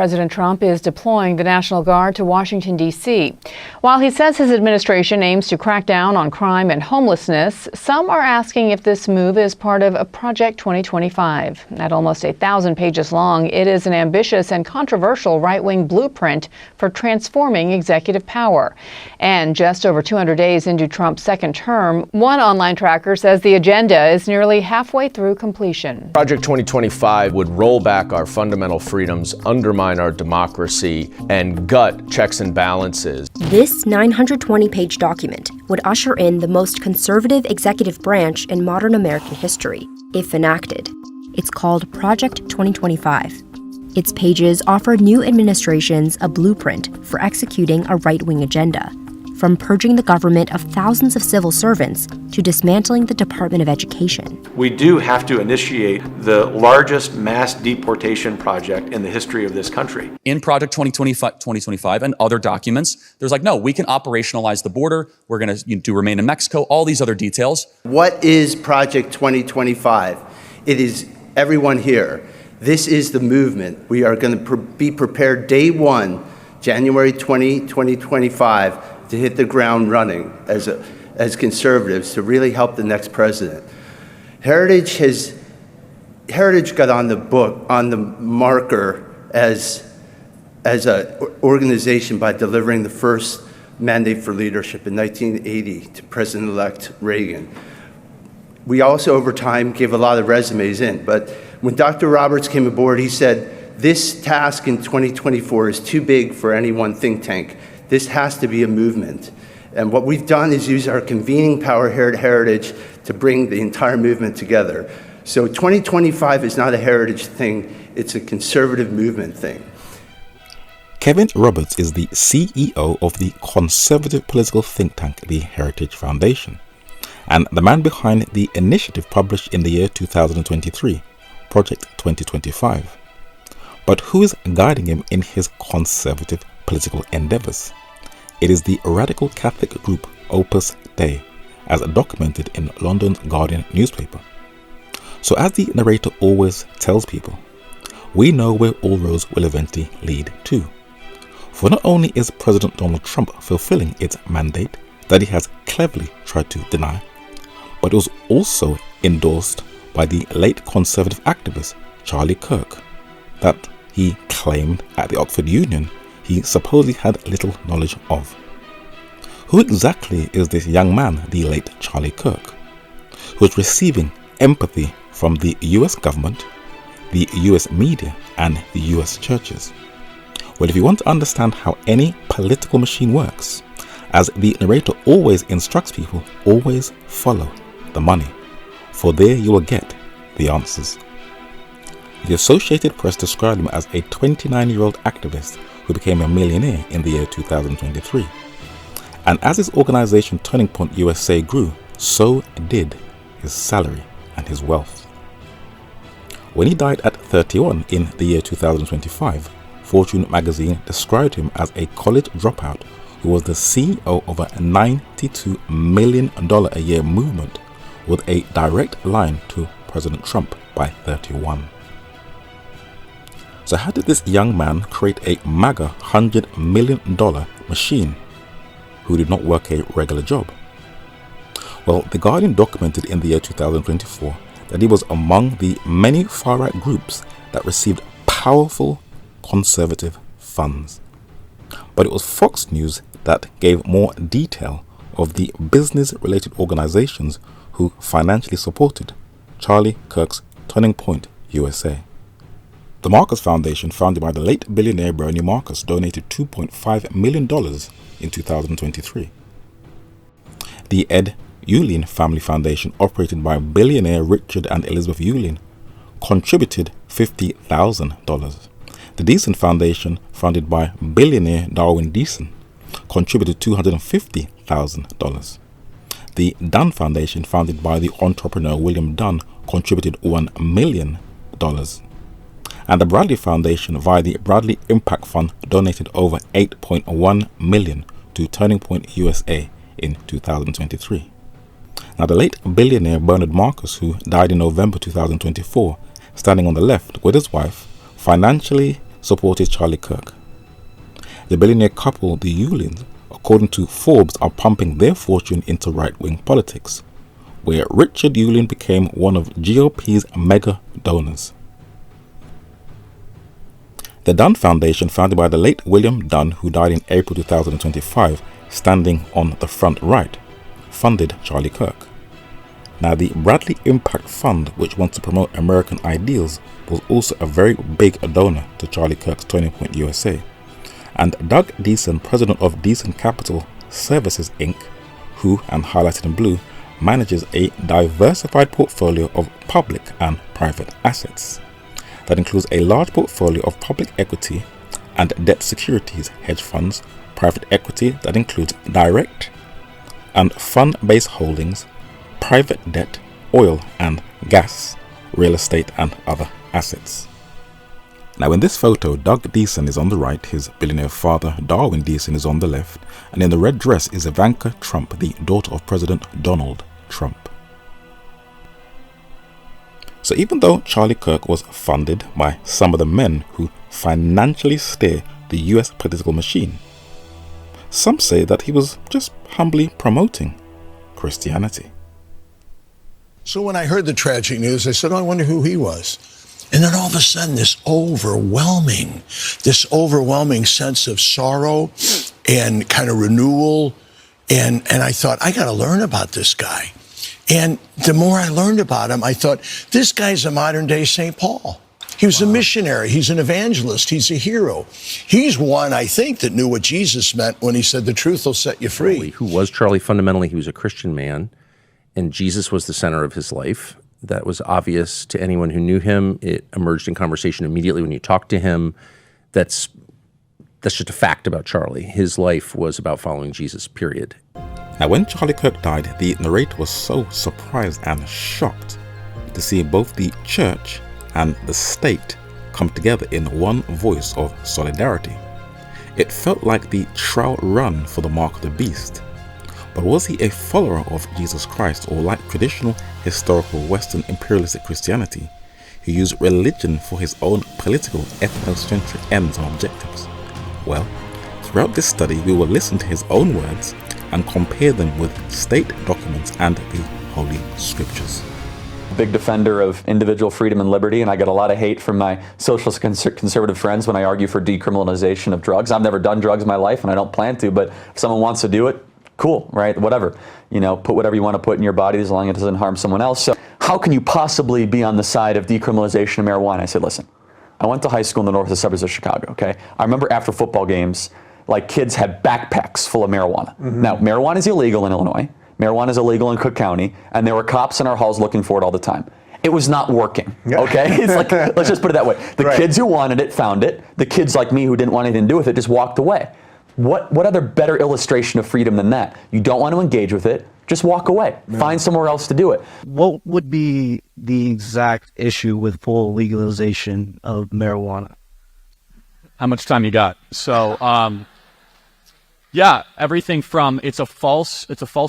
President Trump is deploying the National Guard to Washington, D.C. While he says his administration aims to crack down on crime and homelessness, some are asking if this move is part of a Project 2025. At almost 1,000 pages long, it is an ambitious and controversial right-wing blueprint for transforming executive power. And just over 200 days into Trump's second term, one online tracker says the agenda is nearly halfway through completion. Project 2025 would roll back our fundamental freedoms, undermine our democracy, and gut checks and balances. This 920-page document would usher in the most conservative executive branch in modern American history, if enacted. It's called Project 2025. Its pages offer new administrations a blueprint for executing a right-wing agenda, from purging the government of thousands of civil servants to dismantling the Department of Education. We do have to initiate the largest mass deportation project in the history of this country. In Project 2025 and other documents, there's no, we can operationalize the border, we're going to do remain in Mexico, all these other details. What is Project 2025? It is everyone here. This is the movement. We are going to be prepared day one, January 2025, to hit the ground running as conservatives to really help the next president. Heritage got on the marker as an organization by delivering the first mandate for leadership in 1980 to President-elect Reagan. We also, over time, gave a lot of resumes in, but when Dr. Roberts came aboard, he said, this task in 2024 is too big for any one think tank. This has to be a movement. And what we've done is use our convening power here at Heritage to bring the entire movement together. So 2025 is not a Heritage thing, it's a conservative movement thing. Kevin Roberts is the CEO of the conservative political think tank, the Heritage Foundation, and the man behind the initiative published in the year 2023, Project 2025. But who is guiding him in his conservative political endeavors? It is the radical Catholic group Opus Dei, as documented in London's Guardian newspaper. So as the narrator always tells people, we know where all roads will eventually lead to. For not only is President Donald Trump fulfilling its mandate that he has cleverly tried to deny, but it was also endorsed by the late conservative activist Charlie Kirk, that he claimed at the Oxford Union he supposedly had little knowledge of. Who exactly is this young man, the late Charlie Kirk, who is receiving empathy from the US government, the US media, and the US churches? Well, if you want to understand how any political machine works, as the narrator always instructs people, always follow the money, for there you will get the answers. The Associated Press described him as a 29-year-old activist who became a millionaire in the year 2023. And as his organization Turning Point USA grew, so did his salary and his wealth. When he died at 31 in the year 2025, Fortune magazine described him as a college dropout who was the CEO of a $92 million a year movement with a direct line to President Trump by 31. So how did this young man create a MAGA $100 million machine who did not work a regular job? Well, The Guardian documented in the year 2024 that he was among the many far-right groups that received powerful conservative funds. But it was Fox News that gave more detail of the business-related organizations who financially supported Charlie Kirk's Turning Point USA. The Marcus Foundation, founded by the late billionaire Bernie Marcus, donated $2.5 million in 2023. The Ed Uihlein Family Foundation, operated by billionaire Richard and Elizabeth Uihlein, contributed $50,000. The Deason Foundation, founded by billionaire Darwin Deason, contributed $250,000. The Dunn Foundation, founded by the entrepreneur William Dunn, contributed $1 million. And the Bradley Foundation, via the Bradley Impact Fund, donated over $8.1 million to Turning Point USA in 2023. Now, the late billionaire Bernard Marcus, who died in November 2024, standing on the left with his wife, financially supported Charlie Kirk. The billionaire couple, the Yulins, according to Forbes, are pumping their fortune into right-wing politics, where Richard Yulin became one of GOP's mega donors. The Dunn Foundation, founded by the late William Dunn, who died in April 2025, standing on the front right, funded Charlie Kirk. Now, the Bradley Impact Fund, which wants to promote American ideals, was also a very big donor to Charlie Kirk's Turning Point USA. And Doug Deason, president of Deason Capital Services Inc., who, and highlighted in blue, manages a diversified portfolio of public and private assets. That includes a large portfolio of public equity and debt securities, hedge funds, private equity that includes direct and fund-based holdings, private debt, oil and gas, real estate and other assets. Now in this photo, Doug Deason is on the right, his billionaire father Darwin Deason is on the left, and in the red dress is Ivanka Trump, the daughter of President Donald Trump. So even though Charlie Kirk was funded by some of the men who financially steer the US political machine, some say that he was just humbly promoting Christianity. So when I heard the tragic news, I said, oh, I wonder who he was. And then all of a sudden, this overwhelming sense of sorrow and kind of renewal. And I thought, I got to learn about this guy. And the more I learned about him, I thought, this guy's a modern day St. Paul. He was a missionary. He's an evangelist. He's a hero. He's one, I think, that knew what Jesus meant when he said, the truth will set you free. Who was Charlie? Fundamentally, he was a Christian man, and Jesus was the center of his life. That was obvious to anyone who knew him. It emerged in conversation immediately when you talked to him. That's just a fact about Charlie. His life was about following Jesus, period. Now when Charlie Kirk died, the narrator was so surprised and shocked to see both the church and the state come together in one voice of solidarity. It felt like the trial run for the mark of the beast. But was he a follower of Jesus Christ, or like traditional historical Western imperialistic Christianity, who used religion for his own political ethnocentric ends and objectives? Well, throughout this study we will listen to his own words and compare them with state documents and the Holy Scriptures. Big defender of individual freedom and liberty, and I get a lot of hate from my social conservative friends when I argue for decriminalization of drugs. I've never done drugs in my life, and I don't plan to, but if someone wants to do it, cool, right? Whatever. You know, put whatever you want to put in your body as long as it doesn't harm someone else. So how can you possibly be on the side of decriminalization of marijuana? I said, listen, I went to high school in the north suburbs of Chicago, okay? I remember after football games, like kids had backpacks full of marijuana. Mm-hmm. Now, marijuana is illegal in Illinois. Marijuana is illegal in Cook County, and there were cops in our halls looking for it all the time. It was not working, okay? It's like, let's just put it that way. The kids who wanted it found it. The kids like me who didn't want anything to do with it just walked away. What other better illustration of freedom than that? You don't want to engage with it, just walk away. Yeah. Find somewhere else to do it. What would be the exact issue with full legalization of marijuana? How much time you got? So, yeah, everything from it's a false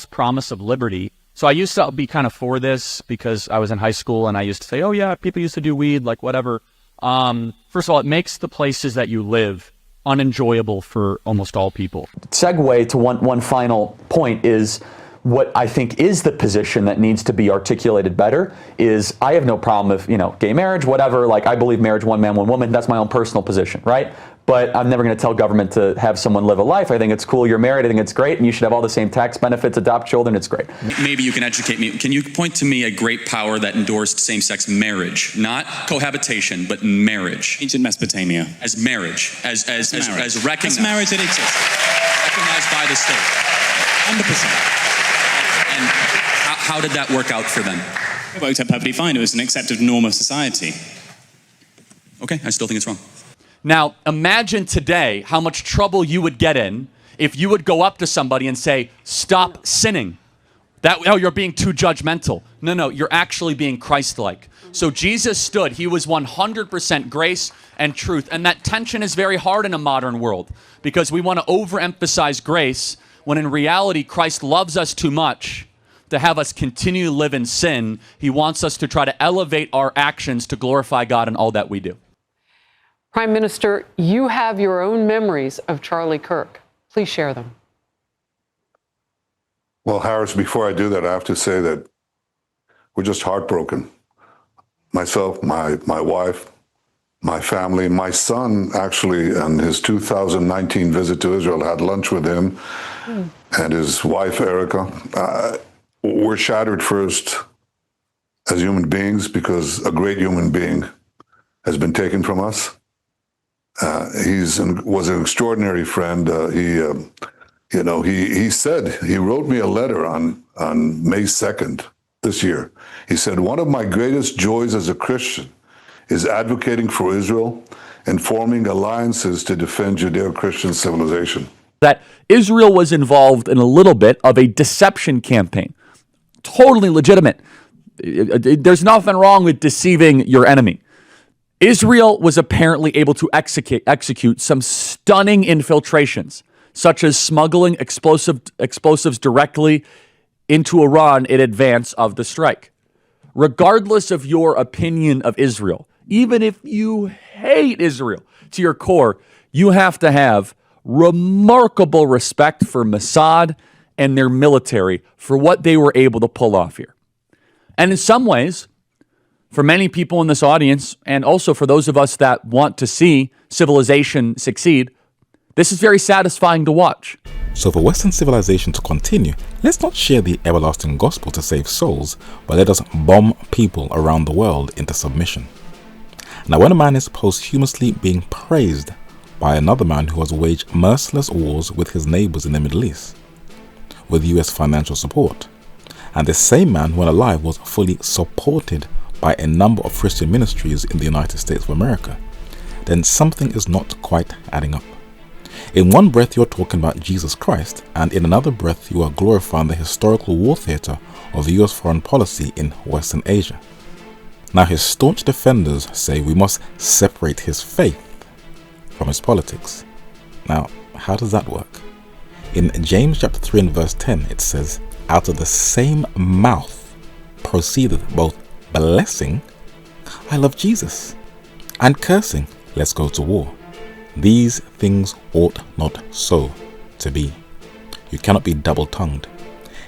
promise of liberty. So I used to be kind of for this because I was in high school and I used to say, oh yeah, people used to do weed, like whatever. First of all, it makes the places that you live unenjoyable for almost all people. Segue to one final point is what I think is the position that needs to be articulated better is I have no problem if, gay marriage, whatever, like I believe marriage, one man, one woman, that's my own personal position, right? But I'm never going to tell government to have someone live a life. I think it's cool you're married, I think it's great, and you should have all the same tax benefits, adopt children, it's great. Maybe you can educate me. Can you point to me a great power that endorsed same-sex marriage? Not cohabitation, but marriage. Ancient Mesopotamia. As marriage, as recognized. As marriage that exists. Recognized by the state. 100%. And how did that work out for them? It worked out perfectly fine. It was an accepted norm of society. Okay, I still think it's wrong. Now, imagine today how much trouble you would get in if you would go up to somebody and say, stop sinning. You're being too judgmental. No, you're actually being Christ-like. So Jesus stood. He was 100% grace and truth. And that tension is very hard in a modern world because we want to overemphasize grace when in reality Christ loves us too much to have us continue to live in sin. He wants us to try to elevate our actions to glorify God in all that we do. Prime Minister, you have your own memories of Charlie Kirk. Please share them. Well, Harris, before I do that, I have to say that we're just heartbroken. Myself, my wife, my family, my son, actually, on his 2019 visit to Israel, had lunch with him and his wife, Erica. We're shattered first as human beings because a great human being has been taken from us. Was an extraordinary friend. He wrote me a letter on May 2nd this year. He said, one of my greatest joys as a Christian is advocating for Israel and forming alliances to defend Judeo-Christian civilization. That Israel was involved in a little bit of a deception campaign. Totally legitimate. There's nothing wrong with deceiving your enemy. Israel was apparently able to execute some stunning infiltrations, such as smuggling explosives directly into Iran in advance of the strike. Regardless of your opinion of Israel, even if you hate Israel to your core, you have to have remarkable respect for Mossad and their military for what they were able to pull off here. And in some ways, for many people in this audience, and also for those of us that want to see civilization succeed, this is very satisfying to watch. So for Western civilization to continue, let's not share the everlasting gospel to save souls, but let us bomb people around the world into submission. Now when a man is posthumously being praised by another man who has waged merciless wars with his neighbors in the Middle East, with US financial support, and the same man when alive was fully supported by a number of Christian ministries in the United States of America, then something is not quite adding up. In one breath you're talking about Jesus Christ, and in another breath you are glorifying the historical war theater of US foreign policy in Western Asia. Now his staunch defenders say we must separate his faith from his politics. Now, how does that work? In James chapter 3 and verse 10 it says, out of the same mouth proceedeth both blessing, I love Jesus, and cursing, let's go to war. These things ought not so to be. You cannot be double-tongued.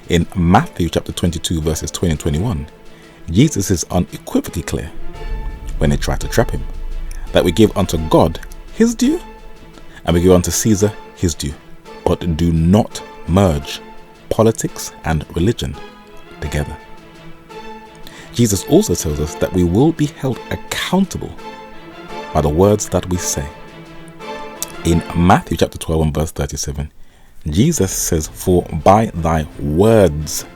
In Matthew chapter 22 verses 20 and 21, Jesus is unequivocally clear when they try to trap him, that we give unto God his due, and we give unto Caesar his due, but do not merge politics and religion together. Jesus also tells us that we will be held accountable by the words that we say. In Matthew chapter 12 and verse 37, Jesus says, for by thy words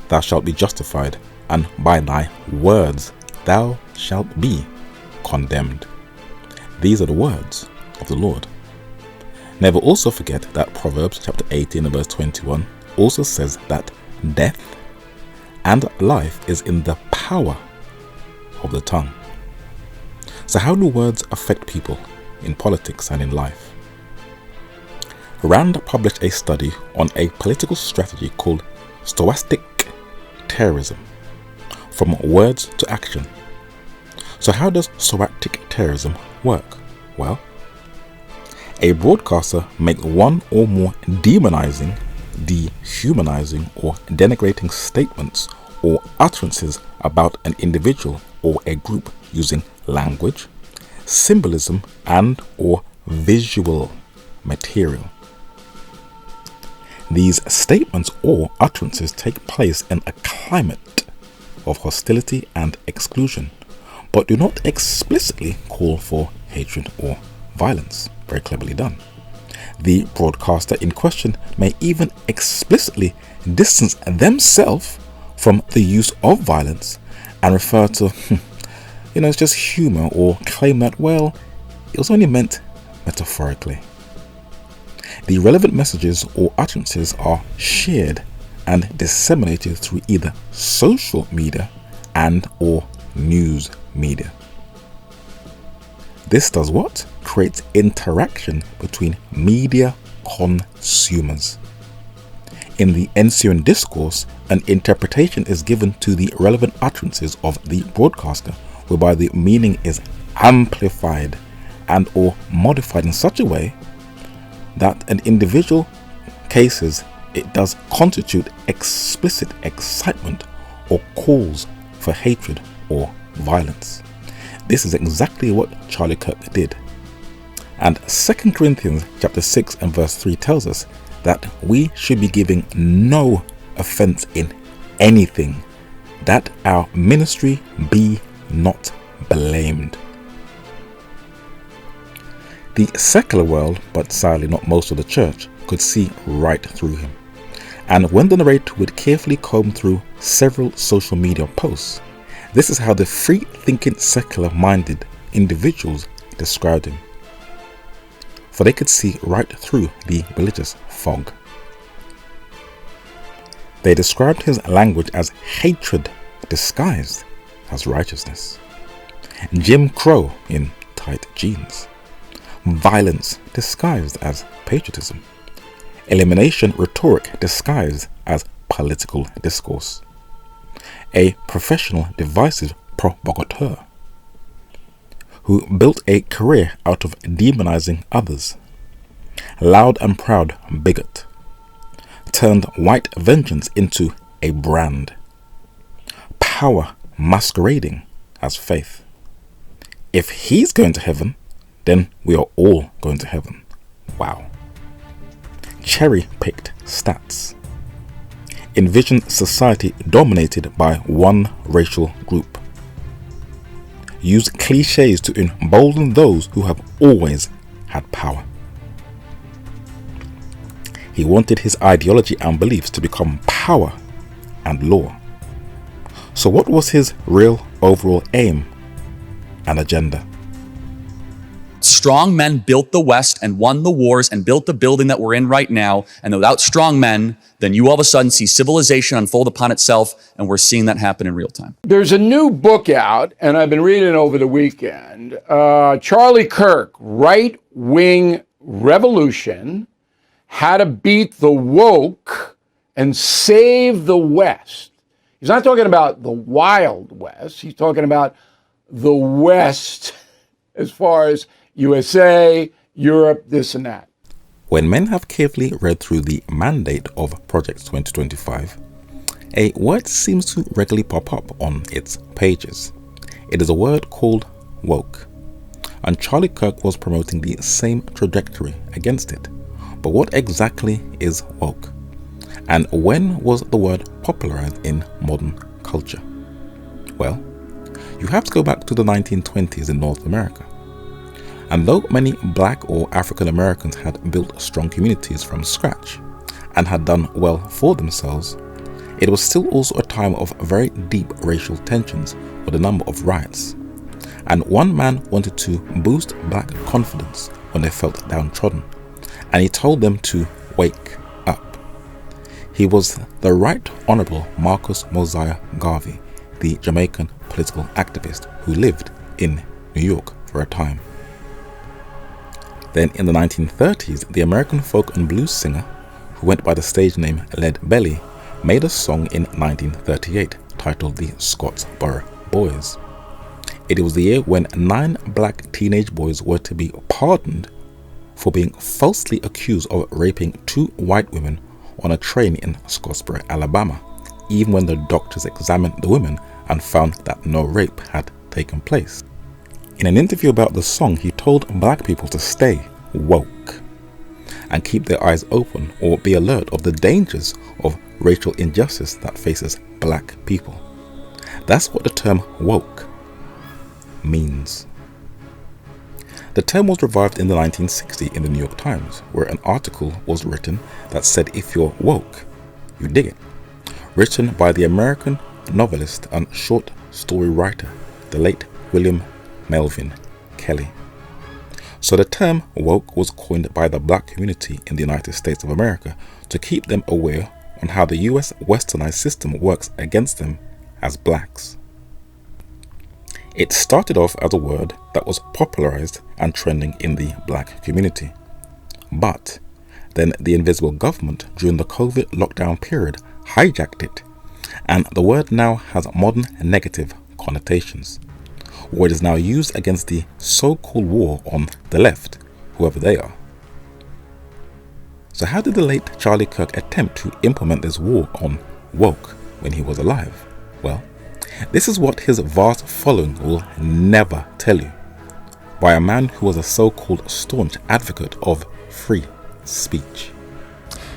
thou shalt be justified, and by thy words thou shalt be condemned. These are the words of the Lord. Never also forget that Proverbs chapter 18 and verse 21 also says that death and life is in the power of the tongue. So how do words affect people in politics and in life? Rand published a study on a political strategy called stochastic terrorism, from words to action. So how does stochastic terrorism work? Well, a broadcaster makes one or more demonizing, dehumanizing, or denigrating statements or utterances about an individual or a group using language, symbolism, and or visual material. These statements or utterances take place in a climate of hostility and exclusion, but do not explicitly call for hatred or violence. Very cleverly done. The broadcaster in question may even explicitly distance themselves from the use of violence and refer to, it's just humor, or claim that, well, it was only meant metaphorically. The relevant messages or utterances are shared and disseminated through either social media and or news media. This does what? Creates interaction between media consumers. In the ensuing discourse, an interpretation is given to the relevant utterances of the broadcaster, whereby the meaning is amplified and or modified in such a way that in individual cases it does constitute explicit excitement or calls for hatred or violence. This is exactly what Charlie Kirk did. And 2 Corinthians chapter 6 and verse 3 tells us that we should be giving no offense in anything, that our ministry be not blamed. The secular world, but sadly not most of the church, could see right through him. And when the narrator would carefully comb through several social media posts, this is how the free-thinking, secular-minded individuals described him. For they could see right through the religious fog. They described his language as hatred disguised as righteousness, Jim Crow in tight jeans, violence disguised as patriotism, elimination rhetoric disguised as political discourse, a professional divisive provocateur who built a career out of demonizing others, loud and proud bigot, turned white vengeance into a brand, power masquerading as faith. If he's going to heaven, then we are all going to heaven. Wow. Cherry-picked stats. Envision society dominated by one racial group. Use cliches to embolden those who have always had power. He wanted his ideology and beliefs to become power and law. So what was his real overall aim and agenda? Strong men built the West and won the wars and built the building that we're in right now. And without strong men, then you all of a sudden see civilization unfold upon itself, and we're seeing that happen in real time. There's a new book out, and I've been reading it over the weekend. Charlie Kirk, Right-Wing Revolution, How to Beat the Woke and Save the West. He's not talking about the Wild West. He's talking about the West as far as USA, Europe, this and that. When men have carefully read through the mandate of Project 2025, a word seems to regularly pop up on its pages. It is a word called woke. And Charlie Kirk was promoting the same trajectory against it. But what exactly is woke? And when was the word popularized in modern culture? Well, you have to go back to the 1920s in North America. And though many black or African Americans had built strong communities from scratch and had done well for themselves, it was still also a time of very deep racial tensions with a number of riots. And one man wanted to boost black confidence when they felt downtrodden, and he told them to wake up. He was the Right Honorable Marcus Mosiah Garvey, the Jamaican political activist who lived in New York for a time. Then in the 1930s, the American folk and blues singer, who went by the stage name Lead Belly, made a song in 1938 titled The Scottsboro Boys. It was the year when 9 black teenage boys were to be pardoned for being falsely accused of raping 2 white women on a train in Scottsboro, Alabama, even when the doctors examined the women and found that no rape had taken place. In an interview about the song, he told black people to stay woke and keep their eyes open or be alert of the dangers of racial injustice that faces black people. That's what the term woke means. The term was revived in the 1960s in the New York Times, where an article was written that said if you're woke, you dig it. Written by the American novelist and short story writer, the late William Melvin Kelly. So the term woke was coined by the black community in the United States of America to keep them aware on how the US westernized system works against them as blacks. It started off as a word that was popularized and trending in the black community. But then the invisible government during the COVID lockdown period hijacked it, and the word now has modern negative connotations. or it is now used against the so-called war on the left, whoever they are. So how did the late Charlie Kirk attempt to implement this war on woke when he was alive? Well, this is what his vast following will never tell you, by a man who was a so-called staunch advocate of free speech.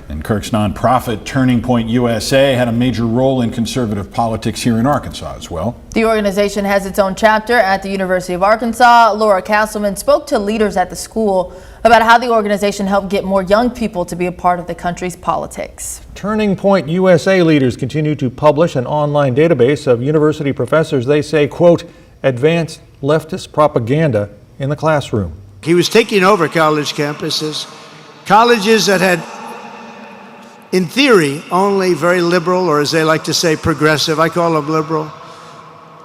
And Kirk's nonprofit, Turning Point USA, had a major role in conservative politics here in Arkansas as well. The organization has its own chapter at the University of Arkansas. Laura Castleman spoke to leaders at the school about how the organization helped get more young people to be a part of the country's politics. Turning Point USA leaders continue to publish an online database of university professors they say, quote, advanced leftist propaganda in the classroom. He was taking over college campuses, colleges that had, in theory, only very liberal, or as they like to say, progressive. I call them liberal,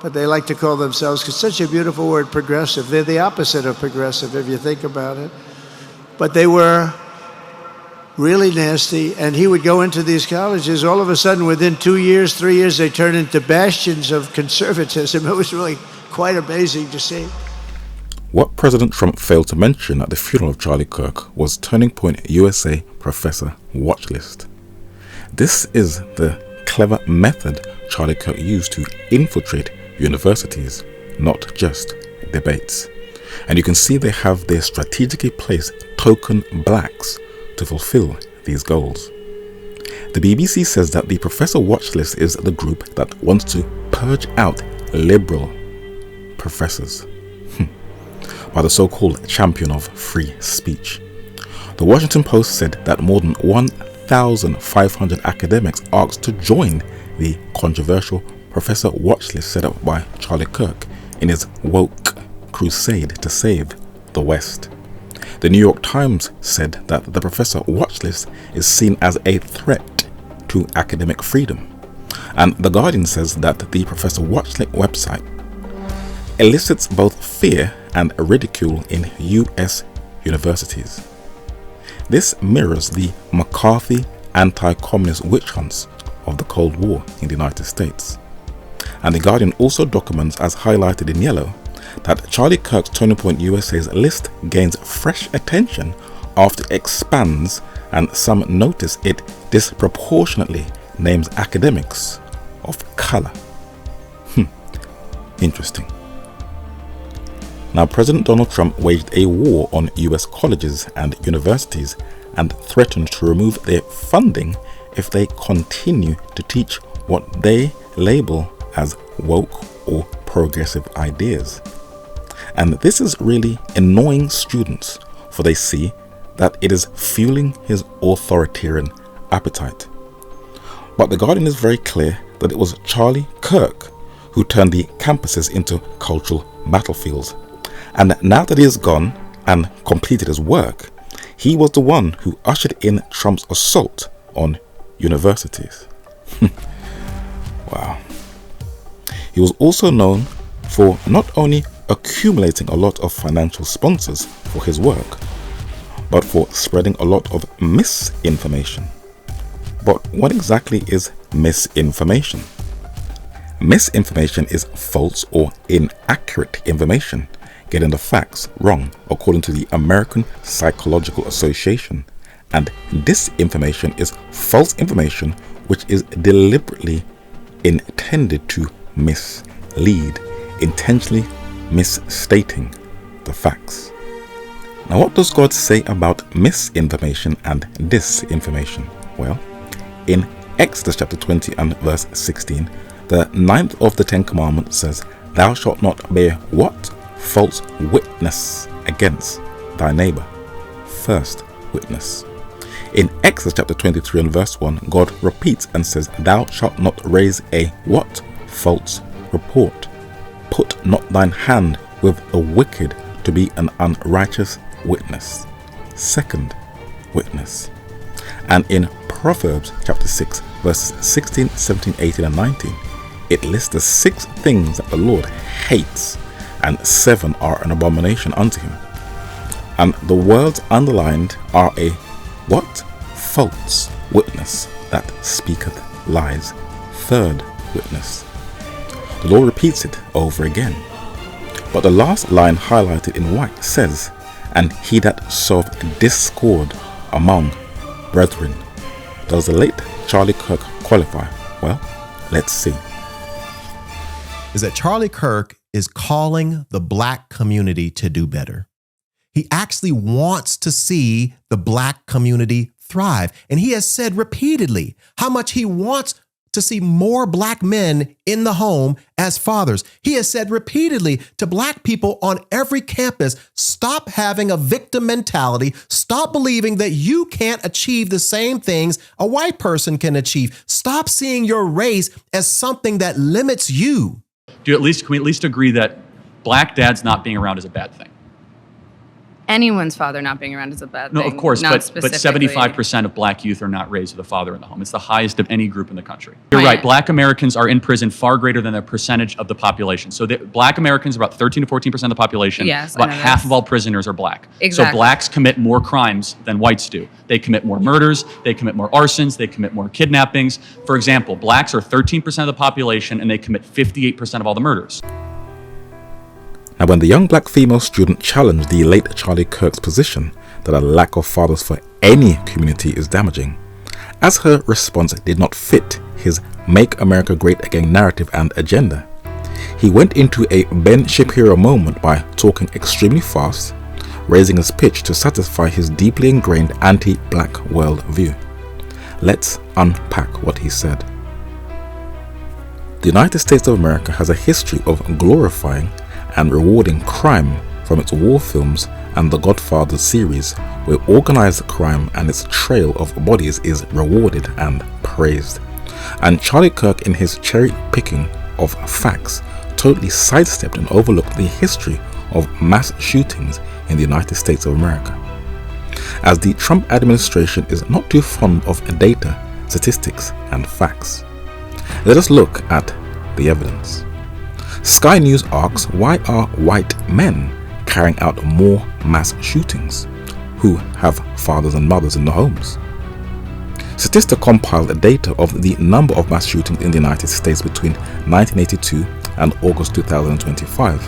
but they like to call themselves, because it's such a beautiful word, progressive. They're the opposite of progressive, if you think about it. But they were really nasty, and he would go into these colleges. All of a sudden, within 2 years, 3 years, they turned into bastions of conservatism. It was really quite amazing to see. What President Trump failed to mention at the funeral of Charlie Kirk was Turning Point USA Professor Watch List. This is the clever method Charlie Kirk used to infiltrate universities, not just debates. And you can see they have their strategically placed token blacks to fulfill these goals. The BBC says that the Professor Watch List is the group that wants to purge out liberal professors by the so-called champion of free speech. The Washington Post said that more than 1,500 academics asked to join the controversial Professor Watch List set up by Charlie Kirk in his woke crusade to save the West. The New York Times said that the Professor Watch List is seen as a threat to academic freedom. And The Guardian says that the Professor Watch List website elicits both fear and ridicule in US universities. This mirrors the McCarthy anti-communist witch hunts of the Cold War in the United States. And The Guardian also documents, as highlighted in yellow, that Charlie Kirk's Turning Point USA's list gains fresh attention after it expands, and some notice it disproportionately names academics of color. Interesting. Now, President Donald Trump waged a war on US colleges and universities and threatened to remove their funding if they continue to teach what they label as woke or progressive ideas. And this is really annoying students, for they see that it is fueling his authoritarian appetite. But The Guardian is very clear that it was Charlie Kirk who turned the campuses into cultural battlefields. And now that he is gone and completed his work, he was the one who ushered in Trump's assault on universities. Wow. He was also known for not only accumulating a lot of financial sponsors for his work, but for spreading a lot of misinformation. But what exactly is misinformation? Misinformation is false or inaccurate information, getting the facts wrong, according to the American Psychological Association. And disinformation is false information which is deliberately intended to mislead, intentionally misstating the facts. Now, what does God say about misinformation and disinformation? Well, in Exodus chapter 20 and verse 16, the 9th of the 10 Commandments says, "Thou shalt not bear" what? "False witness against thy neighbor." First witness. In Exodus chapter 23 and verse 1, God repeats and says, "Thou shalt not raise a" what? "False report. Put not thine hand with the wicked to be an unrighteous witness." Second witness. And in Proverbs chapter 6 verses 16, 17, 18 and 19, it lists the 6 things that the Lord hates, and 7 are an abomination unto him. And the words underlined are a what? False witness that speaketh lies. Third witness. The Lord repeats it over again. But the last line highlighted in white says, "And he that soweth discord among brethren." Does the late Charlie Kirk qualify? Well, let's see. Is that Charlie Kirk is calling the black community to do better. He actually wants to see the black community thrive. And he has said repeatedly how much he wants to see more black men in the home as fathers. He has said repeatedly to black people on every campus, stop having a victim mentality. Stop believing that you can't achieve the same things a white person can achieve. Stop seeing your race as something that limits you. Can we at least agree that black dads not being around is a bad thing? Anyone's father not being around is a bad thing. No, of course, not but specifically. 75% of black youth are not raised with a father in the home. It's the highest of any group in the country. You're right. Black Americans are in prison far greater than the percentage of the population. So black Americans are about 13 to 14% of the population. Yes, about half of all prisoners are black. Exactly. So blacks commit more crimes than whites do. They commit more murders. They commit more arsons. They commit more kidnappings. For example, blacks are 13% of the population and they commit 58% of all the murders. Now, when the young black female student challenged the late Charlie Kirk's position that a lack of fathers for any community is damaging, as her response did not fit his Make America Great Again narrative and agenda, he went into a Ben Shapiro moment by talking extremely fast, raising his pitch to satisfy his deeply ingrained anti-black worldview. Let's unpack what he said. The United States of America has a history of glorifying and rewarding crime, from its war films and the Godfather series, where organized crime and its trail of bodies is rewarded and praised. And Charlie Kirk, in his cherry picking of facts, totally sidestepped and overlooked the history of mass shootings in the United States of America. As the Trump administration is not too fond of data, statistics, and facts, let us look at the evidence. Sky News asks, why are white men carrying out more mass shootings who have fathers and mothers in the homes? Statista compiled data of the number of mass shootings in the United States between 1982 and August 2025.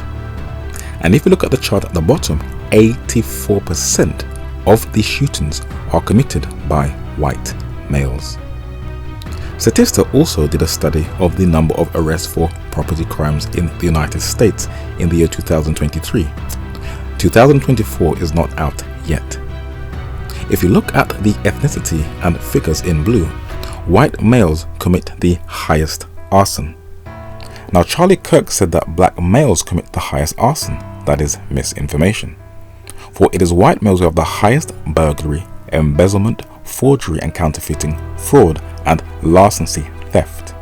And if you look at the chart at the bottom, 84% of these shootings are committed by white males. Statista also did a study of the number of arrests for property crimes in the United States in the year 2023. 2024 is not out yet. If you look at the ethnicity and figures in blue, white males commit the highest arson. Now, Charlie Kirk said that black males commit the highest arson. That is misinformation. For it is white males who have the highest burglary, embezzlement, forgery and counterfeiting, fraud, and larceny theft.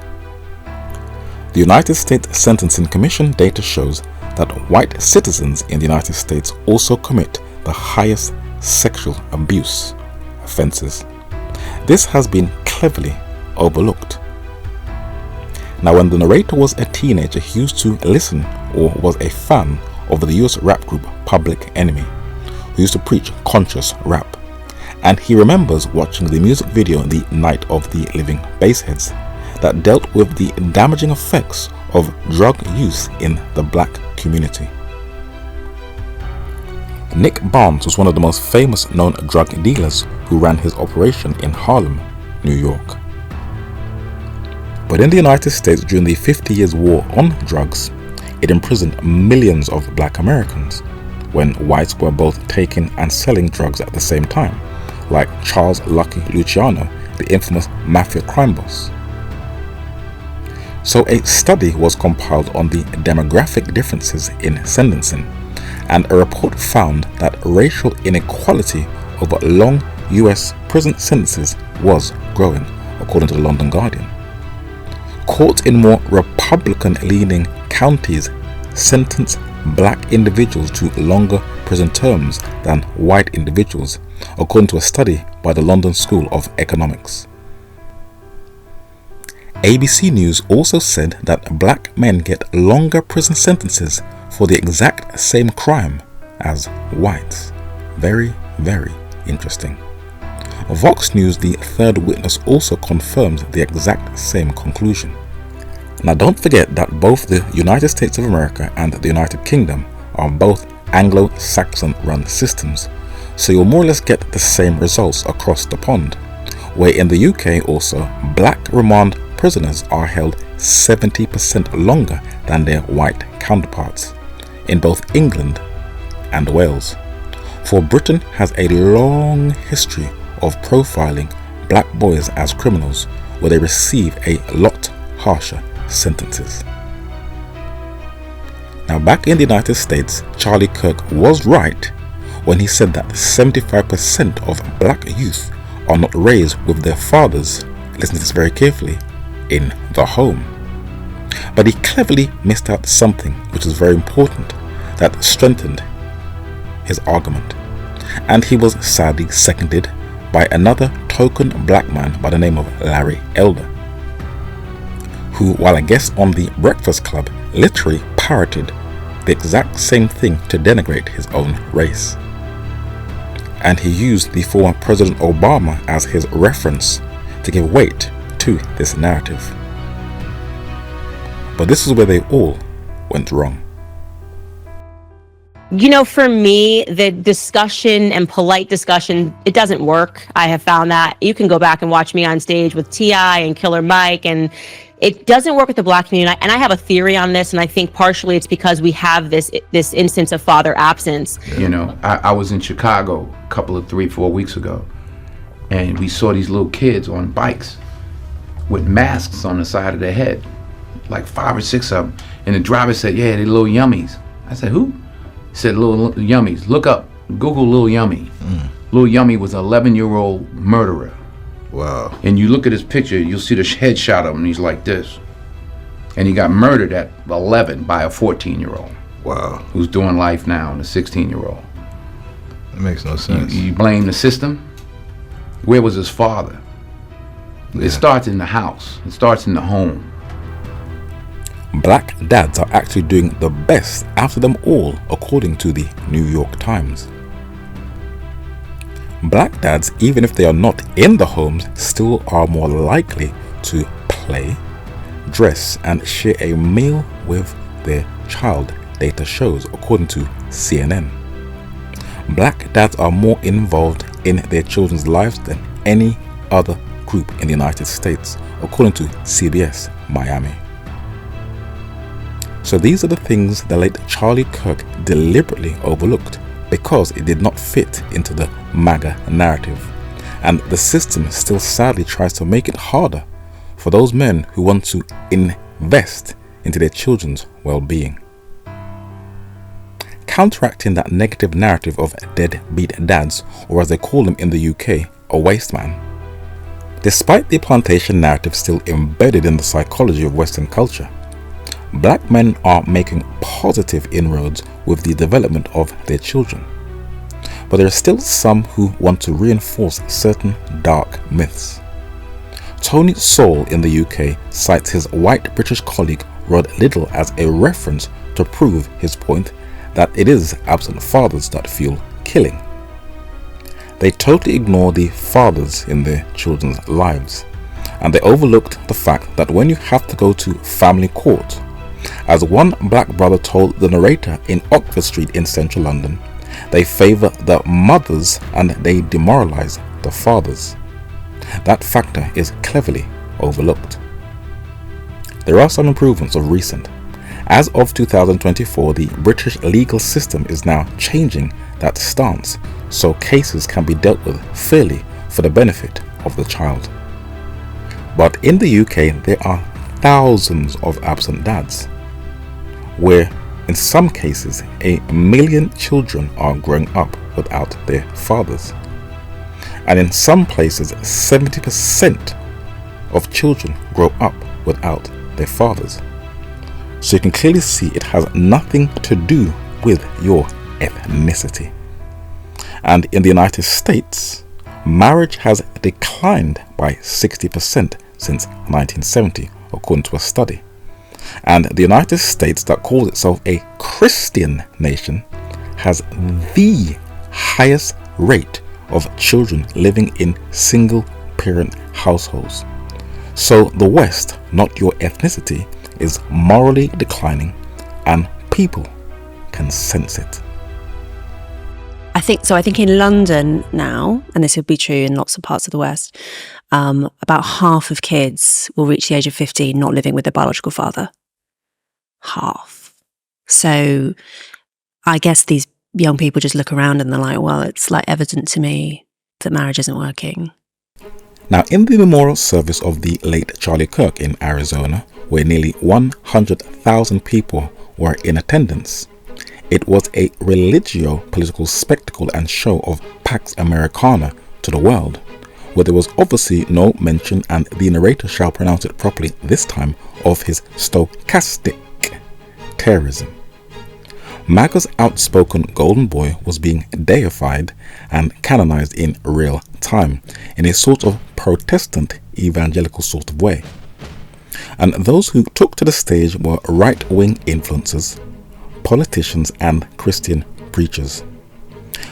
The United States Sentencing Commission data shows that white citizens in the United States also commit the highest sexual abuse offenses. This has been cleverly overlooked. Now, when the narrator was a teenager, he used to listen or was a fan of the US rap group Public Enemy, who used to preach conscious rap. And he remembers watching the music video The Night of the Living Bassheads that dealt with the damaging effects of drug use in the black community. Nick Barnes was one of the most famous known drug dealers who ran his operation in Harlem, New York. But in the United States during the 50 Years' War on drugs, it imprisoned millions of black Americans when whites were both taking and selling drugs at the same time, like Charles Lucky Luciano, the infamous mafia crime boss. So a study was compiled on the demographic differences in sentencing, and a report found that racial inequality over long US prison sentences was growing, according to the London Guardian. Courts in more Republican-leaning counties sentence black individuals to longer prison terms than white individuals, according to a study by the London School of Economics. ABC News also said that black men get longer prison sentences for the exact same crime as whites. Very, very interesting. Vox News, the third witness, also confirms the exact same conclusion. Now, don't forget that both the United States of America and the United Kingdom are both Anglo-Saxon run systems, so you'll more or less get the same results across the pond, where in the UK also black remand prisoners are held 70% longer than their white counterparts in both England and Wales. For Britain has a long history of profiling black boys as criminals, where they receive a lot harsher sentences. Now, back in the United States, Charlie Kirk was right when he said that 75% of black youth are not raised with their fathers, listen to this very carefully, in the home. But he cleverly missed out something which is very important that strengthened his argument. And he was sadly seconded by another token black man by the name of Larry Elder, who, while a guest on the Breakfast Club, literally parroted the exact same thing to denigrate his own race. And he used the former President Obama as his reference to give weight to this narrative. But this is where they all went wrong. You know, for me, the discussion and polite discussion, it doesn't work. I have found that. You can go back and watch me on stage with T.I. and Killer Mike, and it doesn't work with the black community. And I have a theory on this, and I think partially it's because we have this instance of father absence. You know, I was in Chicago a couple of 3-4 weeks ago, and we saw these little kids on bikes with masks on the side of their head, like 5 or 6 of them. And the driver said, yeah, they're little yummies. I said, who? He said, little yummies. Look up, Google Lil Yummy. Lil Yummy was an 11-year-old murderer. Wow. And you look at his picture, you'll see the headshot of him, and he's like this. And he got murdered at 11 by a 14-year-old. Wow. Who's doing life now, and a 16-year-old. That makes no sense. You blame the system? Where was his father? It starts in the house. It starts in the home. Black dads are actually doing the best out of them all, according to the New York Times. Black dads, even if they are not in the homes, still are more likely to play, dress, and share a meal with their child, data shows, according to CNN. Black dads are more involved in their children's lives than any other group in the United States, according to CBS Miami. So these are the things the late Charlie Kirk deliberately overlooked because it did not fit into the MAGA narrative. And the system still sadly tries to make it harder for those men who want to invest into their children's well-being. Counteracting that negative narrative of deadbeat dads, or as they call them in the UK, a waste man. Despite the plantation narrative still embedded in the psychology of Western culture, black men are making positive inroads with the development of their children. But there are still some who want to reinforce certain dark myths. Tony Sowell in the UK cites his white British colleague Rod Liddell as a reference to prove his point that it is absent fathers that fuel killing. They totally ignore the fathers in their children's lives, and they overlooked the fact that when you have to go to family court, as one black brother told the narrator in Oxford Street in central London, they favour the mothers and they demoralise the fathers. That factor is cleverly overlooked. There are some improvements of recent. As of 2024, the British legal system is now changing that stance, so cases can be dealt with fairly for the benefit of the child. But in the UK, there are thousands of absent dads, where in some cases 1 million children are growing up without their fathers. And in some places 70% of children grow up without their fathers. So you can clearly see it has nothing to do with your ethnicity. And in the United States, marriage has declined by 60% since 1970, according to a study. And the United States, that calls itself a Christian nation, has the highest rate of children living in single-parent households. So the West, not your ethnicity, is morally declining, and people can can sense it. I think in London now, and this would be true in lots of parts of the West, about half of kids will reach the age of 15 not living with their biological father. Half. So I guess these young people just look around and they're like, well, it's like evident to me that marriage isn't working. Now, in the memorial service of the late Charlie Kirk in Arizona, where nearly 100,000 people were in attendance, it was a religio-political spectacle and show of Pax Americana to the world, where there was obviously no mention, and the narrator shall pronounce it properly this time, of his stochastic terrorism. MAGA's outspoken golden boy was being deified and canonized in real time, in a sort of Protestant evangelical sort of way. And those who took to the stage were right-wing influencers, politicians and Christian preachers.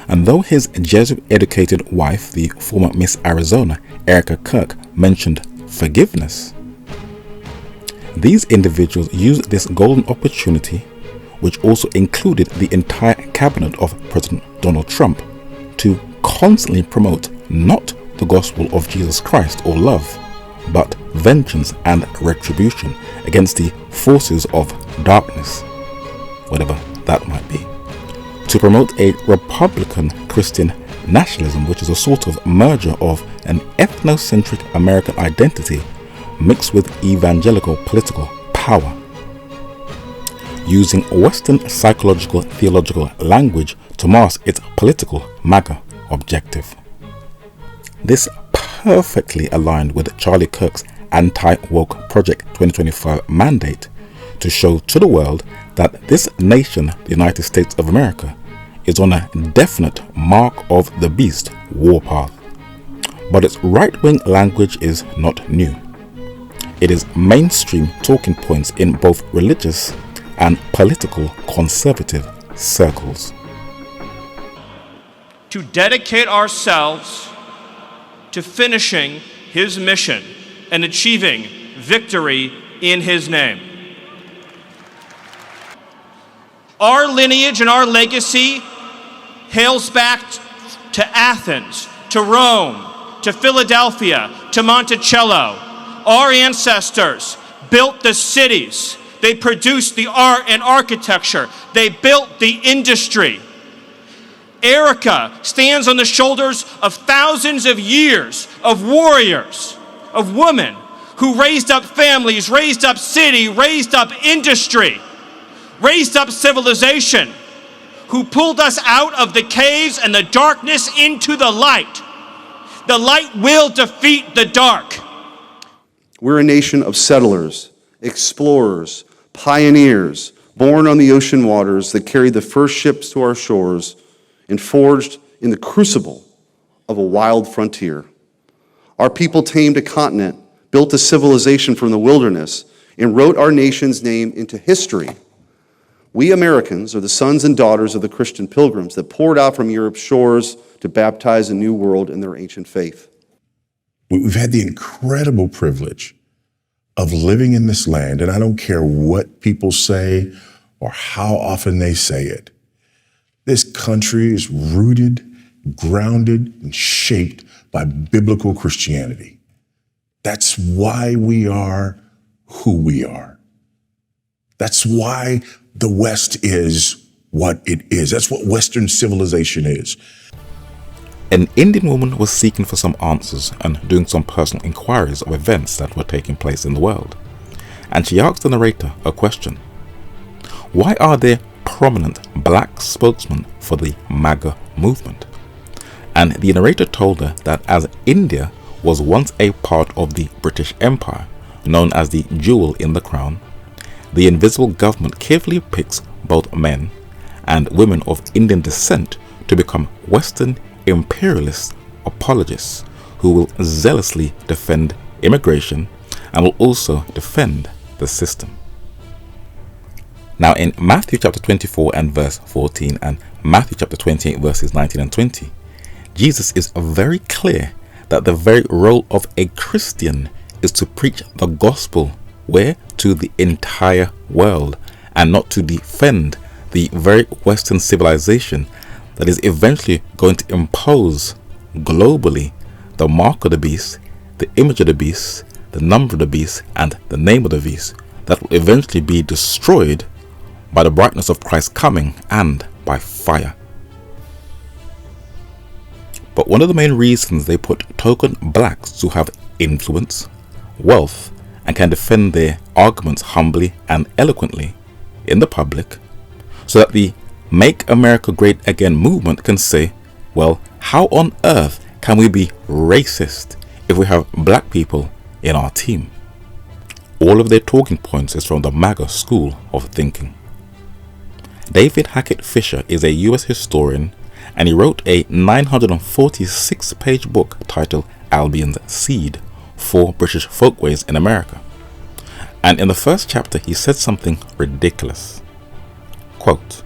And though his Jesuit-educated wife, the former Miss Arizona, Erica Kirk, mentioned forgiveness, these individuals used this golden opportunity, which also included the entire cabinet of President Donald Trump, to constantly promote not the gospel of Jesus Christ or love, but vengeance and retribution against the forces of darkness, whatever that might be, to promote a Republican Christian nationalism, which is a sort of merger of an ethnocentric American identity mixed with evangelical political power, using Western psychological theological language to mask its political MAGA objective. This perfectly aligned with Charlie Kirk's Anti-Woke Project 2025 mandate to show to the world that this nation, the United States of America, is on a definite mark of the beast warpath. But its right-wing language is not new. It is mainstream talking points in both religious and political conservative circles. To dedicate ourselves to finishing his mission and achieving victory in his name. Our lineage and our legacy hails back to Athens, to Rome, to Philadelphia, to Monticello. Our ancestors built the cities. They produced the art and architecture. They built the industry. Erica stands on the shoulders of thousands of years of warriors, of women who raised up families, raised up city, raised up industry, raised up civilization, who pulled us out of the caves and the darkness into the light. The light will defeat the dark. We're a nation of settlers, explorers, pioneers, born on the ocean waters that carried the first ships to our shores and forged in the crucible of a wild frontier. Our people tamed a continent, built a civilization from the wilderness, and wrote our nation's name into history. We Americans are the sons and daughters of the Christian pilgrims that poured out from Europe's shores to baptize a new world in their ancient faith. We've had the incredible privilege of living in this land, and I don't care what people say or how often they say it. This country is rooted, grounded, and shaped by biblical Christianity. That's why we are who we are. That's why the West is what it is. That's what Western civilization is. An Indian woman was seeking for some answers and doing some personal inquiries of events that were taking place in the world. And she asked the narrator a question. Why are there prominent black spokesmen for the MAGA movement? And the narrator told her that as India was once a part of the British Empire, known as the jewel in the crown, the invisible government carefully picks both men and women of Indian descent to become Western imperialist apologists who will zealously defend immigration and will also defend the system. Now in Matthew chapter 24 and verse 14 and Matthew chapter 28 verses 19 and 20, Jesus is very clear that the very role of a Christian is to preach the gospel where to the entire world and not to defend the very Western civilization that is eventually going to impose globally the mark of the beast, the image of the beast, the number of the beast, and the name of the beast, that will eventually be destroyed by the brightness of Christ's coming and by fire. But one of the main reasons they put token blacks who have influence, wealth, and can defend their arguments humbly and eloquently in the public, so that the Make America Great Again movement can say, well, how on earth can we be racist if we have black people in our team? All of their talking points is from the MAGA school of thinking. David Hackett Fisher is a US historian, and he wrote a 946-page book titled Albion's Seed: 4 British Folkways in America. And in the first chapter he said something ridiculous. Quote,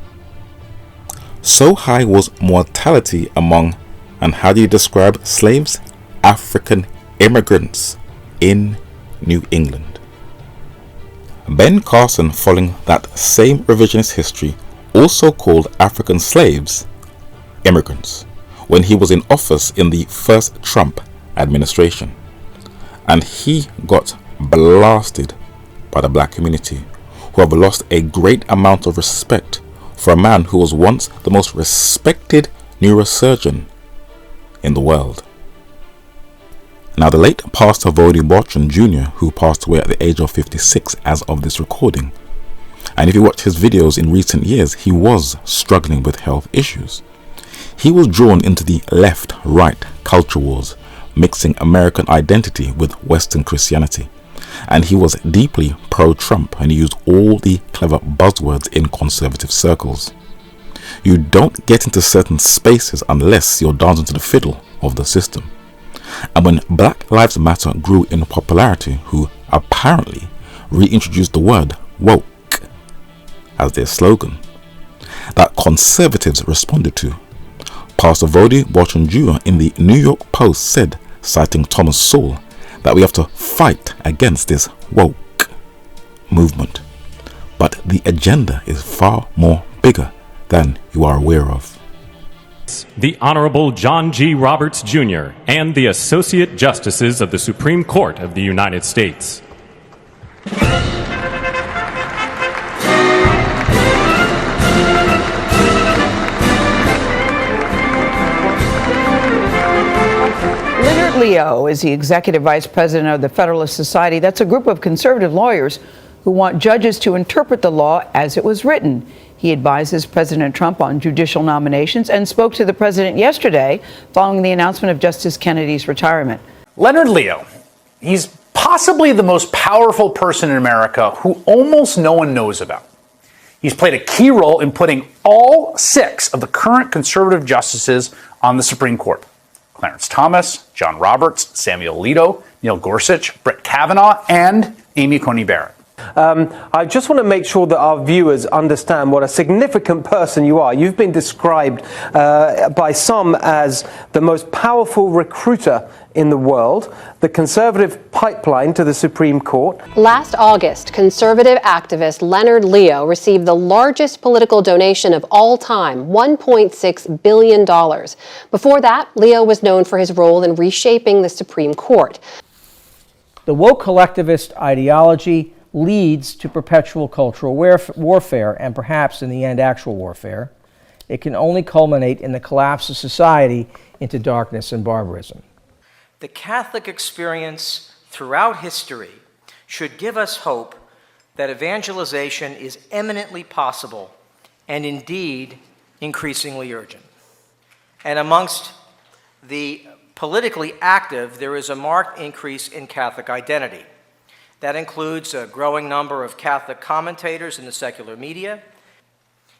"So high was mortality among, and how do you describe slaves? African immigrants in New England." Ben Carson, following that same revisionist history, also called African slaves immigrants when he was in office in the first Trump administration. And he got blasted by the black community, who have lost a great amount of respect for a man who was once the most respected neurosurgeon in the world. Now, the late Pastor Vody Bartram Jr., who passed away at the age of 56 as of this recording, and if you watch his videos in recent years, he was struggling with health issues. He was drawn into the left-right culture wars, mixing American identity with Western Christianity, and he was deeply pro-Trump, and he used all the clever buzzwords in conservative circles. You don't get into certain spaces unless you're dancing to the fiddle of the system. And when Black Lives Matter grew in popularity, who apparently reintroduced the word woke as their slogan, that conservatives responded to, Pastor Vody Bartram Jr. in the New York Post said, citing Thomas Sowell, that we have to fight against this woke movement. But the agenda is far more bigger than you are aware of. The Honorable John G. Roberts, Jr., and the Associate Justices of the Supreme Court of the United States. Leonard Leo is the Executive Vice President of the Federalist Society. That's a group of conservative lawyers who want judges to interpret the law as it was written. He advises President Trump on judicial nominations and spoke to the president yesterday following the announcement of Justice Kennedy's retirement. Leonard Leo, he's possibly the most powerful person in America who almost no one knows about. He's played a key role in putting all 6 of the current conservative justices on the Supreme Court: Clarence Thomas, John Roberts, Samuel Alito, Neil Gorsuch, Brett Kavanaugh, and Amy Coney Barrett. I just want to make sure that our viewers understand what a significant person you are. You've been described by some as the most powerful recruiter in the world, the conservative pipeline to the Supreme Court. Last August, conservative activist Leonard Leo received the largest political donation of all time, $1.6 billion. Before that, Leo was known for his role in reshaping the Supreme Court. The woke collectivist ideology leads to perpetual cultural warfare and perhaps in the end actual warfare. It can only culminate in the collapse of society into darkness and barbarism. The Catholic experience throughout history should give us hope that evangelization is eminently possible and indeed increasingly urgent. And amongst the politically active, there is a marked increase in Catholic identity. That includes a growing number of Catholic commentators in the secular media.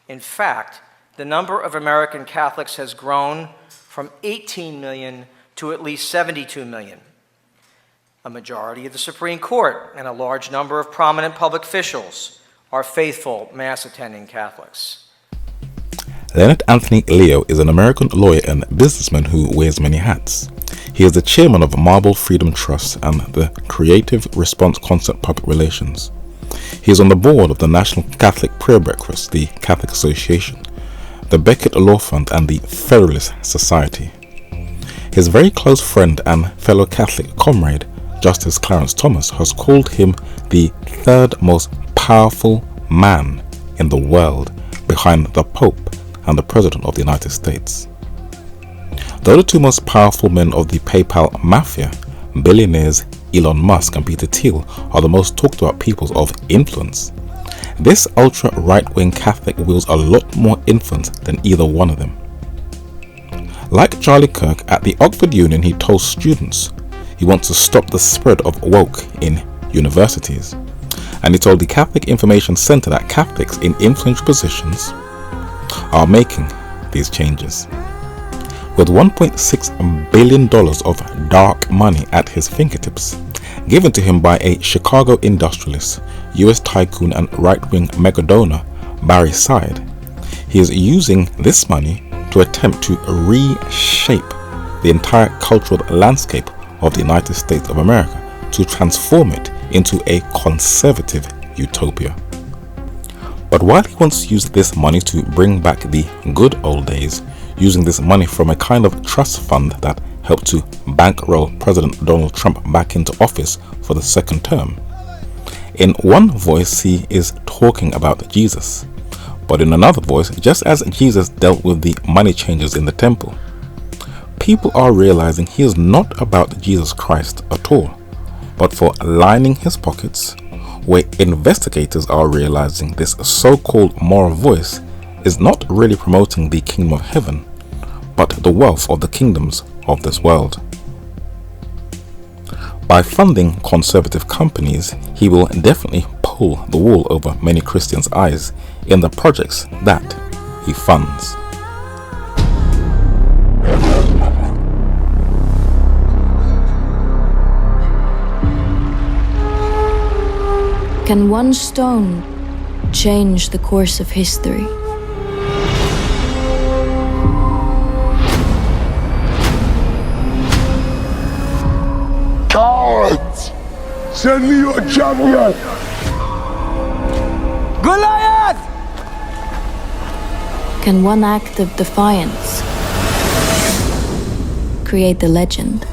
In fact, the number of American Catholics has grown from 18 million to at least 72 million. A majority of the Supreme Court and a large number of prominent public officials are faithful Mass-attending Catholics. Leonard Anthony Leo is an American lawyer and businessman who wears many hats. He is the chairman of Marble Freedom Trust and the Creative Response Concept Public Relations. He is on the board of the National Catholic Prayer Breakfast, the Catholic Association, the Becket Law Fund, and the Federalist Society. His very close friend and fellow Catholic comrade, Justice Clarence Thomas, has called him the third most powerful man in the world behind the Pope and the President of the United States. Though the two most powerful men of the PayPal mafia, billionaires Elon Musk and Peter Thiel, are the most talked about people of influence, this ultra right-wing Catholic wields a lot more influence than either one of them. Like Charlie Kirk, at the Oxford Union he told students he wants to stop the spread of woke in universities, and he told the Catholic Information Center that Catholics in influential positions are making these changes. With $1.6 billion of dark money at his fingertips, given to him by a Chicago industrialist, US tycoon and right-wing megadonor Barry Side, he is using this money to attempt to reshape the entire cultural landscape of the United States of America, to transform it into a conservative utopia. But while he wants to use this money to bring back the good old days, using this money from a kind of trust fund that helped to bankroll President Donald Trump back into office for the second term, in one voice he is talking about Jesus, but in another voice, just as Jesus dealt with the money changers in the temple, people are realizing he is not about Jesus Christ at all, but for lining his pockets, where investigators are realizing this so-called moral voice is not really promoting the kingdom of heaven, but the wealth of the kingdoms of this world. By funding conservative companies, he will definitely pull the wool over many Christians' eyes in the projects that he funds. Can one stone change the course of history? Cowards! Send me your champion! Goliath! Can one act of defiance create the legend?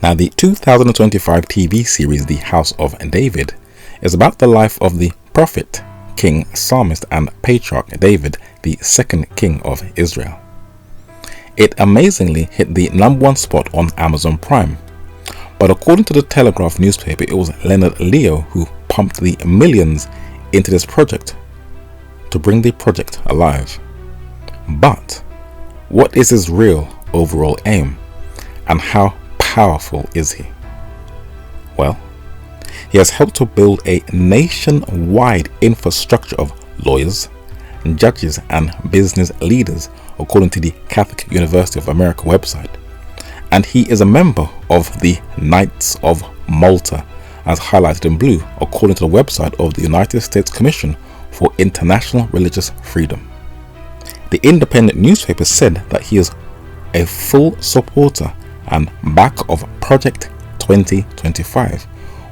Now, the 2025 TV series The House of David is about the life of the prophet, king, psalmist and patriarch David, the second king of Israel. It amazingly hit the #1 spot on Amazon Prime, but according to the Telegraph newspaper, it was Leonard Leo who pumped the millions into this project to bring the project alive. But what is his real overall aim, and how powerful is he? Well, he has helped to build a nationwide infrastructure of lawyers, judges and business leaders, according to the Catholic University of America website. And he is a member of the Knights of Malta, as highlighted in blue, according to the website of the United States Commission for International Religious Freedom. The independent newspaper said that he is a full supporter and backer of Project 2025,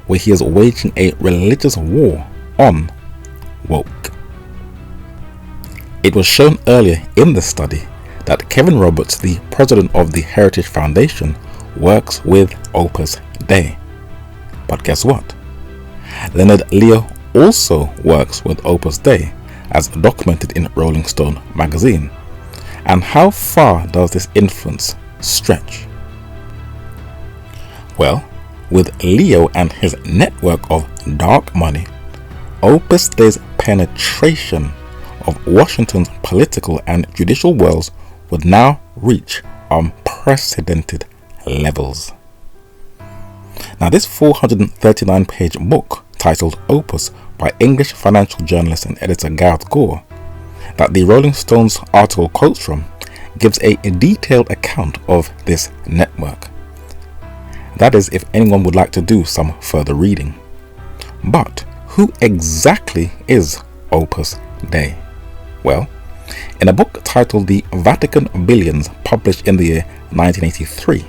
where he is waging a religious war on woke. It was shown earlier in the study that Kevin Roberts, the president of the Heritage Foundation, works with Opus Dei. But guess what? Leonard Leo also works with Opus Dei, as documented in Rolling Stone magazine. And how far does this influence stretch? Well, with Leo and his network of dark money, Opus Dei's penetration of Washington's political and judicial worlds would now reach unprecedented levels. Now, this 439-page book, titled Opus by English financial journalist and editor Gareth Gore, that the Rolling Stones article quotes from, gives a detailed account of this network. That is, if anyone would like to do some further reading. But who exactly is Opus Dei? Well, in a book titled The Vatican Billions, published in the year 1983,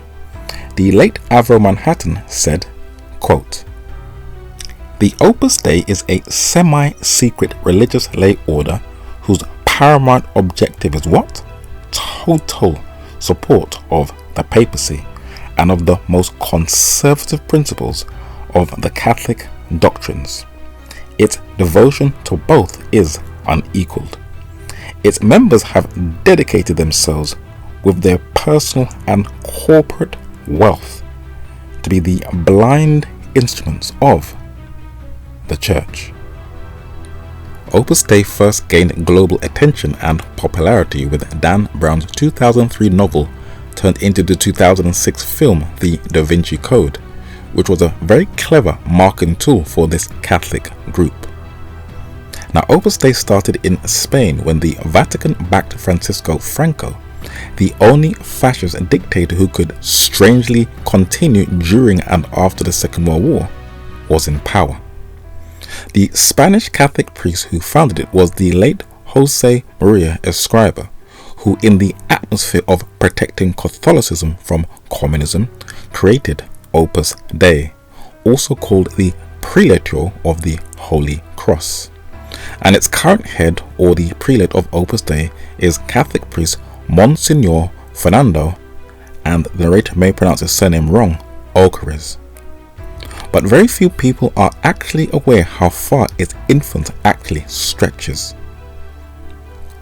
the late Avro Manhattan said, quote, The Opus Dei is a semi-secret religious lay order whose paramount objective is what? Total support of the papacy and of the most conservative principles of the Catholic doctrines. Its devotion to both is unequaled. Its members have dedicated themselves with their personal and corporate wealth to be the blind instruments of the Church. Opus Dei first gained global attention and popularity with Dan Brown's 2003 novel turned into the 2006 film The Da Vinci Code, which was a very clever marketing tool for this Catholic group. Now, Opus Dei started in Spain when the Vatican backed Francisco Franco, the only fascist dictator who could strangely continue during and after the Second World War, was in power. The Spanish Catholic priest who founded it was the late Jose Maria Escriba, who, in the atmosphere of protecting Catholicism from communism, created Opus Dei, also called the Prelature of the Holy Cross. And its current head, or the prelate of Opus Dei, is Catholic priest Monsignor Fernando, and the narrator may pronounce his surname wrong, Ocares. But very few people are actually aware how far its influence actually stretches.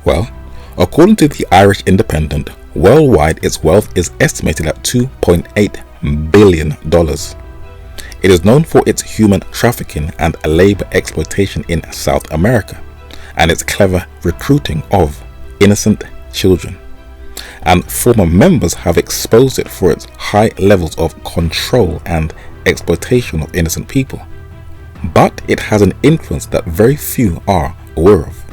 Well, according to the Irish Independent, worldwide its wealth is estimated at $2.8 billion. It is known for its human trafficking and labor exploitation in South America, and its clever recruiting of innocent children. And former members have exposed it for its high levels of control and exploitation of innocent people. But it has an influence that very few are aware of.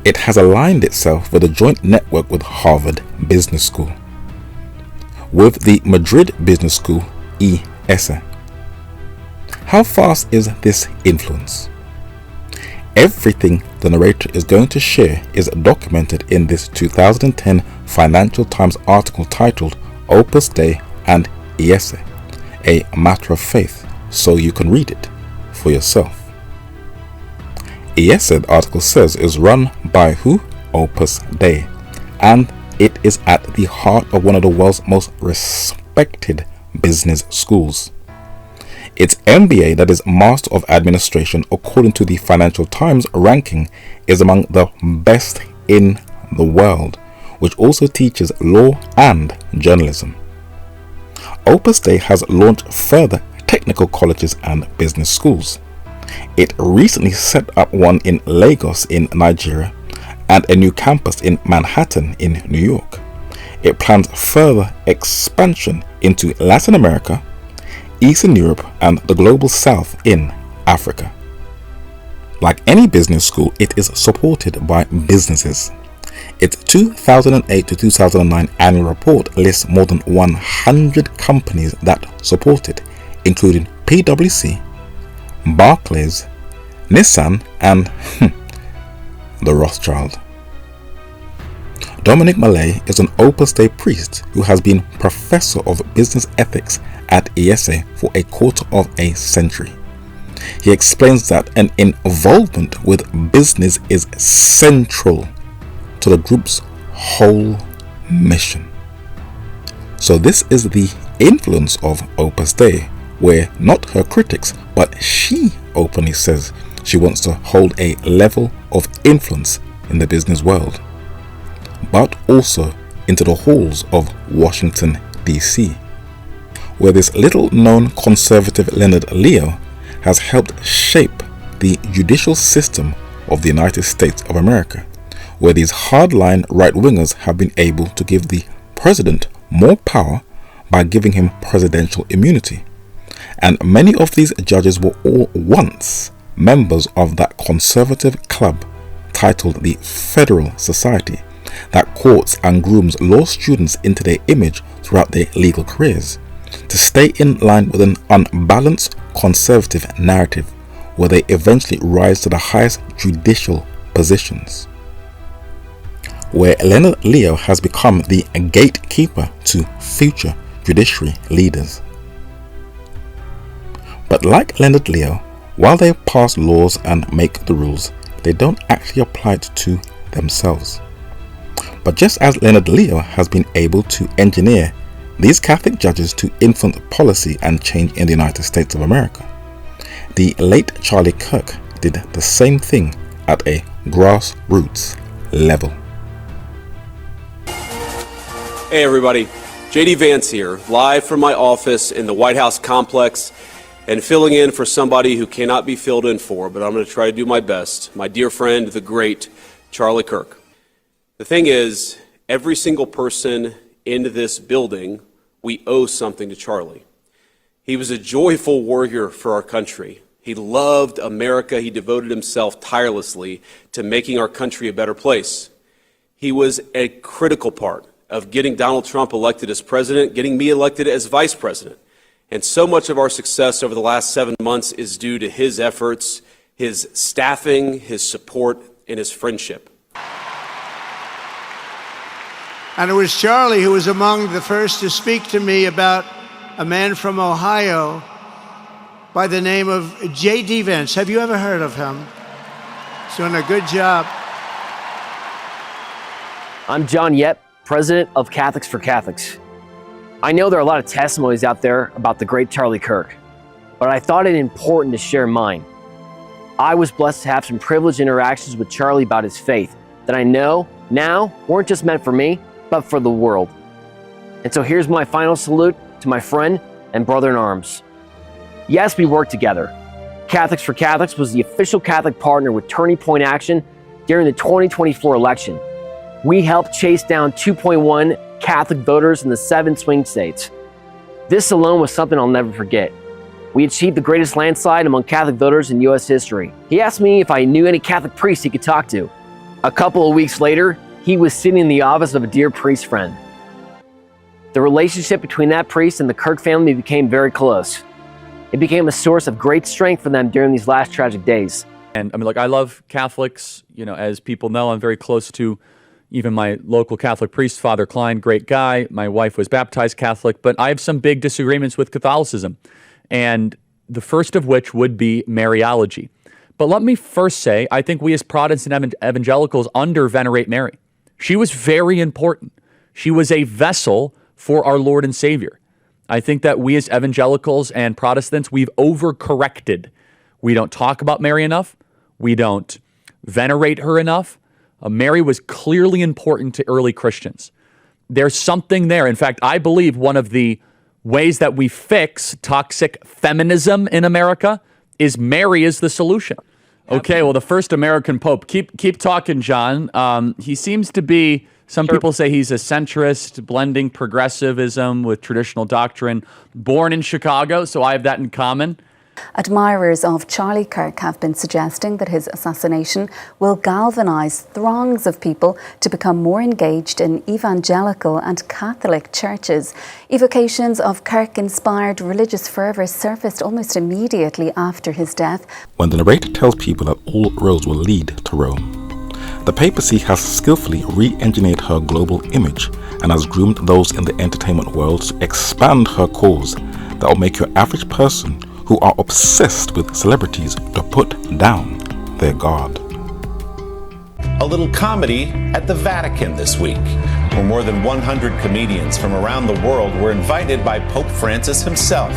It has aligned itself with a joint network with Harvard Business School, with the Madrid Business School, ESA. How fast is this influence? Everything the narrator is going to share is documented in this 2010 Financial Times article titled Opus Dei and ESA, a matter of faith, so you can read it for yourself. ESA, the article says, is run by who? Opus Dei, and it is at the heart of one of the world's most respected business schools. Its MBA, that is Master of Administration, according to the Financial Times ranking, is among the best in the world, which also teaches law and journalism. Opus Dei has launched further technical colleges and business schools. It recently set up one in Lagos in Nigeria and a new campus in Manhattan in New York. It plans further expansion into Latin America, Eastern Europe, and the global south in Africa. Like any business school, it is supported by businesses. Its 2008 to 2009 annual report lists more than 100 companies that support it, including PwC, Barclays, Nissan, and the Rothschild. Dominic Malay is an Opus Dei priest who has been professor of business ethics at ESA for a quarter of a century. He explains that an involvement with business is central to the group's whole mission. So this is the influence of Opus Dei, where not her critics, but she openly says she wants to hold a level of influence in the business world, but also into the halls of Washington, D.C., where this little-known conservative Leonard Leo has helped shape the judicial system of the United States of America, where these hardline right-wingers have been able to give the president more power by giving him presidential immunity. And many of these judges were all once members of that conservative club titled the Federal Society that courts and grooms law students into their image throughout their legal careers, to stay in line with an unbalanced conservative narrative where they eventually rise to the highest judicial positions, where Leonard Leo has become the gatekeeper to future judiciary leaders. But like Leonard Leo, While they pass laws and make the rules, they don't actually apply it to themselves. But just as Leonard Leo has been able to engineer these Catholic judges to influence policy and change in the United States of America, the late Charlie Kirk did the same thing at a grassroots level. Hey everybody, JD Vance here, live from my office in the White House complex and filling in for somebody who cannot be filled in for, but I'm going to try to do my best, my dear friend, the great Charlie Kirk. The thing is, every single person in this building, we owe something to Charlie. He was a joyful warrior for our country. He loved America. He devoted himself tirelessly to making our country a better place. He was a critical part of getting Donald Trump elected as president, getting me elected as vice president. And so much of our success over the last 7 months is due to his efforts, his staffing, his support, and his friendship. And it was Charlie who was among the first to speak to me about a man from Ohio by the name of J.D. Vance. Have you ever heard of him? He's doing a good job. I'm John Yep, president of Catholics for Catholics. I know there are a lot of testimonies out there about the great Charlie Kirk, but I thought it important to share mine. I was blessed to have some privileged interactions with Charlie about his faith that I know now weren't just meant for me, but for the world. And so here's my final salute to my friend and brother in arms. Yes, we worked together. Catholics for Catholics was the official Catholic partner with Turning Point Action during the 2024 election. We helped chase down 2.1 Catholic voters in the 7 swing states. This alone was something I'll never forget. We achieved the greatest landslide among Catholic voters in U.S. history. He asked me if I knew any Catholic priests he could talk to. A couple of weeks later, he was sitting in the office of a dear priest friend. The relationship between that priest and the Kirk family became very close. It became a source of great strength for them during these last tragic days. And I mean, like, I love Catholics. You know, as people know, I'm very close to even my local Catholic priest, Father Klein, great guy. My wife was baptized Catholic, but I have some big disagreements with Catholicism. And the first of which would be Mariology. But let me first say, I think we as Protestant evangelicals under-venerate Mary. She was very important. She was a vessel for our Lord and Savior. I think that we as evangelicals and Protestants, we've overcorrected. We don't talk about Mary enough. We don't venerate her enough. Mary was clearly important to early Christians. There's something there. In fact, I believe one of the ways that we fix toxic feminism in America is Mary is the solution. Okay, well, the first American Pope. Keep talking, John. He seems to be, some people say he's a centrist, blending progressivism with traditional doctrine. Born in Chicago, so I have that in common. Admirers of Charlie Kirk have been suggesting that his assassination will galvanise throngs of people to become more engaged in evangelical and Catholic churches. Evocations of Kirk-inspired religious fervour surfaced almost immediately after his death. When the narrator tells people that all roads will lead to Rome, the papacy has skillfully re-engineered her global image and has groomed those in the entertainment world to expand her cause that will make your average person who are obsessed with celebrities to put down their guard. A little comedy at the Vatican this week, where more than 100 comedians from around the world were invited by Pope Francis himself.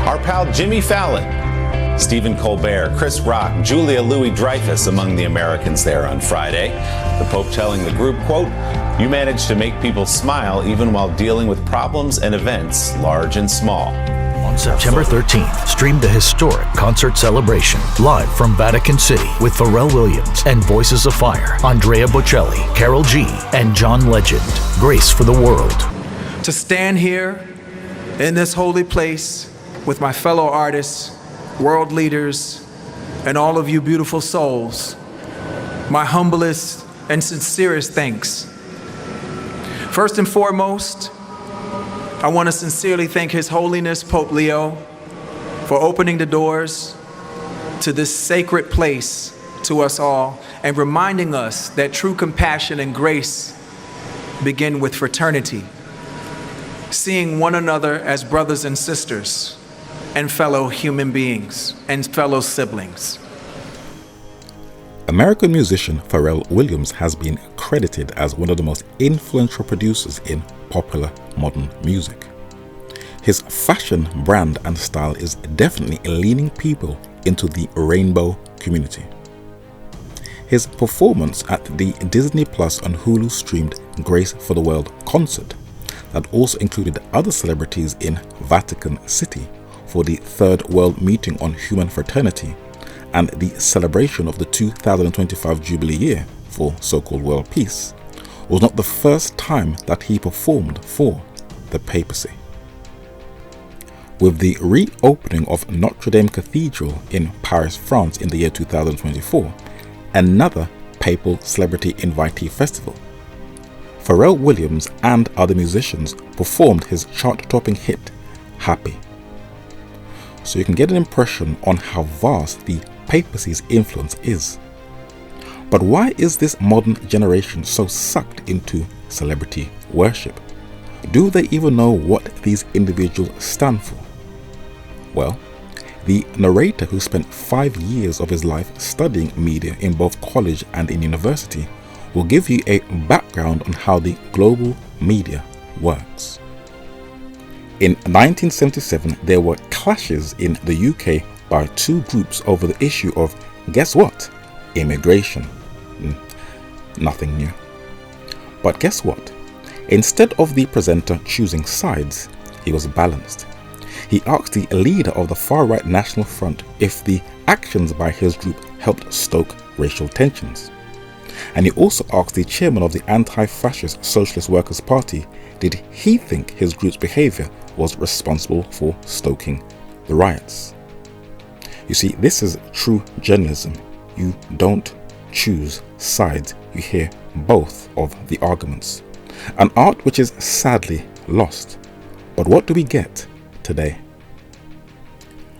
Our pal Jimmy Fallon, Stephen Colbert, Chris Rock, Julia Louis-Dreyfus among the Americans there on Friday. The Pope telling the group, quote, "You managed to make people smile even while dealing with problems and events large and small." On September 13th, stream the historic concert celebration live from Vatican City with Pharrell Williams and Voices of Fire, Andrea Bocelli, Karol G, and John Legend. Grace for the World. To stand here in this holy place with my fellow artists, world leaders, and all of you beautiful souls, my humblest and sincerest thanks. First and foremost, I want to sincerely thank His Holiness Pope Leo for opening the doors to this sacred place to us all and reminding us that true compassion and grace begin with fraternity, seeing one another as brothers and sisters, and fellow human beings and fellow siblings. American musician Pharrell Williams has been credited as one of the most influential producers in popular modern music. His fashion, brand and style is definitely leaning people into the rainbow community. His performance at the Disney Plus and Hulu streamed Grace for the World concert that also included other celebrities in Vatican City for the Third World Meeting on Human Fraternity and the celebration of the 2025 Jubilee year for so-called world peace was not the first time that he performed for the papacy. With the reopening of Notre Dame Cathedral in Paris, France in the year 2024, another papal celebrity invitee festival, Pharrell Williams and other musicians performed his chart-topping hit, Happy. So you can get an impression on how vast the papacy's influence is. But why is this modern generation so sucked into celebrity worship? Do they even know what these individuals stand for? Well, the narrator who spent 5 years of his life studying media in both college and in university will give you a background on how the global media works. In 1977, there were clashes in the UK by two groups over the issue of, guess what? Immigration. Nothing new. But guess what? Instead of the presenter choosing sides, he was balanced. He asked the leader of the far-right National Front if the actions by his group helped stoke racial tensions. And he also asked the chairman of the anti-fascist Socialist Workers' Party did he think his group's behavior was responsible for stoking the riots. You see, this is true journalism. You don't choose sides, you hear both of the arguments. An art which is sadly lost. But what do we get today?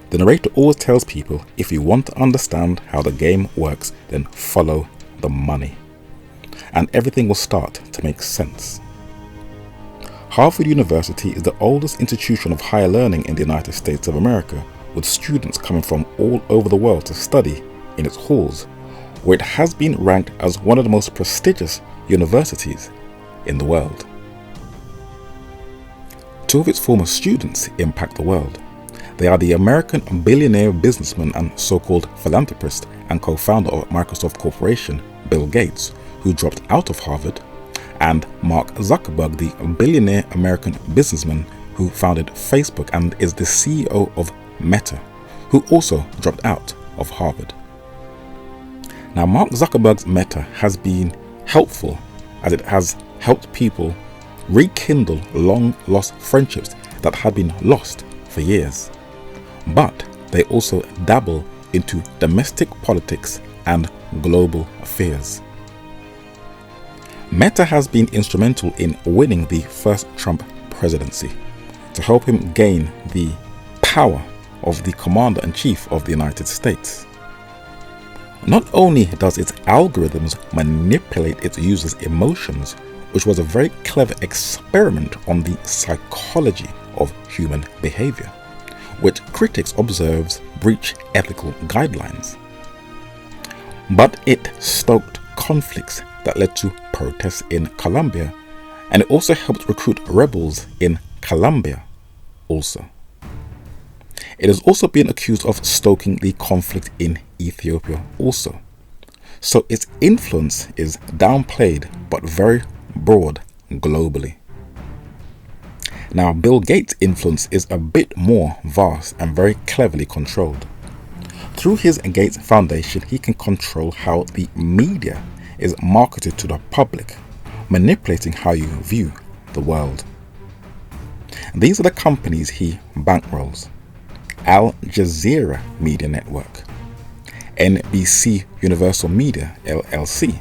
The narrator always tells people, if you want to understand how the game works, then follow the money. And everything will start to make sense. Harvard University is the oldest institution of higher learning in the United States of America, with students coming from all over the world to study in its halls, where it has been ranked as one of the most prestigious universities in the world. Two of its former students impact the world. They are the American billionaire businessman and so-called philanthropist and co-founder of Microsoft Corporation, Bill Gates, who dropped out of Harvard, and Mark Zuckerberg, the billionaire American businessman who founded Facebook and is the CEO of Meta, who also dropped out of Harvard. Now, Mark Zuckerberg's Meta has been helpful as it has helped people rekindle long-lost friendships that had been lost for years. But they also dabble into domestic politics and global affairs. Meta has been instrumental in winning the first Trump presidency to help him gain the power of the commander-in-chief of the United States. Not only does its algorithms manipulate its users' emotions, which was a very clever experiment on the psychology of human behavior, which critics observe breach ethical guidelines, but it stoked conflicts that led to protests in Colombia, and it also helped recruit rebels in Colombia also. It has also been accused of stoking the conflict in Ethiopia also. So its influence is downplayed but very broad globally. Now, Bill Gates' influence is a bit more vast and very cleverly controlled. Through his Gates Foundation, he can control how the media is marketed to the public, manipulating how you view the world. And these are the companies he bankrolls: Al Jazeera Media Network, NBC Universal Media LLC,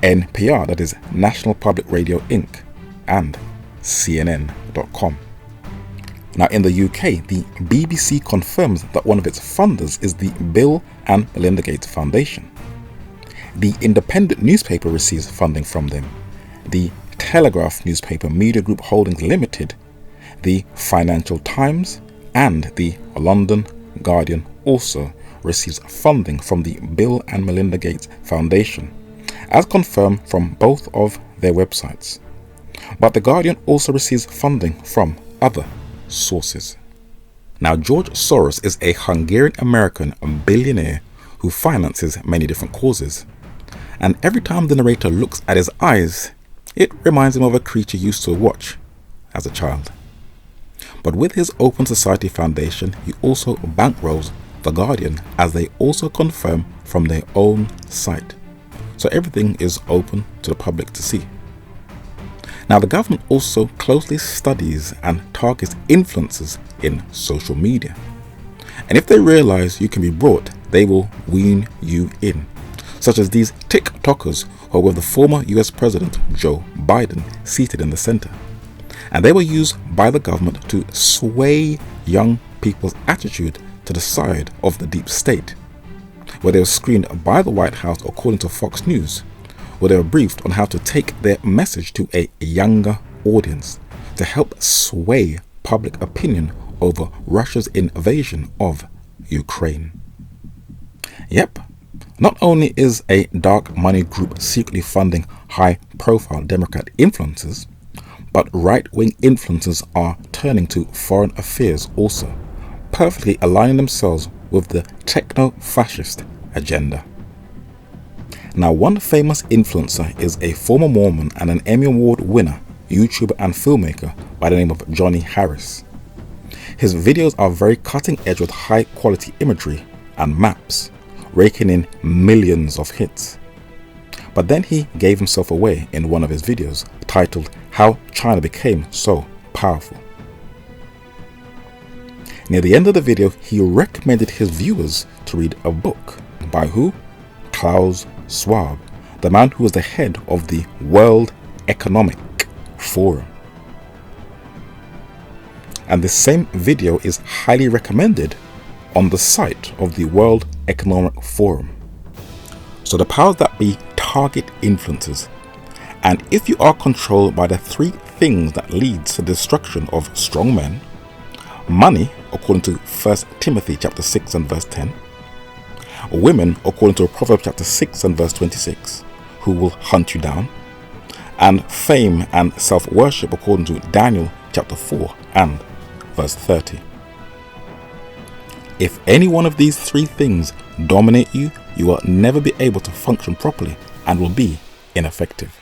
NPR, that is National Public Radio Inc., and CNN.com. Now, in the UK, the BBC confirms that one of its funders is the Bill and Melinda Gates Foundation. The Independent newspaper receives funding from them. The Telegraph newspaper Media Group Holdings Limited, the Financial Times, And the London Guardian also receives funding from the Bill and Melinda Gates Foundation, as confirmed from both of their websites. But the Guardian also receives funding from other sources. Now, George Soros is a Hungarian-American billionaire who finances many different causes. And every time the narrator looks at his eyes, it reminds him of a creature he used to watch as a child. But with his Open Society Foundation, he also bankrolls The Guardian, as they also confirm from their own site. So everything is open to the public to see. Now, the government also closely studies and targets influencers in social media. And if they realize you can be brought, they will wean you in, such as these TikTokers who are with the former US President Joe Biden seated in the center. And they were used by the government to sway young people's attitude to the side of the deep state, where they were screened by the White House according to Fox News, where they were briefed on how to take their message to a younger audience to help sway public opinion over Russia's invasion of Ukraine. Yep, not only is a dark money group secretly funding high-profile Democrat influencers, but right-wing influencers are turning to foreign affairs also, perfectly aligning themselves with the techno-fascist agenda. Now, one famous influencer is a former Mormon and an Emmy Award winner, YouTuber and filmmaker by the name of Johnny Harris. His videos are very cutting edge with high quality imagery and maps, raking in millions of hits. But then he gave himself away in one of his videos titled How China Became So Powerful. Near the end of the video, he recommended his viewers to read a book by who? Klaus Schwab, the man who was the head of the World Economic Forum. And this same video is highly recommended on the site of the World Economic Forum. So the powers that be target influencers. And if you are controlled by the three things that leads to the destruction of strong men: money, according to 1 Timothy chapter 6 and verse 10, women, according to Proverbs chapter 6 and verse 26, who will hunt you down, and fame and self-worship, according to Daniel chapter 4 and verse 30. If any one of these three things dominate you, you will never be able to function properly and will be ineffective.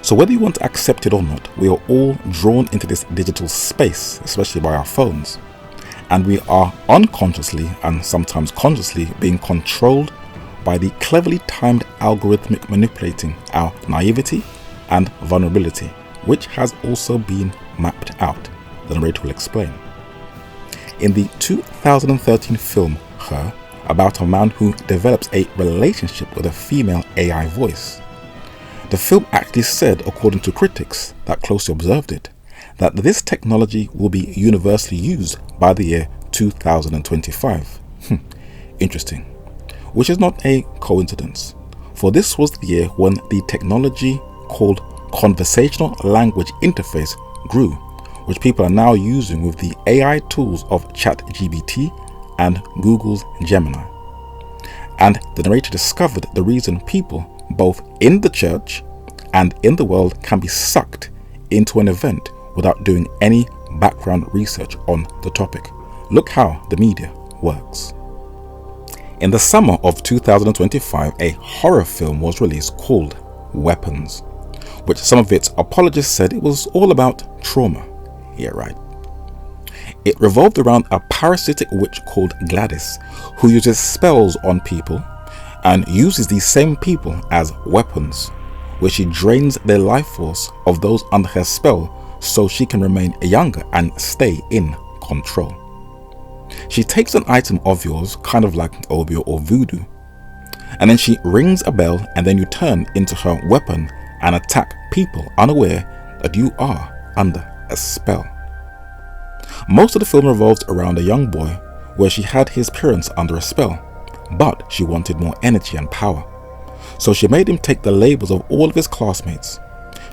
So whether you want to accept it or not, we are all drawn into this digital space, especially by our phones. And we are unconsciously and sometimes consciously being controlled by the cleverly timed algorithmic manipulating our naivety and vulnerability, which has also been mapped out. The narrator will explain. In the 2013 film Her, about a man who develops a relationship with a female AI voice, the film actually said, according to critics that closely observed it, that this technology will be universally used by the year 2025. Interesting. Which is not a coincidence, for this was the year when the technology called conversational language interface grew, which people are now using with the AI tools of ChatGPT and Google's Gemini. And the narrator discovered the reason people, both in the church and in the world, can be sucked into an event without doing any background research on the topic. Look how the media works. In the summer of 2025, a horror film was released called Weapons, which some of its apologists said it was all about trauma. Yeah, right. It revolved around a parasitic witch called Gladys, who uses spells on people and uses these same people as weapons, where she drains their life force of those under her spell so she can remain younger and stay in control. She takes an item of yours, kind of like Obio or voodoo, and then she rings a bell, and then you turn into her weapon and attack people unaware that you are under a spell. Most of the film revolves around a young boy where she had his parents under a spell, but she wanted more energy and power. So she made him take the labels of all of his classmates.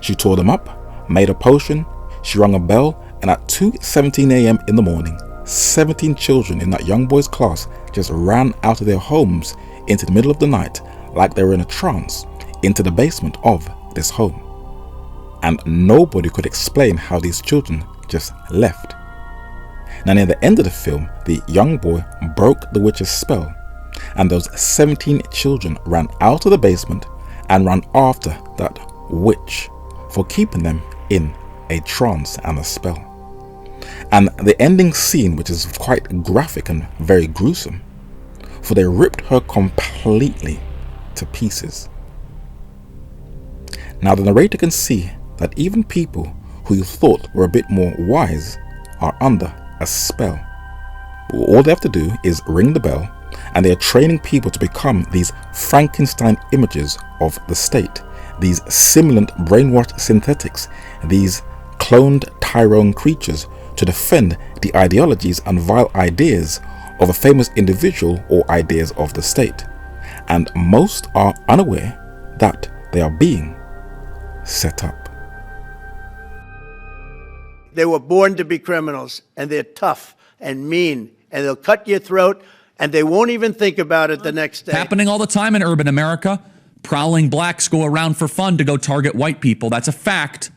She tore them up, made a potion, she rang a bell, And at 2:17 a.m. in the morning, 17 children in that young boy's class just ran out of their homes into the middle of the night like they were in a trance into the basement of this home. And nobody could explain how these children just left. Now near the end of the film, the young boy broke the witch's spell, and those 17 children ran out of the basement and ran after that witch for keeping them in a trance and a spell. And the ending scene, which is quite graphic and very gruesome, for they ripped her completely to pieces. Now the narrator can see that even people who you thought were a bit more wise are under a spell. All they have to do is ring the bell, and they are training people to become these Frankenstein images of the state, these simulant brainwashed synthetics, these cloned Tyrone creatures to defend the ideologies and vile ideas of a famous individual or ideas of the state. And most are unaware that they are being set up. They were born to be criminals, and they're tough and mean, and they'll cut your throat, and they won't even think about it the next day. Happening all the time in urban America. Prowling blacks go around for fun to go target white people. That's a fact.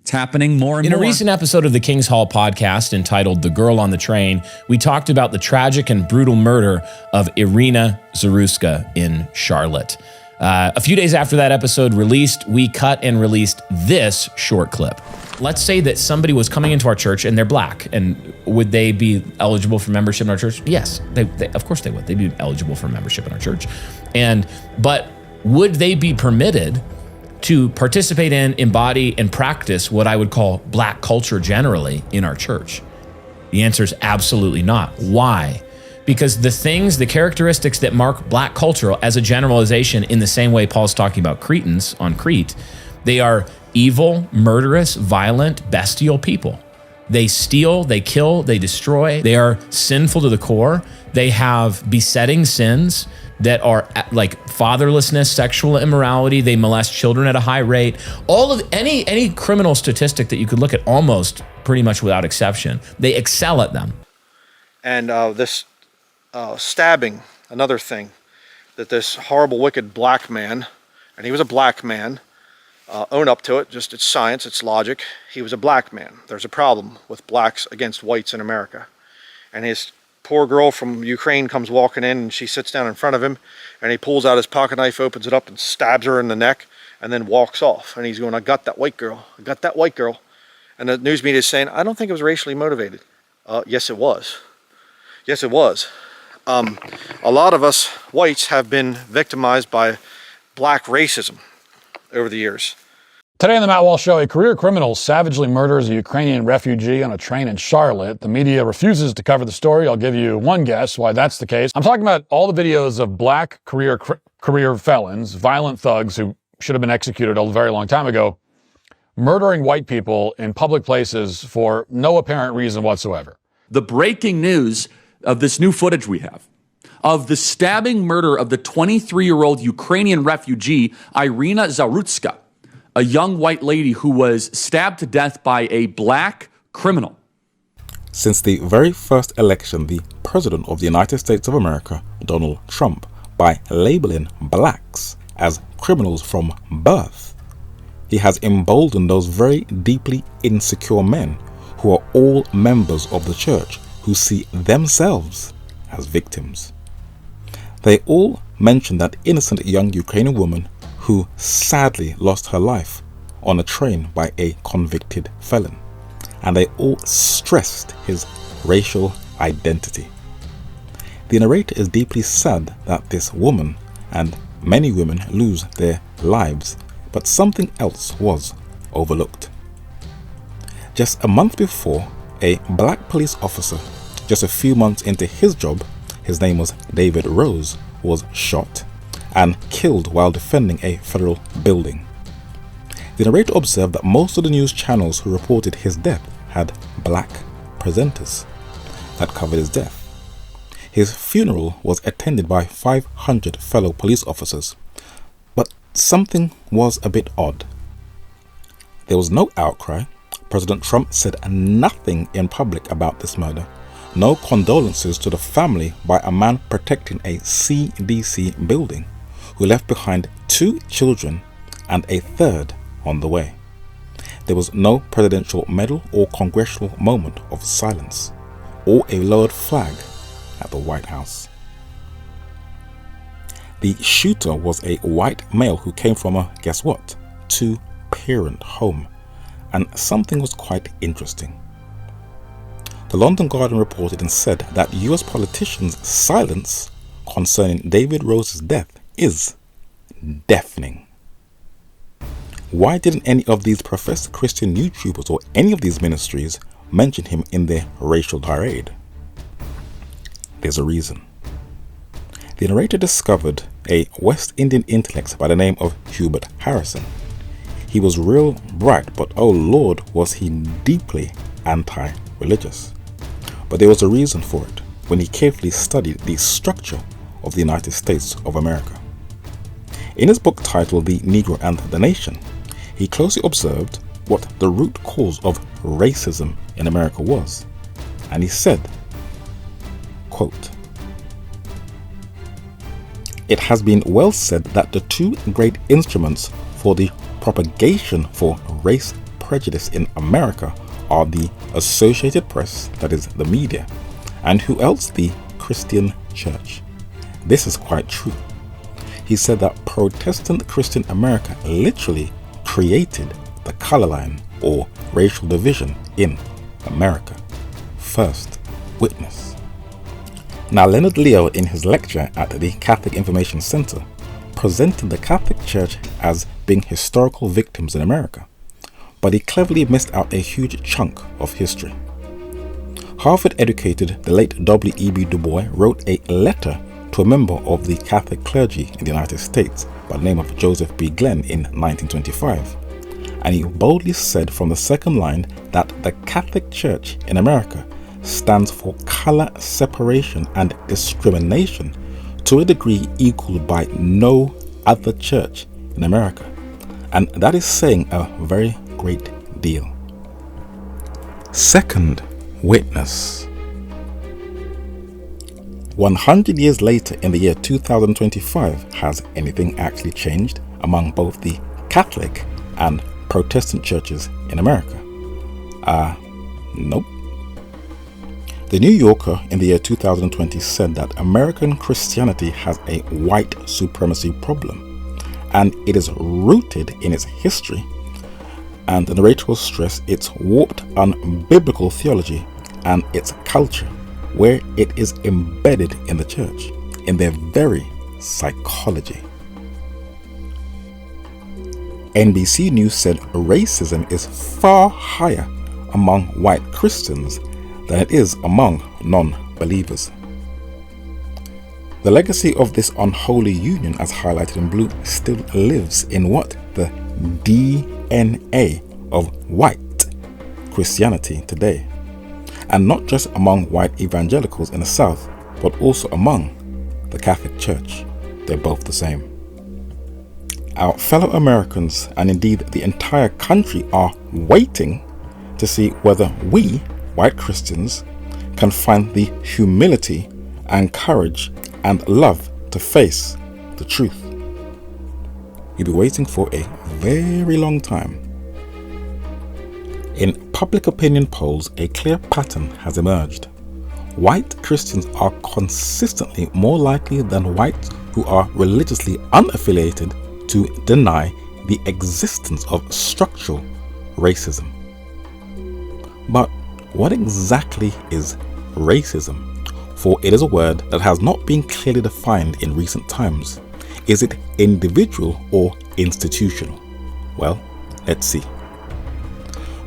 It's happening more and more. In a recent episode of the King's Hall podcast entitled The Girl on the Train, we talked about the tragic and brutal murder of Irina Zaruska in Charlotte. A few days after that episode released, we cut and released this short clip. Let's say that somebody was coming into our church and they're black, and would they be eligible for membership in our church? Yes, they of course they would. They'd be eligible for membership in our church. But would they be permitted to participate in, embody, and practice what I would call black culture generally in our church? The answer is absolutely not. Why? Because the characteristics that mark black culture as a generalization, in the same way Paul's talking about Cretans on Crete, they are evil, murderous, violent, bestial people. They steal, they kill, they destroy. They are sinful to the core. They have besetting sins that are like fatherlessness, sexual immorality. They molest children at a high rate. All of any criminal statistic that you could look at, almost pretty much without exception, they excel at them. And this stabbing, another thing, that this horrible, wicked black man, and he was a black man, own up to it, just it's science, it's logic, he was a black man. There's a problem with blacks against whites in America. And his poor girl from Ukraine comes walking in, and she sits down in front of him, and he pulls out his pocket knife, opens it up, and stabs her in the neck, and then walks off. And he's going, I got that white girl. I got that white girl. And the news media is saying, I don't think it was racially motivated. Yes, it was. Yes, it was. A lot of us whites have been victimized by black racism over the years. Today on the Matt Walsh Show, a career criminal savagely murders a Ukrainian refugee on a train in Charlotte. The media refuses to cover the story. I'll give you one guess why that's the case. I'm talking about all the videos of black career felons, violent thugs who should have been executed a very long time ago, murdering white people in public places for no apparent reason whatsoever. The breaking news of this new footage we have of the stabbing murder of the 23-year-old Ukrainian refugee, Irina Zarutska, a young white lady who was stabbed to death by a black criminal. Since the very first election, the President of the United States of America, Donald Trump, by labeling blacks as criminals from birth, he has emboldened those very deeply insecure men who are all members of the church, who see themselves as victims. They all mention that innocent young Ukrainian woman who sadly lost her life on a train by a convicted felon, and they all stressed his racial identity. The narrator is deeply sad that this woman and many women lose their lives, but something else was overlooked. Just a month before, a black police officer, just a few months into his job, his name was David Rose, was shot and killed while defending a federal building. The narrator observed that most of the news channels who reported his death had black presenters that covered his death. His funeral was attended by 500 fellow police officers, but something was a bit odd. There was no outcry. President Trump said nothing in public about this murder. No condolences to the family by a man protecting a CDC building who left behind 2 children and a third on the way. There was no presidential medal or congressional moment of silence or a lowered flag at the White House. The shooter was a white male who came from a, guess what, 2-parent home, and something was quite interesting. The London Guardian reported and said that US politicians' silence concerning David Rose's death is deafening. Why didn't any of these professed Christian YouTubers or any of these ministries mention him in their racial tirade? There's a reason. The narrator discovered a West Indian intellect by the name of Hubert Harrison. He was real bright, but oh Lord, was he deeply anti-religious. But there was a reason for it when he carefully studied the structure of the United States of America. In his book titled The Negro and the Nation, he closely observed what the root cause of racism in America was. And he said, quote, "It has been well said that the 2 great instruments for the propagation for race prejudice in America are the Associated Press, that is the media, and who else? The Christian Church. This is quite true." He said that Protestant Christian America literally created the color line or racial division in America. First witness. Now, Leonard Leo, in his lecture at the Catholic Information Center, presented the Catholic Church as being historical victims in America, but he cleverly missed out a huge chunk of history. Harvard-educated, the late W.E.B. Du Bois wrote a letter to a member of the Catholic clergy in the United States by the name of Joseph B. Glenn in 1925, and he boldly said from the second line that the Catholic Church in America stands for color separation and discrimination to a degree equaled by no other church in America, and that is saying a very great deal. Second witness. 100 years later, in the year 2025, has anything actually changed among both the Catholic and Protestant churches in America? Nope. The New Yorker in the year 2020 said that American Christianity has a white supremacy problem, and it is rooted in its history, and the narrator will stress its warped, unbiblical theology and its culture, where it is embedded in the church, in their very psychology. NBC News said racism is far higher among white Christians than it is among non-believers. The legacy of this unholy union, as highlighted in blue, still lives in what? The DNA of white Christianity today. And not just among white evangelicals in the South, but also among the Catholic Church. They're both the same. Our fellow Americans, and indeed the entire country, are waiting to see whether we, white Christians, can find the humility and courage and love to face the truth. You'll be waiting for a very long time. In public opinion polls, a clear pattern has emerged. White Christians are consistently more likely than whites who are religiously unaffiliated to deny the existence of structural racism. But what exactly is racism? For it is a word that has not been clearly defined in recent times. Is it individual or institutional? Well, let's see.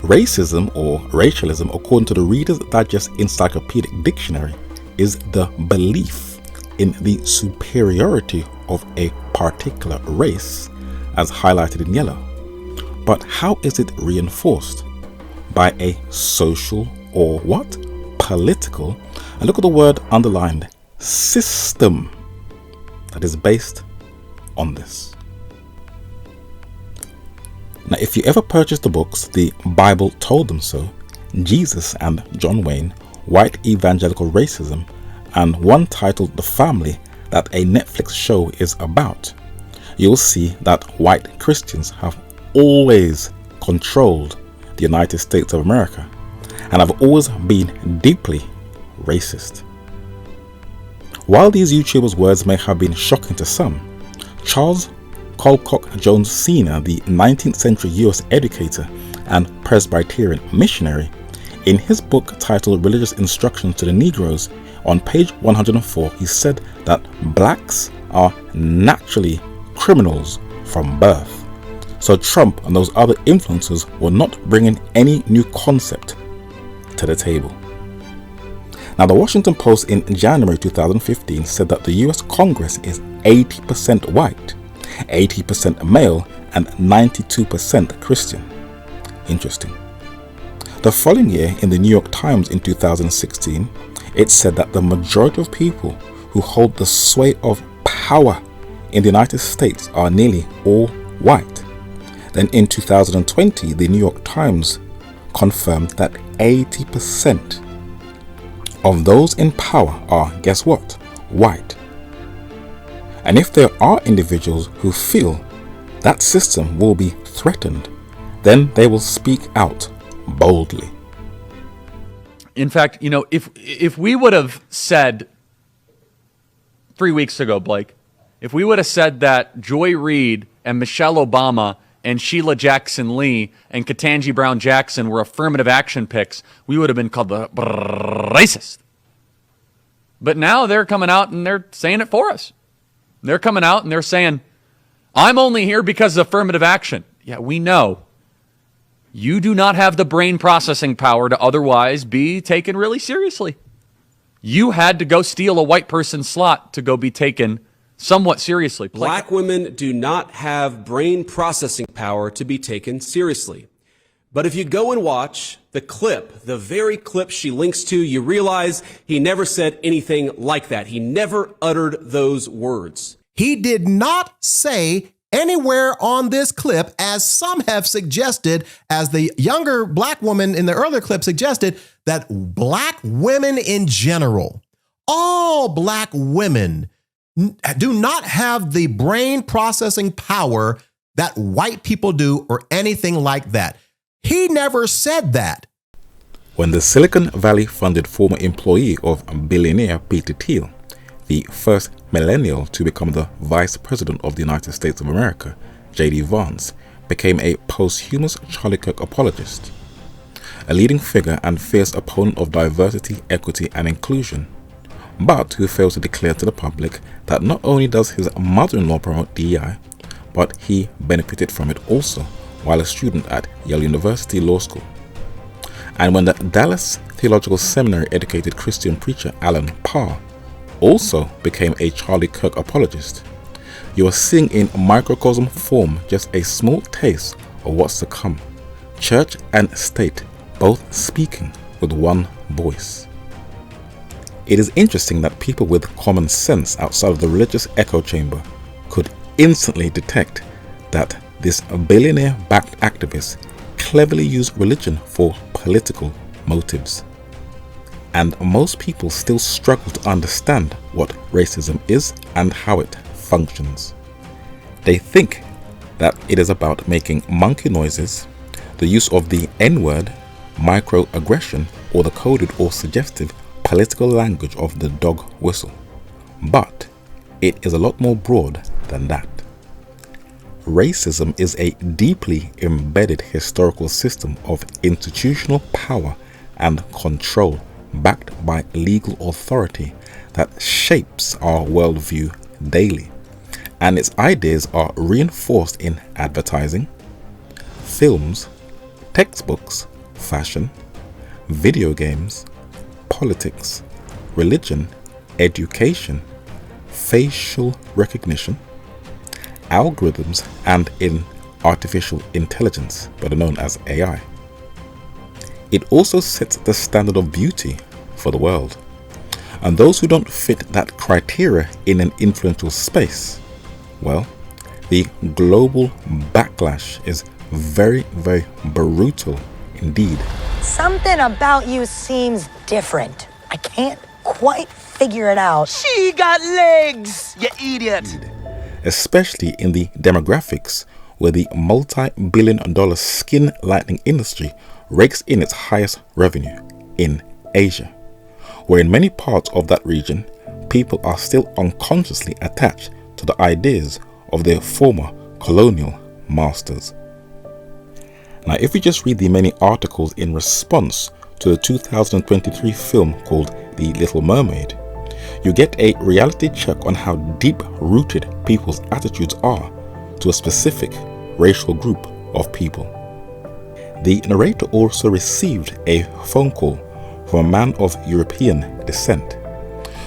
Racism or racialism, according to the Reader's Digest Encyclopedic Dictionary, is the belief in the superiority of a particular race, as highlighted in yellow. But how is it reinforced? By a social or what? Political, and look at the word underlined, system that is based on this. Now, if you ever purchased the books The Bible Told Them So, Jesus and John Wayne, White Evangelical Racism, and one titled The Family that a Netflix show is about, you'll see that white Christians have always controlled the United States of America and have always been deeply racist. While these YouTubers' words may have been shocking to some, Charles Colcock Jones Sr., the 19th century US educator and Presbyterian missionary, in his book titled Religious Instruction to the Negroes, on page 104, he said that blacks are naturally criminals from birth. So Trump and those other influencers were not bringing any new concept to the table. Now, the Washington Post in January 2015 said that the US Congress is 80% white, 80% male, and 92% Christian. Interesting. The following year, in the New York Times in 2016, it said that the majority of people who hold the sway of power in the United States are nearly all white. Then in 2020, the New York Times confirmed that 80% of those in power are, guess what, white. And if there are individuals who feel that system will be threatened, then they will speak out boldly. In fact, you know, if we would have said 3 weeks ago, Blake, if we would have said that Joy Reid and Michelle Obama and Sheila Jackson Lee and Ketanji Brown Jackson were affirmative action picks, we would have been called the racist. But now they're coming out and they're saying it for us. They're coming out and they're saying, I'm only here because of affirmative action. Yeah, we know. You do not have the brain processing power to otherwise be taken really seriously. You had to go steal a white person's slot to go be taken somewhat seriously. Black women do not have brain processing power to be taken seriously. But if you go and watch the clip, the very clip she links to, you realize he never said anything like that. He never uttered those words. He did not say anywhere on this clip, as some have suggested, as the younger black woman in the earlier clip suggested, that black women in general, all black women, do not have the brain processing power that white people do or anything like that. He never said that. When the Silicon Valley funded former employee of billionaire Peter Thiel, the first millennial to become the Vice President of the United States of America, J.D. Vance, became a posthumous Charlie Kirk apologist, a leading figure and fierce opponent of diversity, equity, and inclusion, but who fails to declare to the public that not only does his mother-in-law promote DEI, but he benefited from it also while a student at Yale University Law School. And when the Dallas Theological Seminary educated Christian preacher Alan Parr also became a Charlie Kirk apologist, you are seeing in microcosm form just a small taste of what's to come. Church and state both speaking with one voice. It is interesting that people with common sense outside of the religious echo chamber could instantly detect that this billionaire-backed activist cleverly used religion for political motives. And most people still struggle to understand what racism is and how it functions. They think that it is about making monkey noises, the use of the N-word, microaggression, or the coded or suggestive political language of the dog whistle. But it is a lot more broad than that. Racism is a deeply embedded historical system of institutional power and control backed by legal authority that shapes our worldview daily, and its ideas are reinforced in advertising, films, textbooks, fashion, video games, politics, religion, education, facial recognition, algorithms, and in artificial intelligence, better known as AI. It also sets the standard of beauty for the world. And those who don't fit that criteria in an influential space, well, the global backlash is very, very brutal indeed. Something about you seems different. I can't quite figure it out. She got legs, you idiot. Especially in the demographics where the multi-billion-dollar skin lightening industry rakes in its highest revenue in Asia, where in many parts of that region, people are still unconsciously attached to the ideas of their former colonial masters. Now, if you just read the many articles in response to the 2023 film called The Little Mermaid, you get a reality check on how deep-rooted people's attitudes are to a specific racial group of people. The narrator also received a phone call from a man of European descent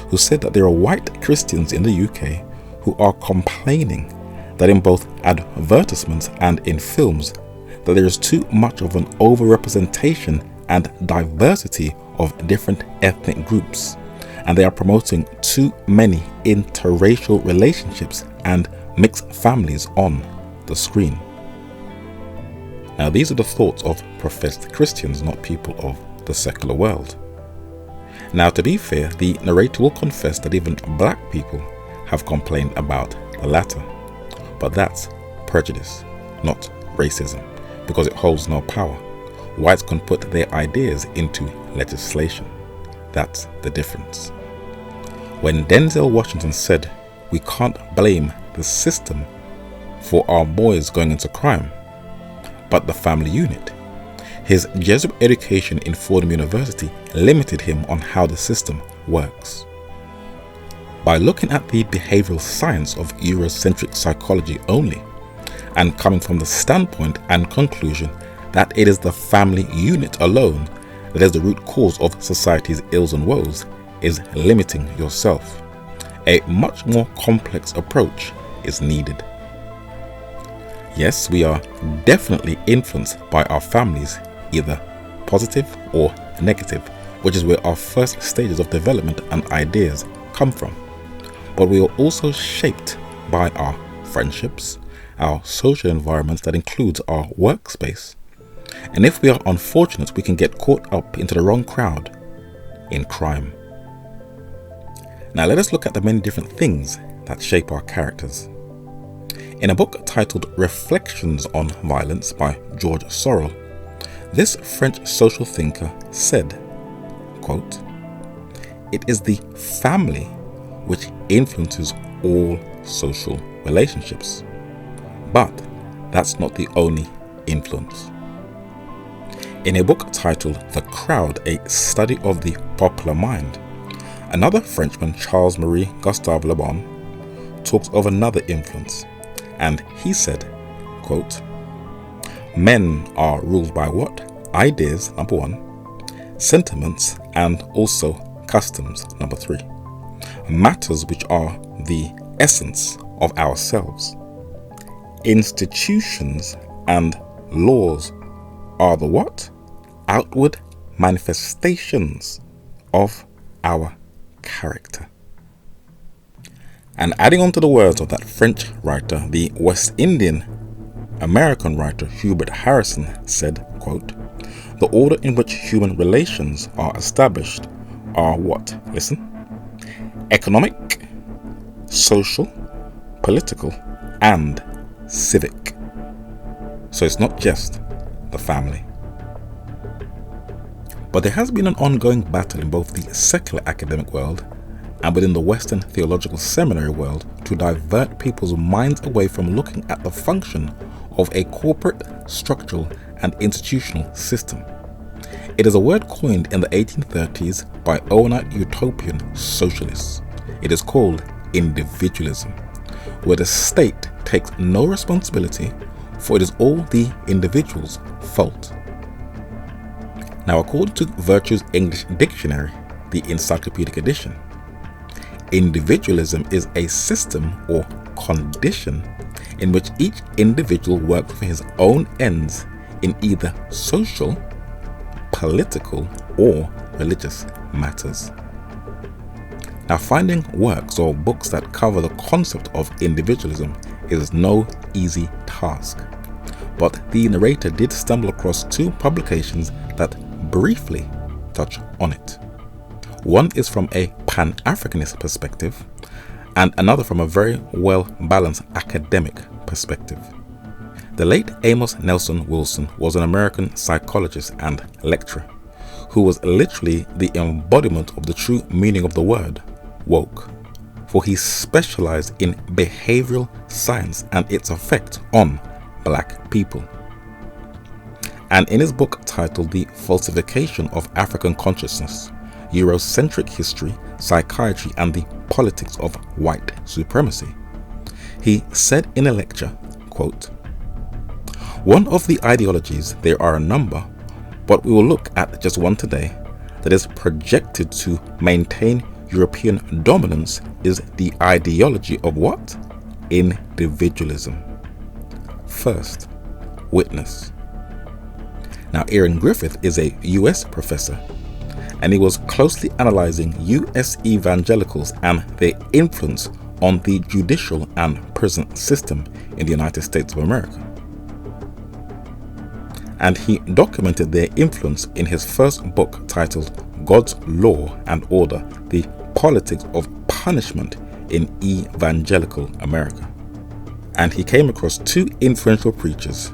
who said that there are white Christians in the UK who are complaining that in both advertisements and in films that there is too much of an overrepresentation and diversity of different ethnic groups, and they are promoting too many interracial relationships and mixed families on the screen. Now, these are the thoughts of professed Christians, not people of the secular world. Now, to be fair, the narrator will confess that even black people have complained about the latter, but that's prejudice, not racism, because it holds no power. Whites can put their ideas into legislation. That's the difference. When Denzel Washington said, "We can't blame the system for our boys going into crime, but the family unit," his Jesuit education in Fordham University limited him on how the system works. By looking at the behavioral science of Eurocentric psychology only, and coming from the standpoint and conclusion that it is the family unit alone that is the root cause of society's ills and woes, is limiting yourself. A much more complex approach is needed. Yes, we are definitely influenced by our families, either positive or negative, which is where our first stages of development and ideas come from. But we are also shaped by our friendships, our social environments that includes our workspace. And if we are unfortunate, we can get caught up into the wrong crowd in crime. Now let us look at the many different things that shape our characters. In a book titled Reflections on Violence by George Sorel, this French social thinker said, quote, "It is the family which influences all social relationships, but that's not the only influence." In a book titled The Crowd, a Study of the Popular Mind, another Frenchman, Charles-Marie Gustave Le Bon, talks of another influence, and he said, quote, "Men are ruled by what? Ideas, number 1, sentiments, and also customs, number 3. Matters which are the essence of ourselves. Institutions and laws are the what? Outward manifestations of our character." And adding on to the words of that French writer, the West Indian American writer Hubert Harrison said, quote, "The order in which human relations are established are what? Listen. Economic, social, political, and civic." So it's not just the family. But there has been an ongoing battle in both the secular academic world and within the Western theological seminary world to divert people's minds away from looking at the function of a corporate, structural, and institutional system. It is a word coined in the 1830s by Owenite utopian socialists. It is called individualism, where the state takes no responsibility, for it is all the individual's fault. Now, according to Virtue's English Dictionary, the encyclopedic edition, individualism is a system or condition in which each individual works for his own ends in either social, political, or religious matters. Now, finding works or books that cover the concept of individualism is no easy task. but the narrator did stumble across two publications that briefly touch on it. One is from a Pan-Africanist perspective, and another from a very well-balanced academic perspective. The late Amos Nelson Wilson was an American psychologist and lecturer who was literally the embodiment of the true meaning of the word woke, for he specialized in behavioral science and its effect on black people. And in his book titled The Falsification of African Consciousness, Eurocentric History, Psychiatry and the Politics of White Supremacy, he said in a lecture, quote, "One of the ideologies, there are a number, but we will look at just one today, that is projected to maintain European dominance is the ideology of what? Individualism. First, witness." Now, Aaron Griffith is a US professor, and he was closely analyzing US evangelicals and their influence on the judicial and prison system in the United States of America. And he documented their influence in his first book titled God's Law and Order, The Politics of Punishment in Evangelical America. And he came across two influential preachers,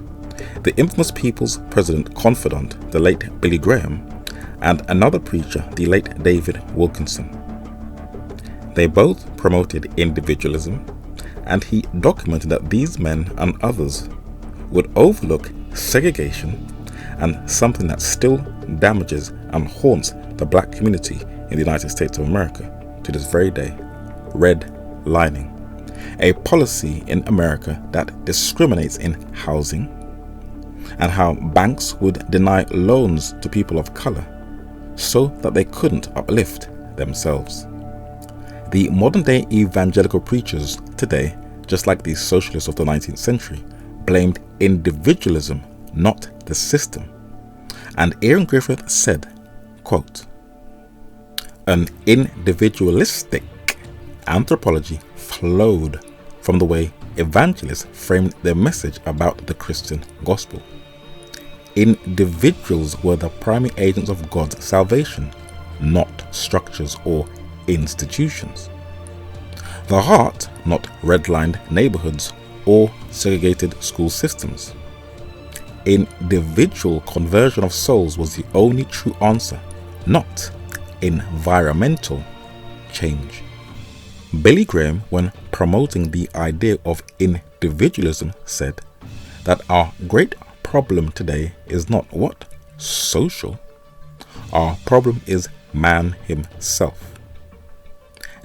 the infamous People's President Confidant, the late Billy Graham, and another preacher, the late David Wilkinson. They both promoted individualism, and he documented that these men and others would overlook segregation and something that still damages and haunts the black community in the United States of America to this very day, redlining, a policy in America that discriminates in housing, and how banks would deny loans to people of color so that they couldn't uplift themselves. The modern day evangelical preachers today, just like the socialists of the 19th century, blamed individualism, not the system. And Aaron Griffith said, quote, "An individualistic anthropology flowed from the way evangelists framed their message about the Christian gospel. Individuals were the primary agents of God's salvation, not structures or institutions. The heart, not redlined neighborhoods or segregated school systems. Individual conversion of souls was the only true answer, not environmental change." Billy Graham, when promoting the idea of individualism, said that our great problem today is not what? Social. Our problem is man himself.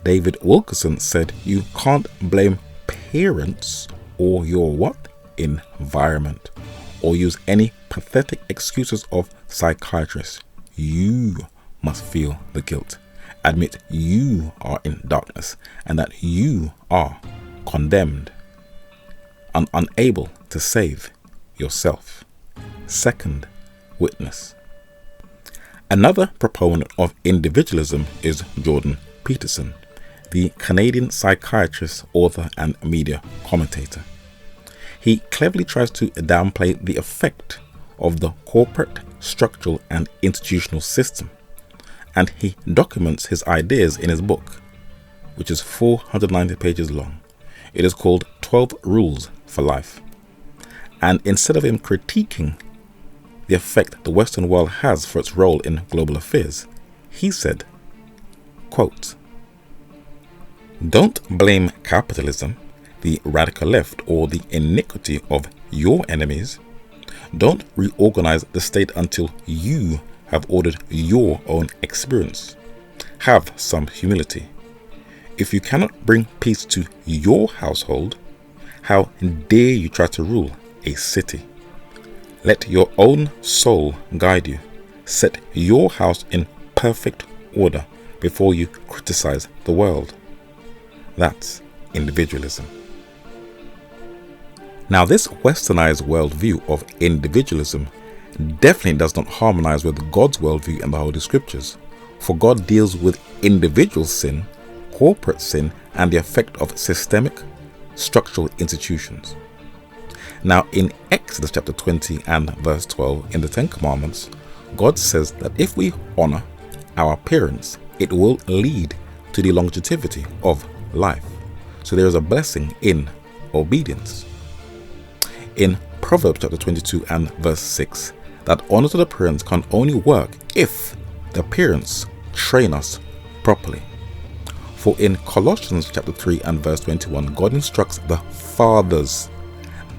David Wilkinson said you can't blame parents or your what? Environment, or use any pathetic excuses of psychiatrists. You must feel the guilt, admit you are in darkness and that you are condemned and unable to save yourself. Second, witness. Another proponent of individualism is Jordan Peterson, the Canadian psychiatrist, author and media commentator. He cleverly tries to downplay the effect of the corporate, structural and institutional system, and he documents his ideas in his book, which is 490 pages long. It is called 12 Rules for Life. And instead of him critiquing the effect the Western world has for its role in global affairs, he said, quote, "Don't blame capitalism, the radical left, or the iniquity of your enemies. Don't reorganize the state until you have ordered your own experience. Have some humility. If you cannot bring peace to your household, how dare you try to rule a city? Let your own soul guide you. Set your house in perfect order before you criticize the world." That's individualism. Now, this westernized worldview of individualism definitely does not harmonize with God's worldview in the Holy Scriptures, for God deals with individual sin, corporate sin, and the effect of systemic, structural institutions. Now in Exodus chapter 20 and verse 12 in the Ten Commandments, God says that if we honor our parents, it will lead to the longevity of life. So there is a blessing in obedience. In Proverbs chapter 22 and verse 6, that honor to the parents can only work if the parents train us properly. For in Colossians chapter 3 and verse 21, God instructs the fathers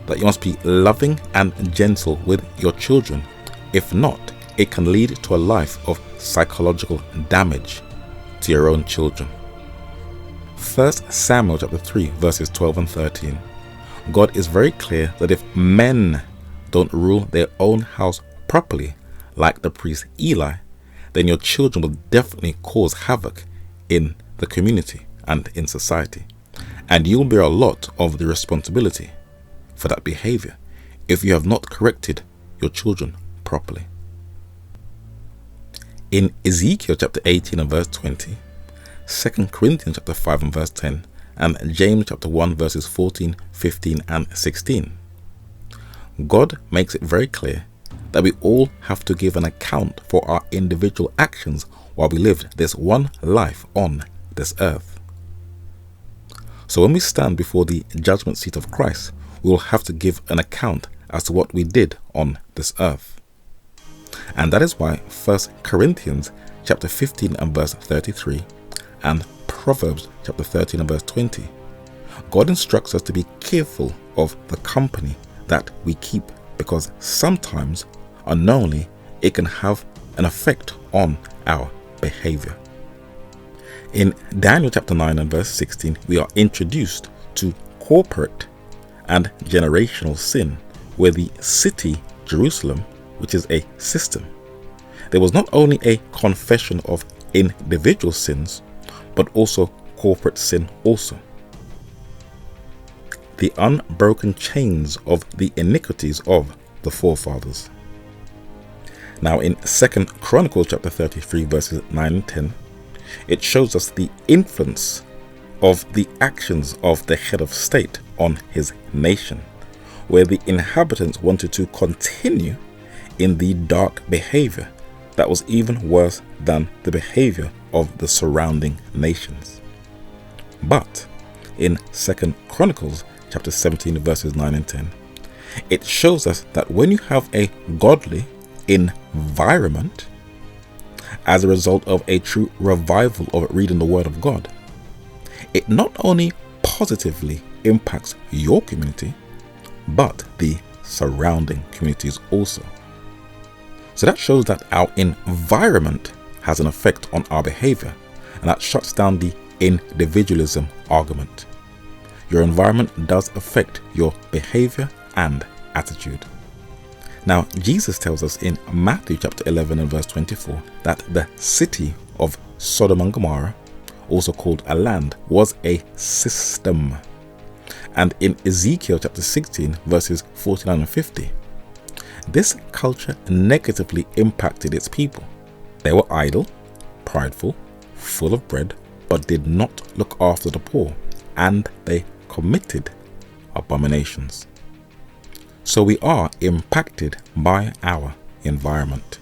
that you must be loving and gentle with your children. If not, it can lead to a life of psychological damage to your own children. 1 Samuel chapter 3 verses 12 and 13. God is very clear that if men don't rule their own house properly, like the priest Eli, then your children will definitely cause havoc in the community and in society. And you'll bear a lot of the responsibility for that behavior if you have not corrected your children properly. In Ezekiel chapter 18 and verse 20, 2 Corinthians chapter 5 and verse 10, and James chapter 1 verses 14, 15 and 16, God makes it very clear that we all have to give an account for our individual actions while we live this one life on this earth. So when we stand before the judgment seat of Christ, we will have to give an account as to what we did on this earth. And that is why 1 Corinthians chapter 15 and verse 33 and Proverbs chapter 13 and verse 20, God instructs us to be careful of the company that we keep, because sometimes unknowingly it can have an effect on our behavior. In Daniel chapter 9 and verse 16, we are introduced to corporate and generational sin, where the city Jerusalem, which is a system, there was not only a confession of individual sins, but also corporate sin also. The unbroken chains of the iniquities of the forefathers. Now in 2 Chronicles chapter 33 verses 9 and 10, it shows us the influence of the actions of the head of state on his nation, where the inhabitants wanted to continue in the dark behavior that was even worse than the behavior of the surrounding nations. But in 2 Chronicles chapter 17 verses 9 and 10, it shows us that when you have a godly environment, as a result of a true revival of reading the Word of God, it not only positively impacts your community, but the surrounding communities also. So that shows that our environment has an effect on our behavior, and that shuts down the individualism argument. Your environment does affect your behavior and attitude. Now, Jesus tells us in Matthew chapter 11 and verse 24 that the city of Sodom and Gomorrah, also called a land, was a system. And in Ezekiel chapter 16 verses 49 and 50, this culture negatively impacted its people. They were idle, prideful, full of bread, but did not look after the poor, and they committed abominations. So we are impacted by our environment.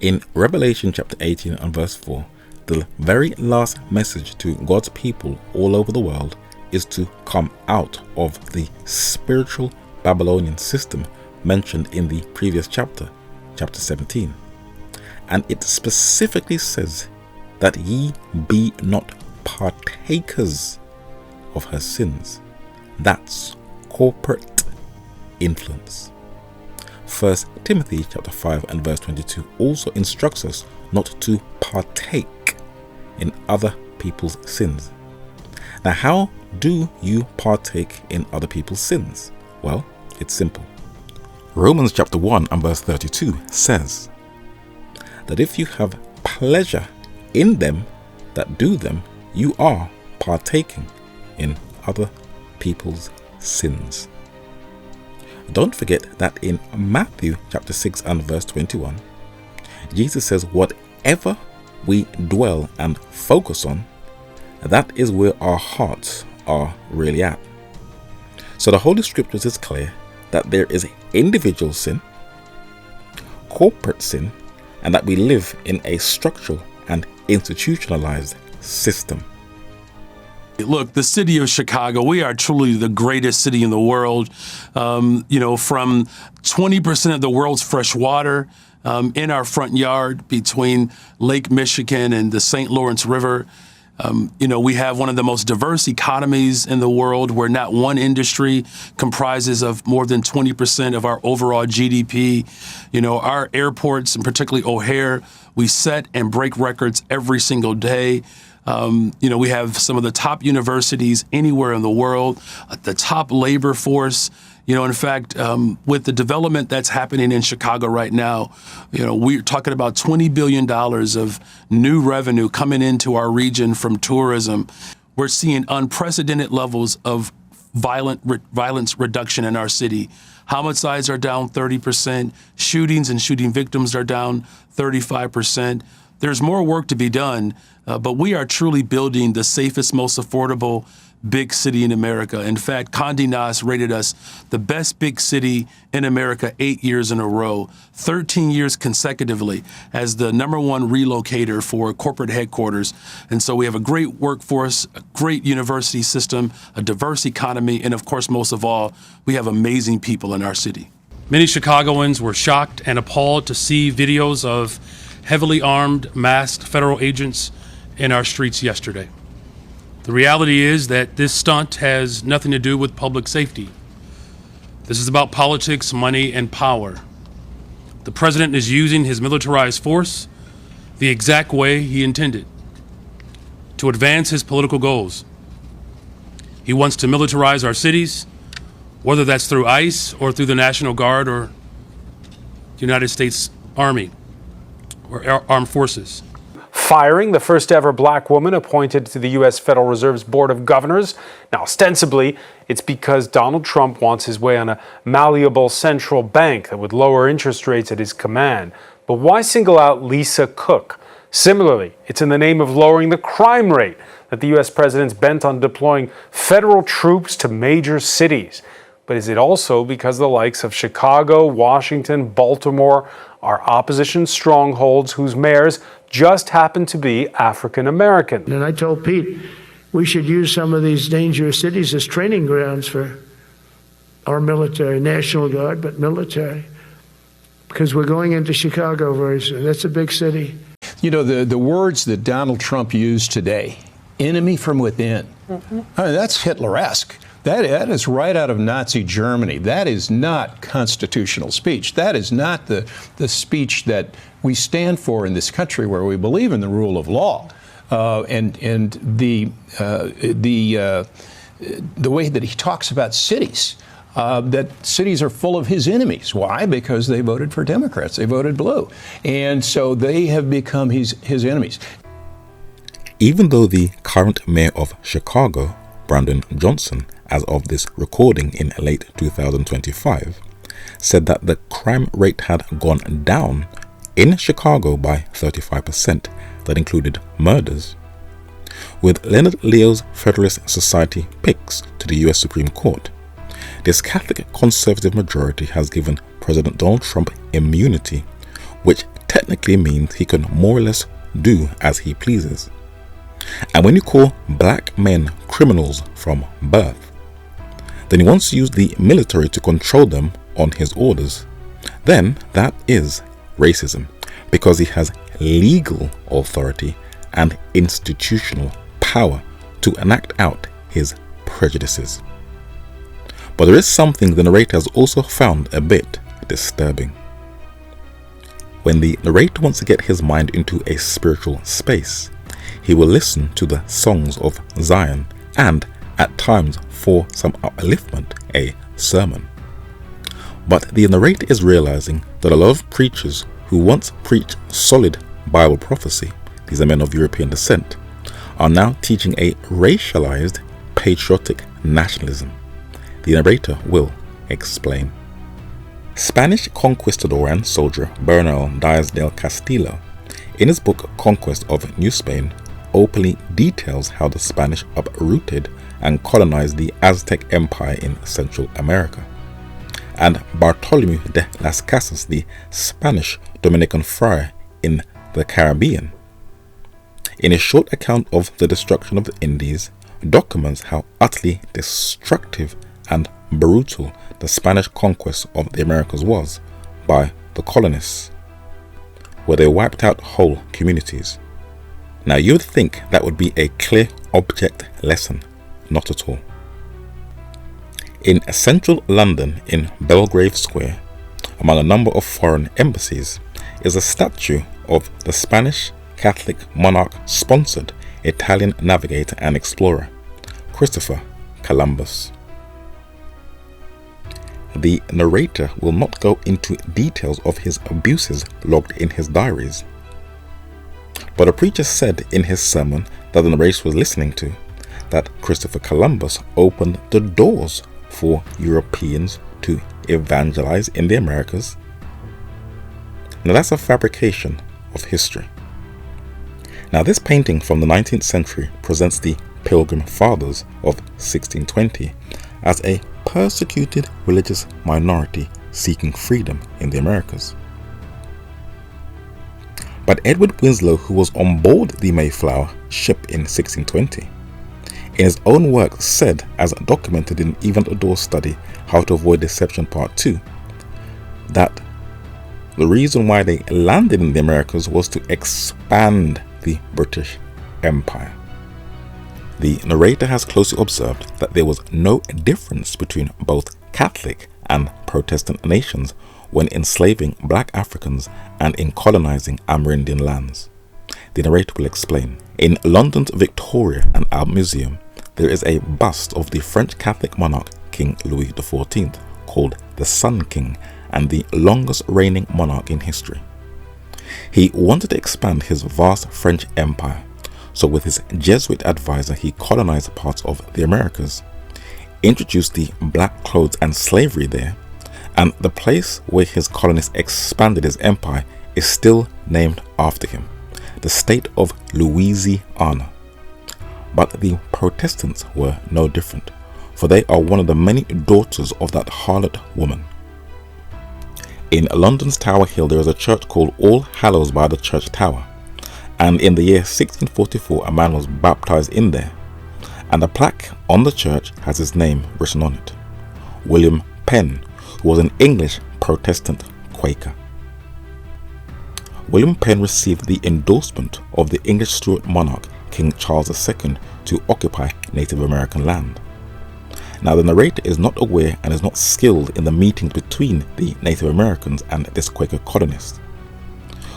In Revelation chapter 18 and verse 4, the very last message to God's people all over the world is to come out of the spiritual Babylonian system mentioned in the previous chapter, chapter 17. And it specifically says that ye be not partakers of her sins. That's corporate influence. 1 Timothy chapter 5 and verse 22 also instructs us not to partake in other people's sins. Now, how do you partake in other people's sins? Well, it's simple. Romans chapter 1 and verse 32 says that if you have pleasure in them that do them, you are partaking in other people's sins. Don't forget that in Matthew chapter 6 and verse 21, Jesus says whatever we dwell and focus on, that is where our hearts are really at. So the Holy Scriptures is clear that there is individual sin, corporate sin, and that we live in a structural and institutionalized system. Look, the city of Chicago, we are truly the greatest city in the world. From 20% of the world's fresh water in our front yard between Lake Michigan and the St. Lawrence River. We have one of the most diverse economies in the world where not one industry comprises of more than 20% of our overall GDP. Our airports, and particularly O'Hare, we set and break records every single day. We have some of the top universities anywhere in the world, the top labor force. In fact, with the development that's happening in Chicago right now, we're talking about $20 billion of new revenue coming into our region from tourism. We're seeing unprecedented levels of violence reduction in our city. Homicides are down 30%. Shootings and shooting victims are down 35%. There's more work to be done, but we are truly building the safest, most affordable big city in America. In fact, Condé Nast rated us the best big city in America 8 years in a row, 13 years consecutively as the #1 relocator for corporate headquarters. And so we have a great workforce, a great university system, a diverse economy, and of course, most of all, we have amazing people in our city. Many Chicagoans were shocked and appalled to see videos of heavily armed, masked federal agents in our streets yesterday. The reality is that this stunt has nothing to do with public safety. This is about politics, money, and power. The president is using his militarized force the exact way he intended to advance his political goals. He wants to militarize our cities, whether that's through ICE or through the National Guard or the United States Army or Armed Forces. Firing the first ever black woman appointed to the U.S. Federal Reserve's Board of Governors. Now, ostensibly, it's because Donald Trump wants his way on a malleable central bank that would lower interest rates at his command. But why single out Lisa Cook? Similarly, it's in the name of lowering the crime rate that the U.S. president's bent on deploying federal troops to major cities. But is it also because the likes of Chicago, Washington, Baltimore are opposition strongholds whose mayors just happen to be African American? And I told Pete, we should use some of these dangerous cities as training grounds for our military, National Guard, but military, because we're going into Chicago very soon. That's a big city. The words that Donald Trump used today, enemy from within, that's Hitler-esque. That is right out of Nazi Germany. That is not constitutional speech. That is not the speech that we stand for in this country, where we believe in the rule of law, and the way that he talks about cities. That cities are full of his enemies. Why? Because they voted for Democrats. They voted blue, and so they have become his enemies. Even though the current mayor of Chicago, Brandon Johnson, as of this recording in late 2025, said that the crime rate had gone down in Chicago by 35%. That included murders. With Leonard Leo's Federalist Society picks to the US Supreme Court, this Catholic conservative majority has given President Donald Trump immunity, which technically means he can more or less do as he pleases. And when you call black men criminals from birth, then he wants to use the military to control them on his orders, then that is racism, because he has legal authority and institutional power to enact out his prejudices. But there is something the narrator has also found a bit disturbing. When the narrator wants to get his mind into a spiritual space, he will listen to the songs of Zion and, at times, for some upliftment, a sermon. But the narrator is realizing that a lot of preachers who once preached solid Bible prophecy, these are men of European descent, are now teaching a racialized, patriotic nationalism. The narrator will explain. Spanish conquistador and soldier Bernal Díaz del Castillo, in his book Conquest of New Spain, openly details how the Spanish uprooted and colonized the Aztec Empire in Central America, and Bartolomé de las Casas, the Spanish Dominican friar in the Caribbean, in a short account of the destruction of the Indies, documents how utterly destructive and brutal the Spanish conquest of the Americas was by the colonists, where they wiped out whole communities. Now you would think that would be a clear object lesson. Not at all. In central London, in Belgrave Square, among a number of foreign embassies, is a statue of the Spanish Catholic monarch-sponsored Italian navigator and explorer, Christopher Columbus. The narrator will not go into details of his abuses logged in his diaries, but a preacher said in his sermon that the narrator was listening to that Christopher Columbus opened the doors for Europeans to evangelize in the Americas. Now that's a fabrication of history. Now this painting from the 19th century presents the Pilgrim Fathers of 1620 as a persecuted religious minority seeking freedom in the Americas. But Edward Winslow, who was on board the Mayflower ship in 1620, in his own work said, as documented in Even the Door study, How to Avoid Deception Part 2, that the reason why they landed in the Americas was to expand the British Empire. The narrator has closely observed that there was no difference between both Catholic and Protestant nations when enslaving black Africans and in colonizing Amerindian lands. The narrator will explain. In London's Victoria and Albert Museum, there is a bust of the French Catholic monarch King Louis XIV, called the Sun King and the longest reigning monarch in history. He wanted to expand his vast French empire, so with his Jesuit advisor he colonized parts of the Americas, introduced the black clothes and slavery there, and the place where his colonists expanded his empire is still named after him, the state of Louisiana. But the Protestants were no different, for they are one of the many daughters of that harlot woman. In London's Tower Hill there is a church called All Hallows by the Church Tower, and in the year 1644 a man was baptized in there, and a plaque on the church has his name written on it, William Penn, who was an English Protestant Quaker. William Penn received the endorsement of the English Stuart monarch King Charles II to occupy Native American land. Now the narrator is not aware and is not skilled in the meetings between the Native Americans and this Quaker colonist,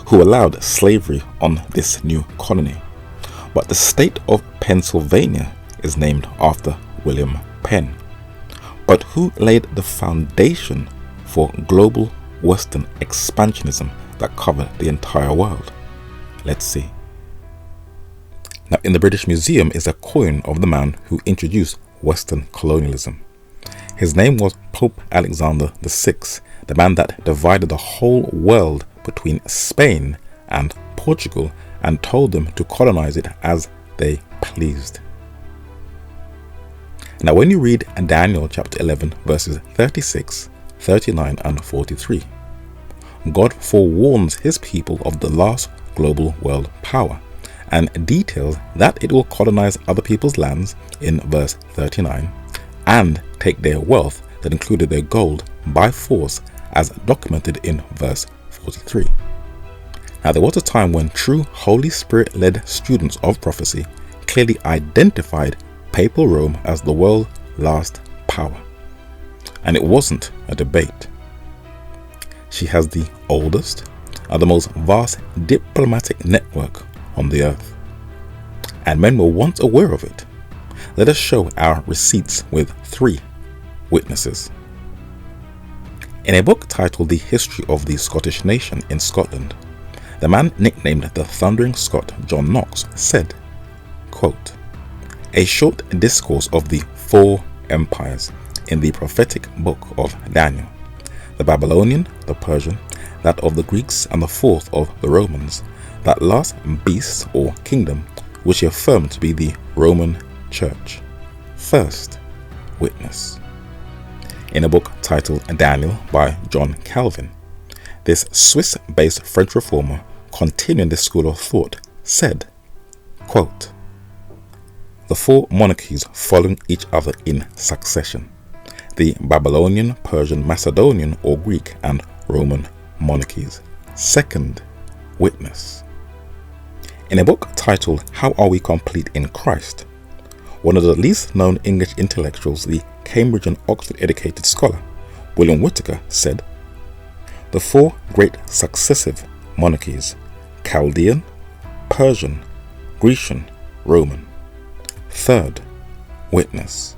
who allowed slavery on this new colony. But the state of Pennsylvania is named after William Penn. But who laid the foundation for global Western expansionism that covered the entire world? Let's see. Now in the British Museum is a coin of the man who introduced Western colonialism. His name was Pope Alexander VI, the man that divided the whole world between Spain and Portugal and told them to colonize it as they pleased. Now when you read Daniel chapter 11 verses 36, 39 and 43, God forewarns his people of the last global world power and details that it will colonize other people's lands in verse 39 and take their wealth that included their gold by force as documented in verse 43. Now there was a time when true Holy Spirit led students of prophecy clearly identified Papal Rome as the world's last power, and it wasn't a debate. She has the oldest and the most vast diplomatic network on the earth, and men were once aware of it. Let us show our receipts with 3 witnesses. In a book titled The History of the Scottish Nation in Scotland, the man nicknamed the Thundering Scot, John Knox, said, quote, "A short discourse of the 4 empires in the prophetic book of Daniel, the Babylonian, the Persian, that of the Greeks, and the 4th of the Romans, that last beast or kingdom which he affirmed to be the Roman Church. First witness. In a book titled Daniel by John Calvin, this Swiss-based French reformer, continuing this school of thought, said, quote, "The four monarchies following each other in succession, the Babylonian, Persian, Macedonian or Greek and Roman monarchies. Second witness." In a book titled How Are We Complete in Christ, one of the least known English intellectuals, the Cambridge and Oxford educated scholar William Whitaker, said, "The four great successive monarchies, Chaldean, Persian, Grecian, Roman. Third witness."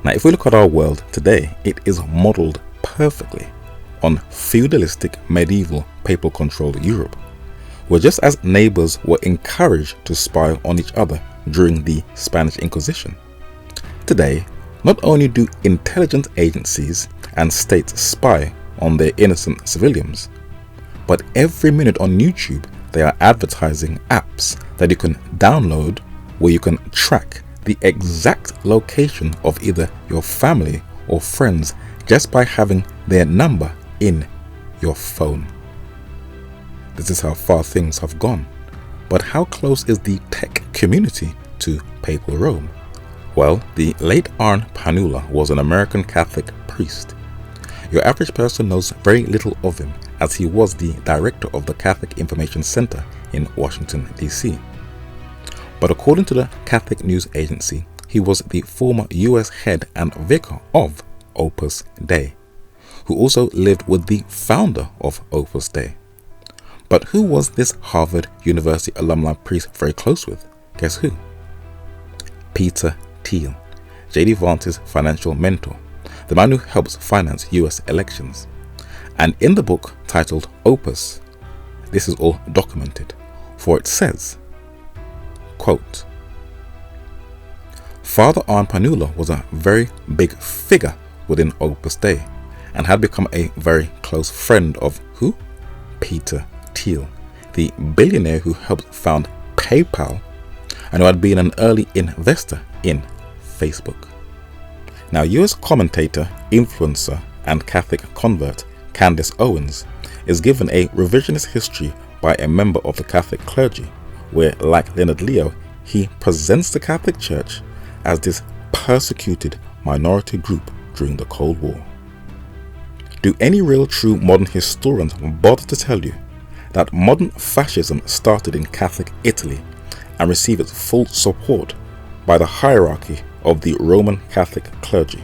Now, if we look at our world today, it is modeled perfectly on feudalistic medieval papal controlled Europe, where just as neighbors were encouraged to spy on each other during the Spanish Inquisition, today not only do intelligence agencies and states spy on their innocent civilians, but every minute on YouTube they are advertising apps that you can download where you can track the exact location of either your family or friends just by having their number in your phone. This is how far things have gone. But how close is the tech community to Papal Rome? Well, the late Arn Panula was an American Catholic priest. Your average person knows very little of him, as he was the director of the Catholic Information Center in Washington, D.C. But according to the Catholic News Agency, he was the former U.S. head and vicar of Opus Dei, who also lived with the founder of Opus Dei. But who was this Harvard University alumni priest very close with? Guess who? Peter Thiel, J.D. Vance's financial mentor, the man who helps finance US elections. And in the book titled Opus, this is all documented, for it says, quote, "Father Arn Panula was a very big figure within Opus Dei and had become a very close friend of who? Peter Thiel, the billionaire who helped found PayPal and who had been an early investor in Facebook." Now, US commentator, influencer, and Catholic convert Candace Owens is given a revisionist history by a member of the Catholic clergy, where, like Leonard Leo, he presents the Catholic Church as this persecuted minority group during the Cold War. Do any real true modern historians bother to tell you that modern fascism started in Catholic Italy and received its full support by the hierarchy of the Roman Catholic clergy?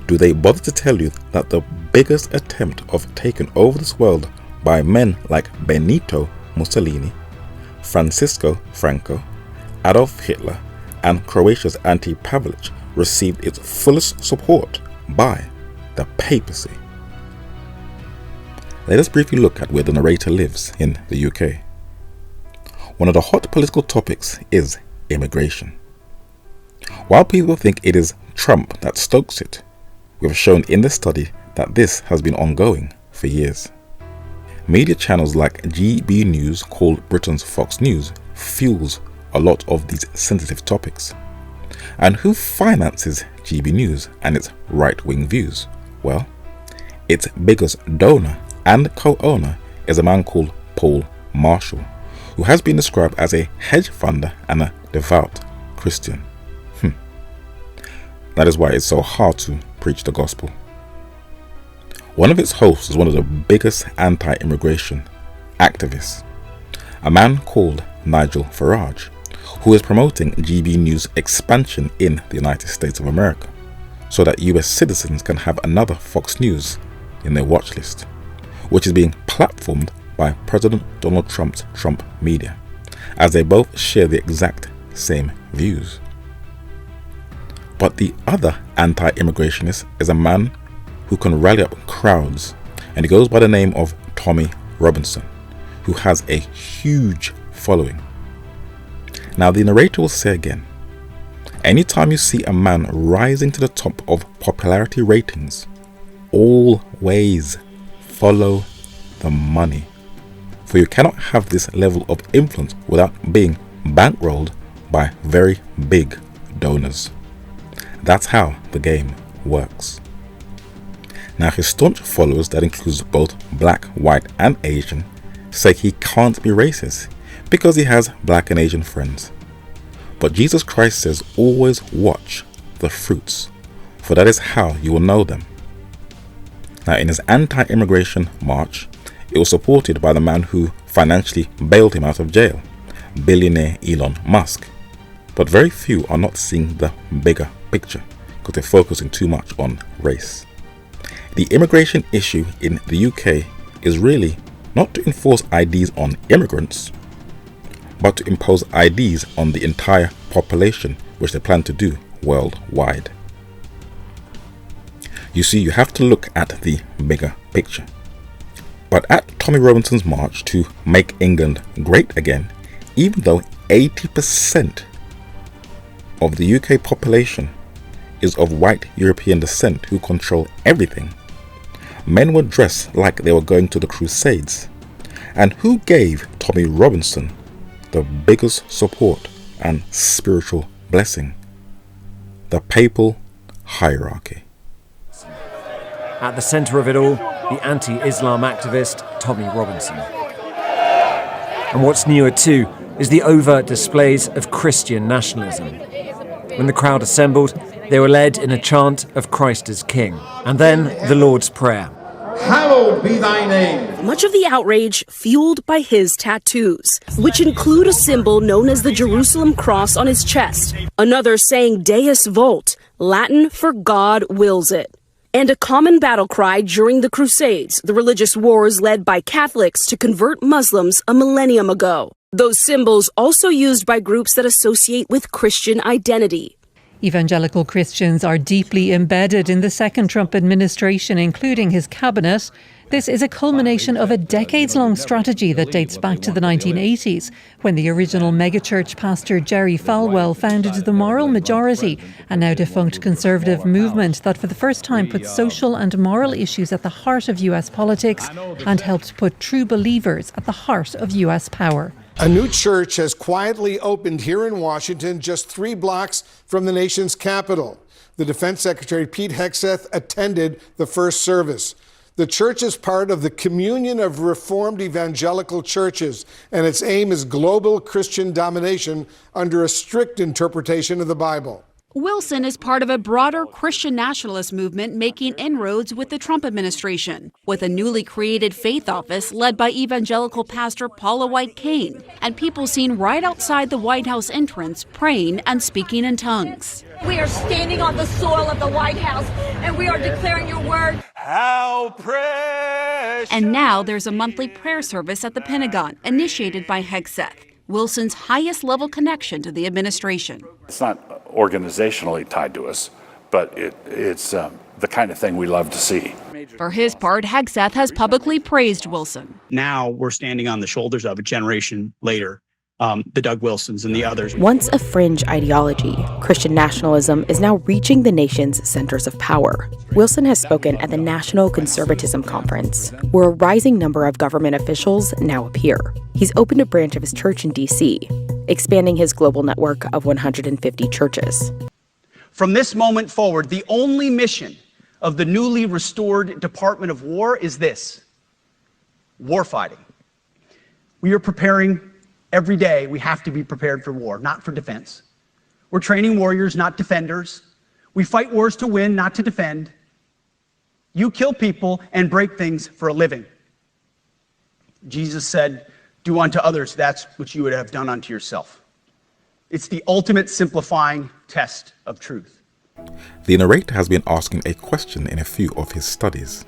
Do they bother to tell you that the biggest attempt of taking over this world by men like Benito Mussolini, Francisco Franco, Adolf Hitler, and Croatia's Ante Pavelic received its fullest support by the papacy? Let us briefly look at where the narrator lives in the UK. One of the hot political topics is immigration. While people think it is Trump that stokes it, we have shown in this study that this has been ongoing for years. Media channels like GB News, called Britain's Fox News, fuels a lot of these sensitive topics. And who finances GB News and its right-wing views? Well, its biggest donor and co-owner is a man called Paul Marshall, who has been described as a hedge funder and a devout Christian. That is why it's so hard to preach the gospel. One of its hosts is one of the biggest anti-immigration activists, a man called Nigel Farage, who is promoting GB News' expansion in the United States of America, so that US citizens can have another Fox News in their watch list, which is being platformed by President Donald Trump's Trump Media, as they both share the exact same views. But the other anti-immigrationist is a man who can rally up crowds, and he goes by the name of Tommy Robinson, who has a huge following. Now, the narrator will say again, anytime you see a man rising to the top of popularity ratings, always follow the money. For For you cannot have this level of influence without being bankrolled by very big donors. That's how the game works. Now, his staunch followers, that includes both black, white and Asian, say he can't be racist because he has black and Asian friends. But Jesus Christ says always watch the fruits, for that is how you will know them. Now, in his anti-immigration march, it was supported by the man who financially bailed him out of jail, billionaire Elon Musk. But very few are not seeing the bigger picture because they're focusing too much on race. The immigration issue in the UK is really not to enforce IDs on immigrants, but to impose IDs on the entire population, which they plan to do worldwide. You see, you have to look at the bigger picture. But at Tommy Robinson's march to make England great again, even though 80% of the UK population is of white European descent who control everything, men were dressed like they were going to the Crusades. And who gave Tommy Robinson the biggest support and spiritual blessing? The papal hierarchy. At the centre of it all, the anti-Islam activist Tommy Robinson. And what's newer too is the overt displays of Christian nationalism. When the crowd assembled, they were led in a chant of Christ as King, and then the Lord's Prayer. Hallowed be thy name. Much of the outrage fueled by his tattoos, which include a symbol known as the Jerusalem cross on his chest, another saying Deus Vult, Latin for God wills it, and a common battle cry during the Crusades, the religious wars led by Catholics to convert Muslims a millennium ago. Those symbols also used by groups that associate with Christian identity. Evangelical Christians are deeply embedded in the second Trump administration, including his cabinet. This is a culmination of a decades-long strategy that dates back to the 1980s, when the original megachurch pastor Jerry Falwell founded the Moral Majority, a now defunct conservative movement that for the first time put social and moral issues at the heart of US politics and helped put true believers at the heart of US power. A new church has quietly opened here in Washington, just 3 blocks from the nation's capital. The Defense Secretary Pete Hegseth attended the first service. The church is part of the Communion of Reformed Evangelical Churches, and its aim is global Christian domination under a strict interpretation of the Bible. Wilson is part of a broader Christian nationalist movement making inroads with the Trump administration, with a newly created faith office led by evangelical pastor Paula White-Cain, and people seen right outside the White House entrance praying and speaking in tongues. We are standing on the soil of the White House, and we are declaring your word. How precious! And now there's a monthly prayer service at the Pentagon, initiated by Hegseth, Wilson's highest level connection to the administration. It's not organizationally tied to us, but it's the kind of thing we love to see. For his part, Hegseth has publicly praised Wilson. Now we're standing on the shoulders of a generation later, the Doug Wilsons and the others. Once a fringe ideology, Christian nationalism is now reaching the nation's centers of power. Wilson has spoken at the National Conservatism Conference, where a rising number of government officials now appear. He's opened a branch of his church in D.C., expanding his global network of 150 churches. From this moment forward, the only mission of the newly restored Department of War is this: warfighting. We are preparing every day. We have to be prepared for war, not for defense. We're training warriors, not defenders. We fight wars to win, not to defend. You kill people and break things for a living. Jesus said, "Do unto others that's what you would have done unto yourself." It's the ultimate simplifying test of truth. The narrator has been asking a question in a few of his studies.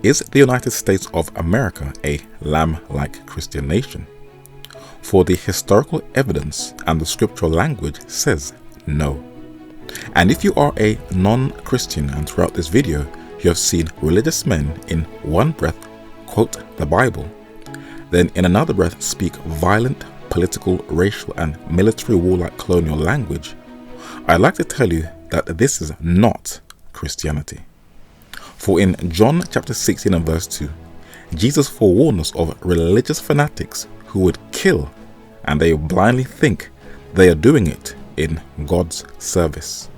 Is the United States of America a lamb-like Christian nation? For the historical evidence and the scriptural language says no. And if you are a non-Christian and throughout this video you have seen religious men in one breath quote the Bible, then in another breath speak violent political, racial and military warlike colonial language, I'd like to tell you that this is not Christianity. For in John chapter 16 and verse 2, Jesus forewarned us of religious fanatics who would kill, and they blindly think they are doing it in God's service.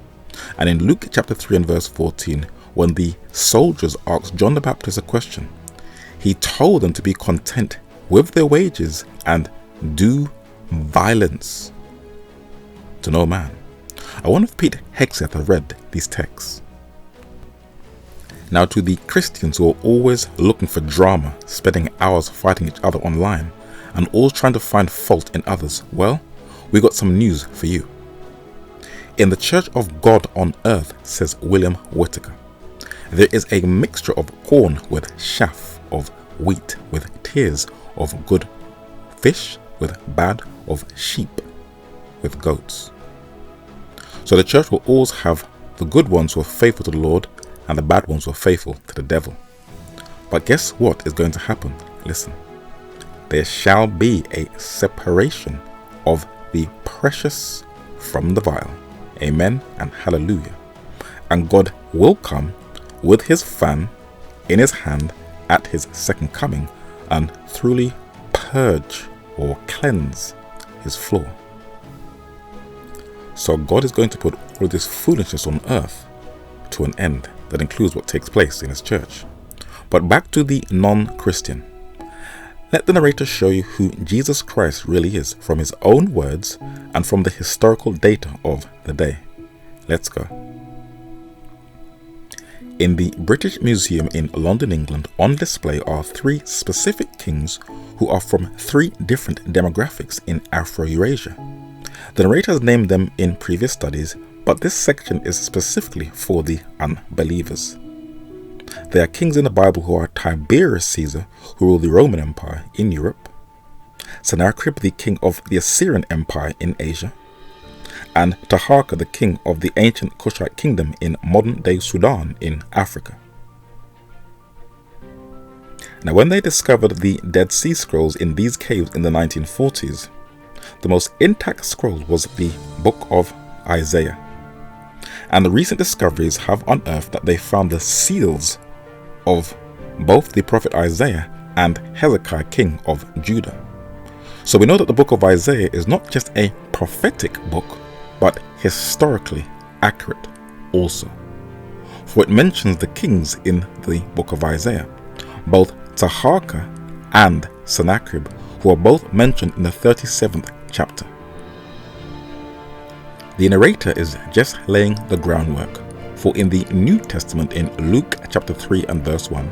And in Luke chapter 3 and verse 14, when the soldiers asked John the Baptist a question, he told them to be content with their wages and do violence to no man. I wonder if Pete Hegseth has read these texts. Now, to the Christians who are always looking for drama, spending hours fighting each other online, and always trying to find fault in others, well, we got some news for you. In the Church of God on Earth, says William Whitaker, there is a mixture of corn with chaff, of wheat with tears, of good fish with bad, of sheep with goats. So the church will always have the good ones who are faithful to the Lord and the bad ones who are faithful to the devil. But guess what is going to happen? Listen. There shall be a separation of the precious from the vile. Amen and hallelujah. And God will come with his fan in his hand at his second coming and thoroughly purge or cleanse his floor. So God is going to put all of this foolishness on earth to an end. That includes what takes place in his church. But back to the non-Christian. Let the narrator show you who Jesus Christ really is from his own words and from the historical data of the day. Let's go. In the British Museum in London, England, on display are 3 specific kings who are from 3 different demographics in Afro-Eurasia. The narrator has named them in previous studies, but this section is specifically for the unbelievers. There are kings in the Bible who are Tiberius Caesar, who ruled the Roman Empire in Europe, Sennacherib, the king of the Assyrian Empire in Asia, and Taharka, the king of the ancient Kushite kingdom in modern-day Sudan in Africa. Now, when they discovered the Dead Sea Scrolls in these caves in the 1940s, the most intact scroll was the Book of Isaiah. And the recent discoveries have unearthed that they found the seals of both the prophet Isaiah and Hezekiah, king of Judah. So we know that the book of Isaiah is not just a prophetic book, but historically accurate also. For it mentions the kings in the book of Isaiah, both Taharka and Sennacherib, who are both mentioned in the 37th chapter. The narrator is just laying the groundwork, for in the New Testament in Luke chapter 3 and verse 1,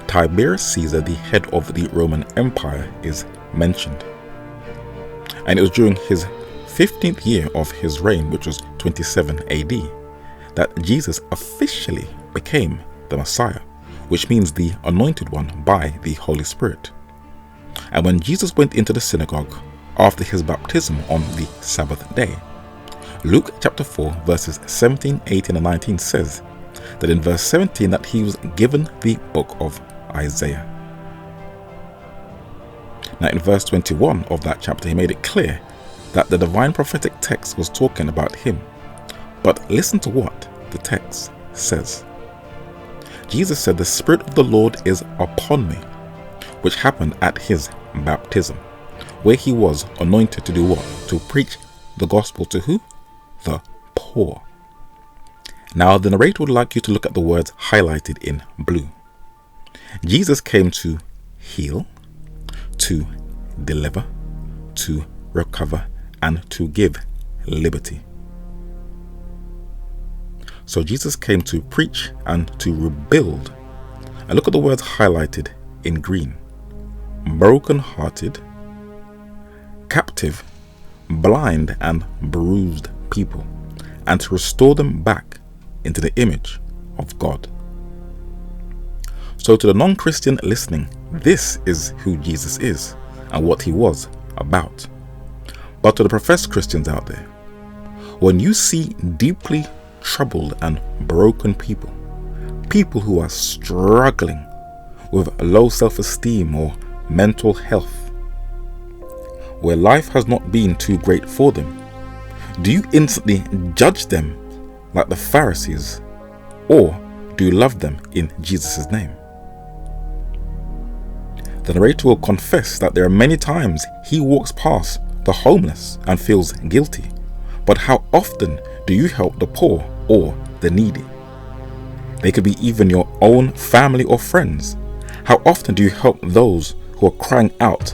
Tiberius Caesar, the head of the Roman Empire, is mentioned. And it was during his 15th year of his reign, which was 27 AD, that Jesus officially became the Messiah, which means the anointed one by the Holy Spirit. And when Jesus went into the synagogue after his baptism on the Sabbath day, Luke chapter 4 verses 17, 18 and 19 says that in verse 17 that he was given the book of Isaiah. Now in verse 21 of that chapter he made it clear that the divine prophetic text was talking about him. But listen to what the text says. Jesus said, "The Spirit of the Lord is upon me," which happened at his baptism, where he was anointed to do what? To preach the gospel to who? The poor. Now the narrator would like you to look at the words highlighted in blue. Jesus came to heal, to deliver, to recover, and to give liberty. So Jesus came to preach and to rebuild. And look at the words highlighted in green. Broken-hearted, captive, blind and bruised people, and to restore them back into the image of God. So to the non-Christian listening, this is who Jesus is and what he was about. But to the professed Christians out there, when you see deeply troubled and broken people, people who are struggling with low self-esteem or mental health, where life has not been too great for them, do you instantly judge them like the Pharisees, or do you love them in Jesus' name? the narrator will confess that there are many times he walks past the homeless and feels guilty. But how often do you help the poor or the needy? They could be even your own family or friends. How often do you help those who are crying out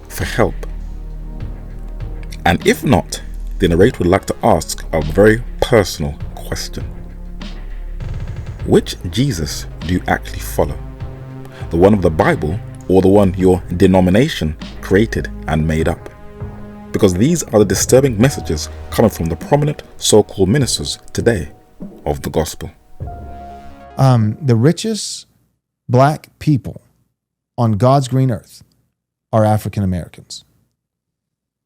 for help? And if not, the narrator would like to ask a very personal question. Which Jesus do you actually follow? The one of the Bible or the one your denomination created and made up? Because these are the disturbing messages coming from the prominent so-called ministers today of the gospel. The richest black people on God's green earth are African Americans.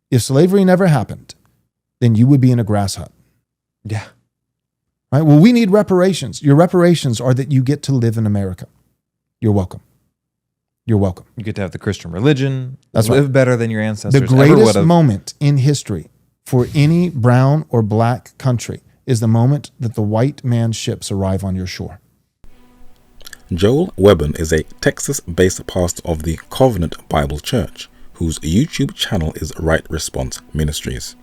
If slavery never happened, then you would be in a grass hut. Yeah. Right? Well, we need reparations. Your reparations are that you get to live in America. You're welcome. You're welcome. You get to have the Christian religion. That's live right. better than your ancestors. The greatest moment in history for any brown or black country is the moment that the white man's ships arrive on your shore. Joel Webben is a Texas-based pastor of the Covenant Bible Church, whose YouTube channel is Right Response Ministries.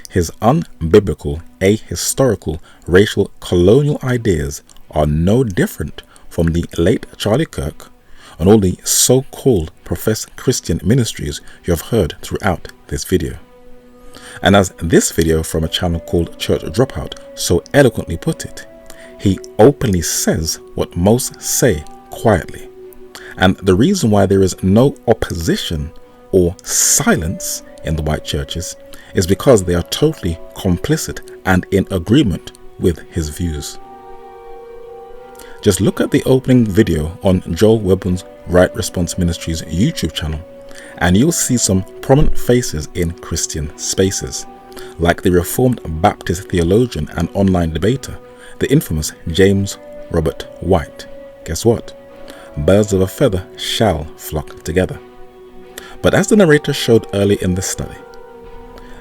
His unbiblical, ahistorical, racial, colonial ideas are no different from the late Charlie Kirk and all the so-called professed Christian ministries you have heard throughout this video. And as this video from a channel called Church Dropout so eloquently put it, he openly says what most say quietly. And the reason why there is no opposition or silence in the white churches is because they are totally complicit and in agreement with his views. Just look at the opening video on Joel Webben's Right Response Ministries YouTube channel and you'll see some prominent faces in Christian spaces, like the Reformed Baptist theologian and online debater, the infamous James Robert White. Guess what? Birds of a feather shall flock together. But as the narrator showed early in the study,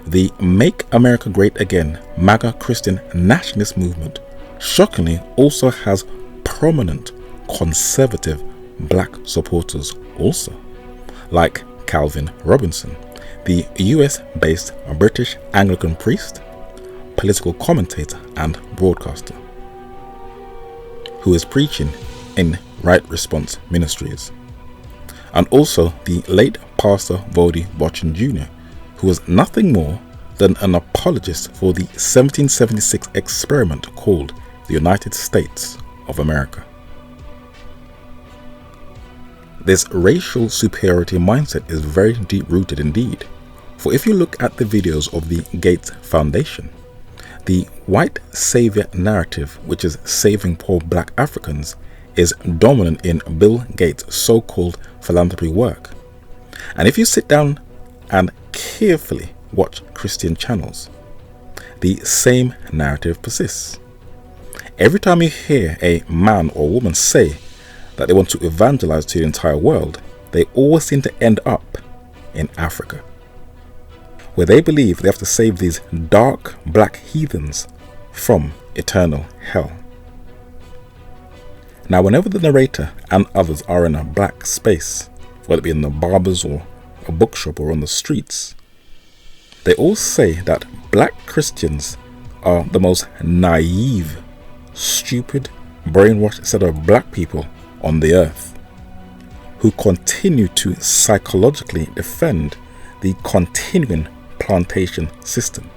the Make America Great Again MAGA Christian nationalist movement shockingly also has prominent conservative black supporters also, like Calvin Robinson, the US-based British Anglican priest, political commentator and broadcaster, who is preaching in Right Response Ministries, and also the late Pastor Vody Bochin Jr., who was nothing more than an apologist for the 1776 experiment called the United States of America. This racial superiority mindset is very deep-rooted indeed, for if you look at the videos of the Gates Foundation, the white savior narrative, which is saving poor black Africans, is dominant in Bill Gates' so-called philanthropy work. And if you sit down and carefully watch Christian channels, the same narrative persists. Every time you hear a man or woman say that they want to evangelize to the entire world, they always seem to end up in Africa, where they believe they have to save these dark black heathens from eternal hell. Now, whenever the narrator and others are in a black space, whether it be in the barbers or a bookshop or on the streets, they all say that black Christians are the most naive, stupid, brainwashed set of black people on the earth, who continue to psychologically defend the continuing plantation system.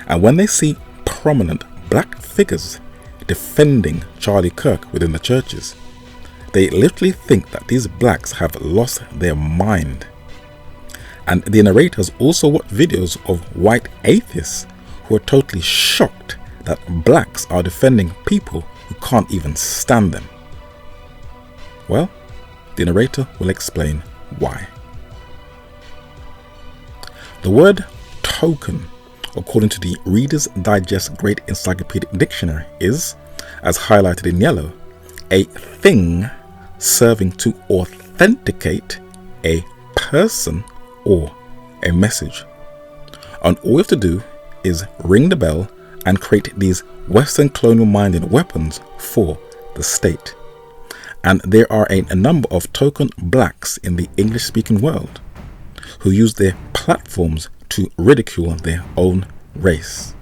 And when they see prominent black figures defending Charlie Kirk within the churches, they literally think that these blacks have lost their mind. And the narrators also watch videos of white atheists who are totally shocked that blacks are defending people who can't even stand them. Well, the narrator will explain why. The word token, according to the Reader's Digest Great Encyclopedic Dictionary, is, as highlighted in yellow, a thing serving to authenticate a person or a message. And all you have to do is ring the bell and create these Western colonial-minded weapons for the state. And there are a number of token blacks in the English-speaking world who use their platforms to ridicule their own race.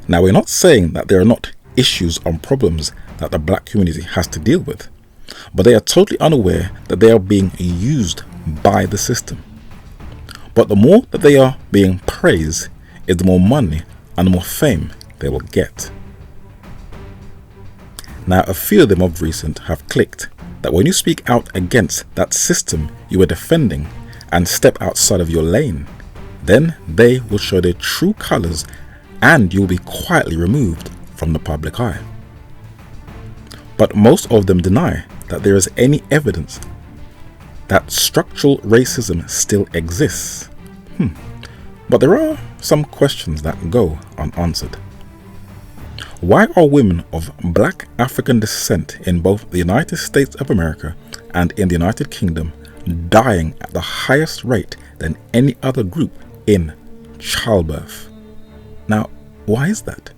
Now, we're not saying that there are not issues or problems that the black community has to deal with, but they are totally unaware that they are being used by the system. But the more that they are being praised is the more money and the more fame they will get. Now, a few of them of recent have clicked that when you speak out against that system you are defending and step outside of your lane, then they will show their true colors and you will be quietly removed from the public eye. But most of them deny that there is any evidence that structural racism still exists. But there are some questions that go unanswered. Why are women of black African descent in both the United States of America and in the United Kingdom dying at the highest rate than any other group in childbirth? Now, why is that?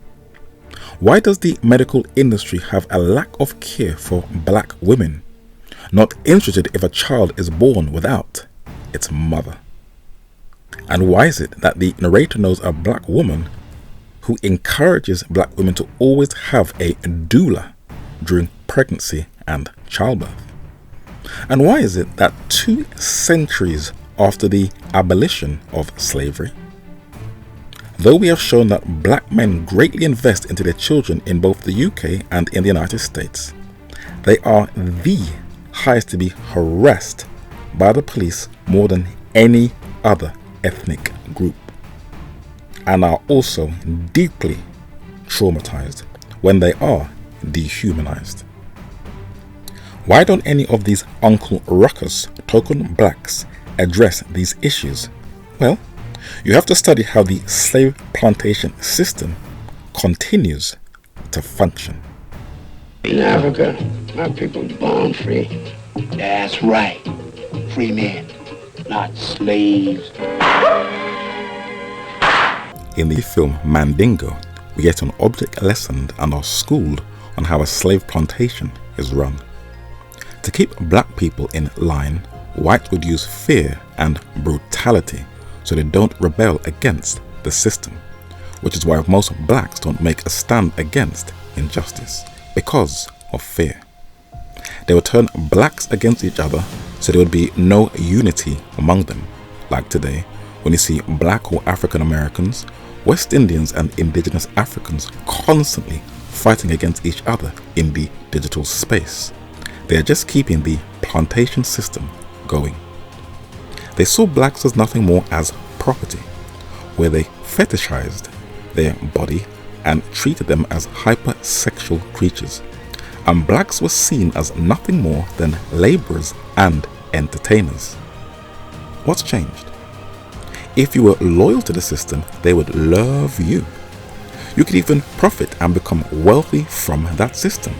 Why does the medical industry have a lack of care for black women, not interested if a child is born without its mother? And why is it that the narrator knows a black woman who encourages black women to always have a doula during pregnancy and childbirth? And why is it that 2 centuries after the abolition of slavery, though we have shown that black men greatly invest into their children in both the UK and in the United States, they are the highest to be harassed by the police more than any other ethnic group, and are also deeply traumatized when they are dehumanized? Why don't any of these Uncle Ruckus token blacks address these issues? Well, you have to study how the slave plantation system continues to function. In Africa, my people were born free. That's right. Free men, not slaves. In the film Mandingo, we get an object lesson and are schooled on how a slave plantation is run. To keep black people in line, whites would use fear and brutality so they don't rebel against the system, which is why most blacks don't make a stand against injustice, because of fear. They would turn blacks against each other so there would be no unity among them, like today when you see black or African Americans, West Indians and indigenous Africans constantly fighting against each other in the digital space. They are just keeping the plantation system going. They saw blacks as nothing more as property, where they fetishized their body and treated them as hypersexual creatures. And blacks were seen as nothing more than laborers and entertainers. What's changed? If you were loyal to the system, they would love you. You could even profit and become wealthy from that system.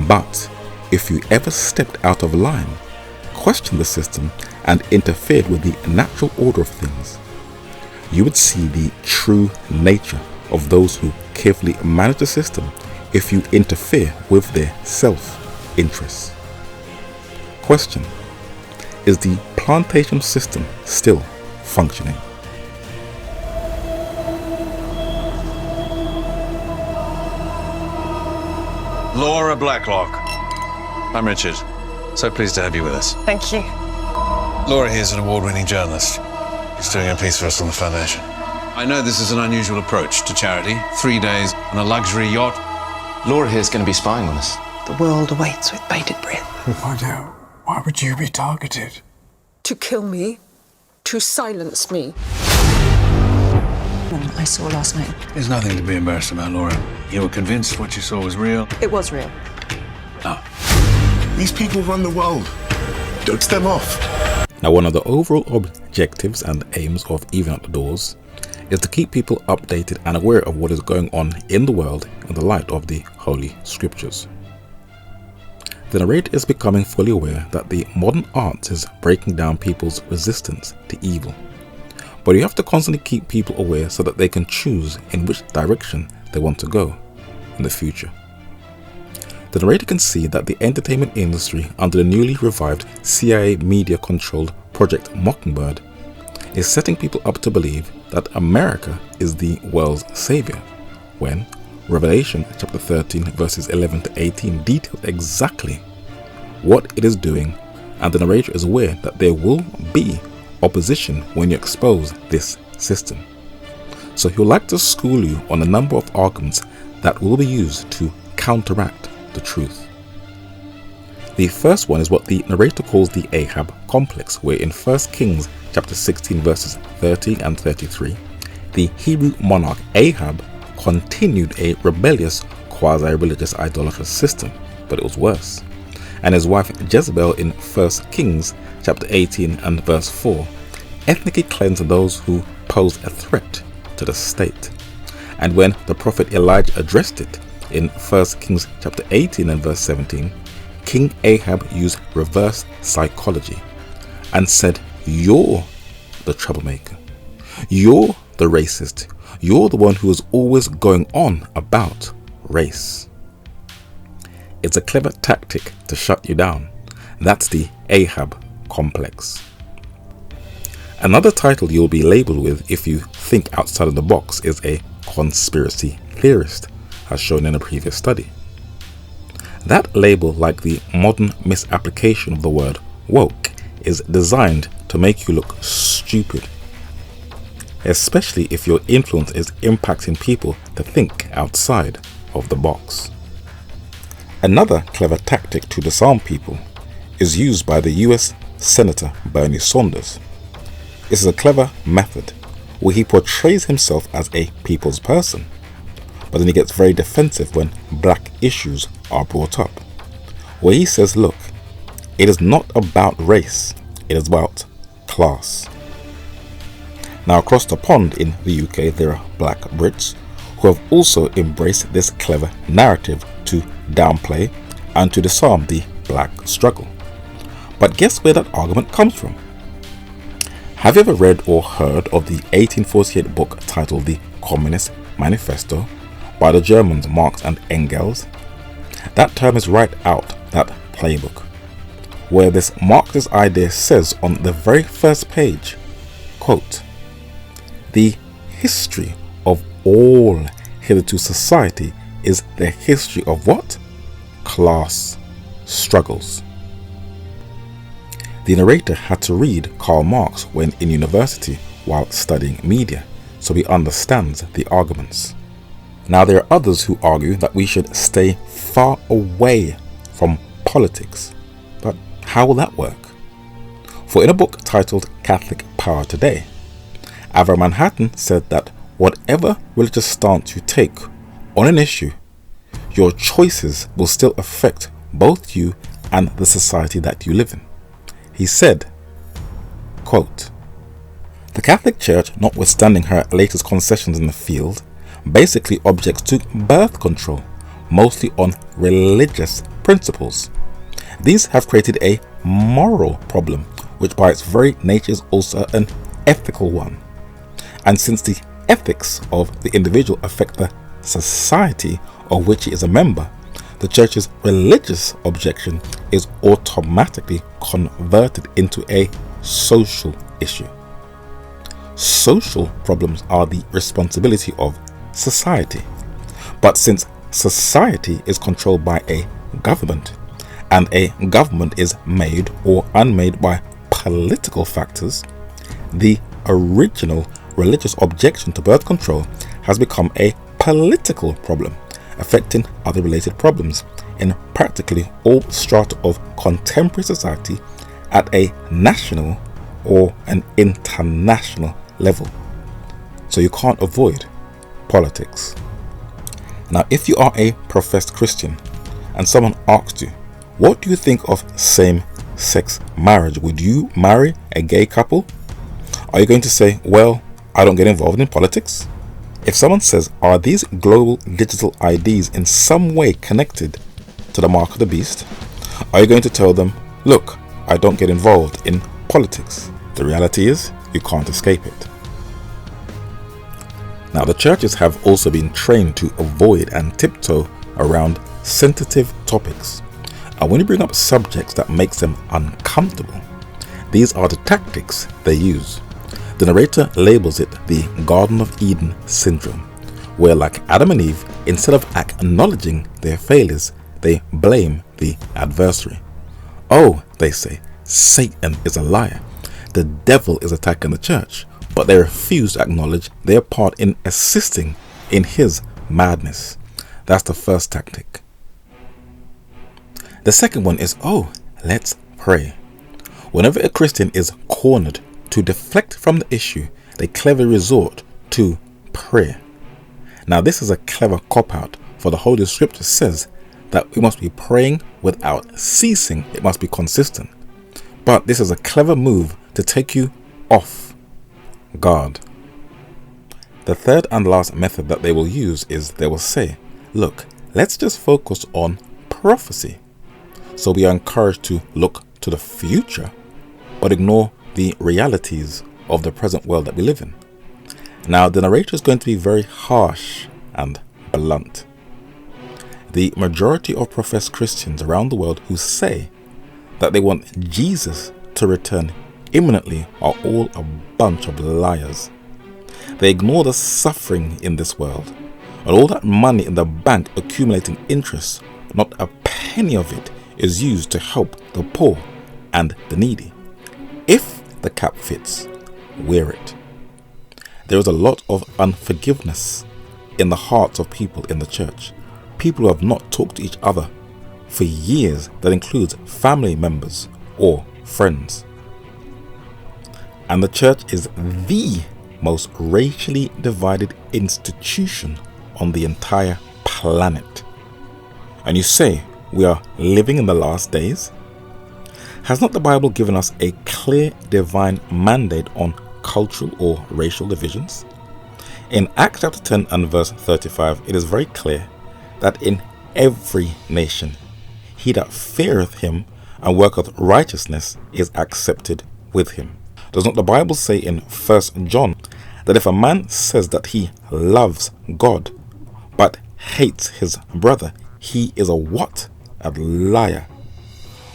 But if you ever stepped out of line, questioned the system, and interfered with the natural order of things, you would see the true nature of those who carefully manage the system if you interfere with their self-interests. Question: is the plantation system still functioning? Laura Blacklock. I'm Richard. So pleased to have you with us. Thank you. Laura here's an award-winning journalist. She's doing a piece for us on the foundation. I know this is an unusual approach to charity. 3 days on a luxury yacht. Laura here's going to be spying on us. The world awaits with bated breath. Why would you be targeted? To kill me. To silence me. I saw last night. There's nothing to be embarrassed about, Laura. You were convinced what you saw was real? It was real. No. These people run the world. Dust them off. Now, one of the overall objectives and aims of Even At The Doors is to keep people updated and aware of what is going on in the world in the light of the Holy Scriptures. The narrator is becoming fully aware that the modern arts is breaking down people's resistance to evil. But you have to constantly keep people aware so that they can choose in which direction they want to go in the future. the narrator can see that the entertainment industry under the newly revived CIA media-controlled Project Mockingbird is setting people up to believe that America is the world's savior, when Revelation chapter 13 verses 11 to 18 detail exactly what it is doing, and the narrator is aware that there will be opposition when you expose this system. So he'll like to school you on a number of arguments that will be used to counteract the truth. The first one is what the narrator calls the Ahab complex, where in 1 Kings chapter 16 verses 30 and 33, the Hebrew monarch Ahab continued a rebellious, quasi-religious idolatrous system, but it was worse. And his wife Jezebel in 1 Kings chapter 18 and verse 4 ethnically cleansed those who posed a threat to the state. And when the prophet Elijah addressed it in 1 Kings chapter 18 and verse 17, King Ahab used reverse psychology and said, "You're the troublemaker. You're the racist. You're the one who is always going on about race." It's a clever tactic to shut you down. That's the Ahab complex. Another title you'll be labeled with if you think outside of the box is a conspiracy theorist, as shown in a previous study. That label, like the modern misapplication of the word woke, is designed to make you look stupid, especially if your influence is impacting people to think outside of the box. Another clever tactic to disarm people is used by the US Senator Bernie Sanders. This is a clever method where he portrays himself as a people's person, but then he gets very defensive when black issues are brought up, where he says, look, it is not about race, it is about class. Now across the pond in the UK there are black Brits who have also embraced this clever narrative to downplay and to disarm the black struggle. But guess where that argument comes from? Have you ever read or heard of the 1848 book titled The Communist Manifesto by the Germans Marx and Engels? That term is right out that playbook, where this Marxist idea says on the very first page, quote, "The history of all hitherto society is the history of what? Class struggles." The narrator had to read Karl Marx when in university while studying media, so he understands the arguments. Now there are others who argue that we should stay far away from politics, but how will that work? For in a book titled Catholic Power Today, Ava Manhattan said that whatever religious stance you take on an issue, your choices will still affect both you and the society that you live in. He said, quote, "The Catholic Church, notwithstanding her latest concessions in the field, basically objects to birth control, mostly on religious principles. These have created a moral problem, which by its very nature is also an ethical one. And since the ethics of the individual affect the society of which he is a member, the Church's religious objection is automatically converted into a social issue. Social problems are the responsibility of society. But since society is controlled by a government, and a government is made or unmade by political factors, the original religious objection to birth control has become a political problem, affecting other related problems in practically all strata of contemporary society at a national or an international level. So you can't avoid politics. Now, if you are a professed Christian and someone asks you, what do you think of same-sex marriage? Would you marry a gay couple? Are you going to say, well, I don't get involved in politics? If someone says, are these global digital IDs in some way connected to the mark of the beast? Are you going to tell them, look, I don't get involved in politics? The reality is, you can't escape it. Now, the churches have also been trained to avoid and tiptoe around sensitive topics. And when you bring up subjects that makes them uncomfortable, these are the tactics they use. The narrator labels it the Garden of Eden syndrome, where, like Adam and Eve, instead of acknowledging their failures, they blame the adversary. Oh, they say, Satan is a liar. The devil is attacking the church, but they refuse to acknowledge their part in assisting in his madness. That's the first tactic. The second one is, oh, let's pray. Whenever a Christian is cornered, to deflect from the issue, they cleverly resort to prayer. Now, this is a clever cop-out, for the Holy Scripture says that we must be praying without ceasing. It must be consistent. But this is a clever move to take you off guard. The third and last method that they will use is they will say, look, let's just focus on prophecy. So we are encouraged to look to the future, but ignore the realities of the present world that we live in. Now, the narrator is going to be very harsh and blunt. The majority of professed Christians around the world who say that they want Jesus to return imminently are all a bunch of liars. They ignore the suffering in this world, and all that money in the bank accumulating interest. Not a penny of it is used to help the poor and the needy. If the cap fits, wear it. There is a lot of unforgiveness in the hearts of people in the church. People who have not talked to each other for years. That includes family members or friends. And the church is the most racially divided institution on the entire planet. And you say we are living in the last days? Has not the Bible given us a clear divine mandate on cultural or racial divisions? In Acts chapter 10 and verse 35, it is very clear that in every nation he that feareth him and worketh righteousness is accepted with him. Does not the Bible say in 1 John that if a man says that he loves God but hates his brother, he is a what? A liar.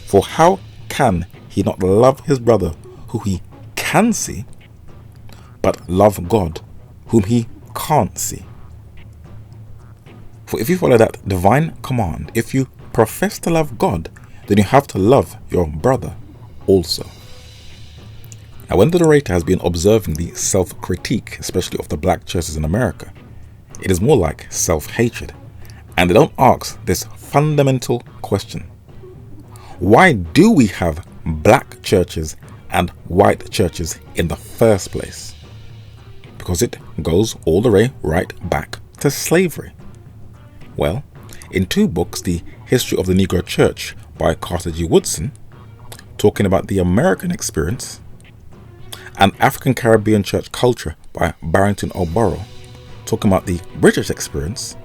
For how can he not love his brother who he can see, but love God whom he can't see? For if you follow that divine command, if you profess to love God, then you have to love your brother also. Now, when the narrator has been observing the self-critique, especially of the black churches in America, it is more like self-hatred, and they don't ask this fundamental question. Why do we have black churches and white churches in the first place? Because it goes all the way right back to slavery. Well, in two books, The History of the Negro Church by Carter G. Woodson, talking about the American experience, and African Caribbean Church Culture by Barrington O'Burrow, talking about the British experience,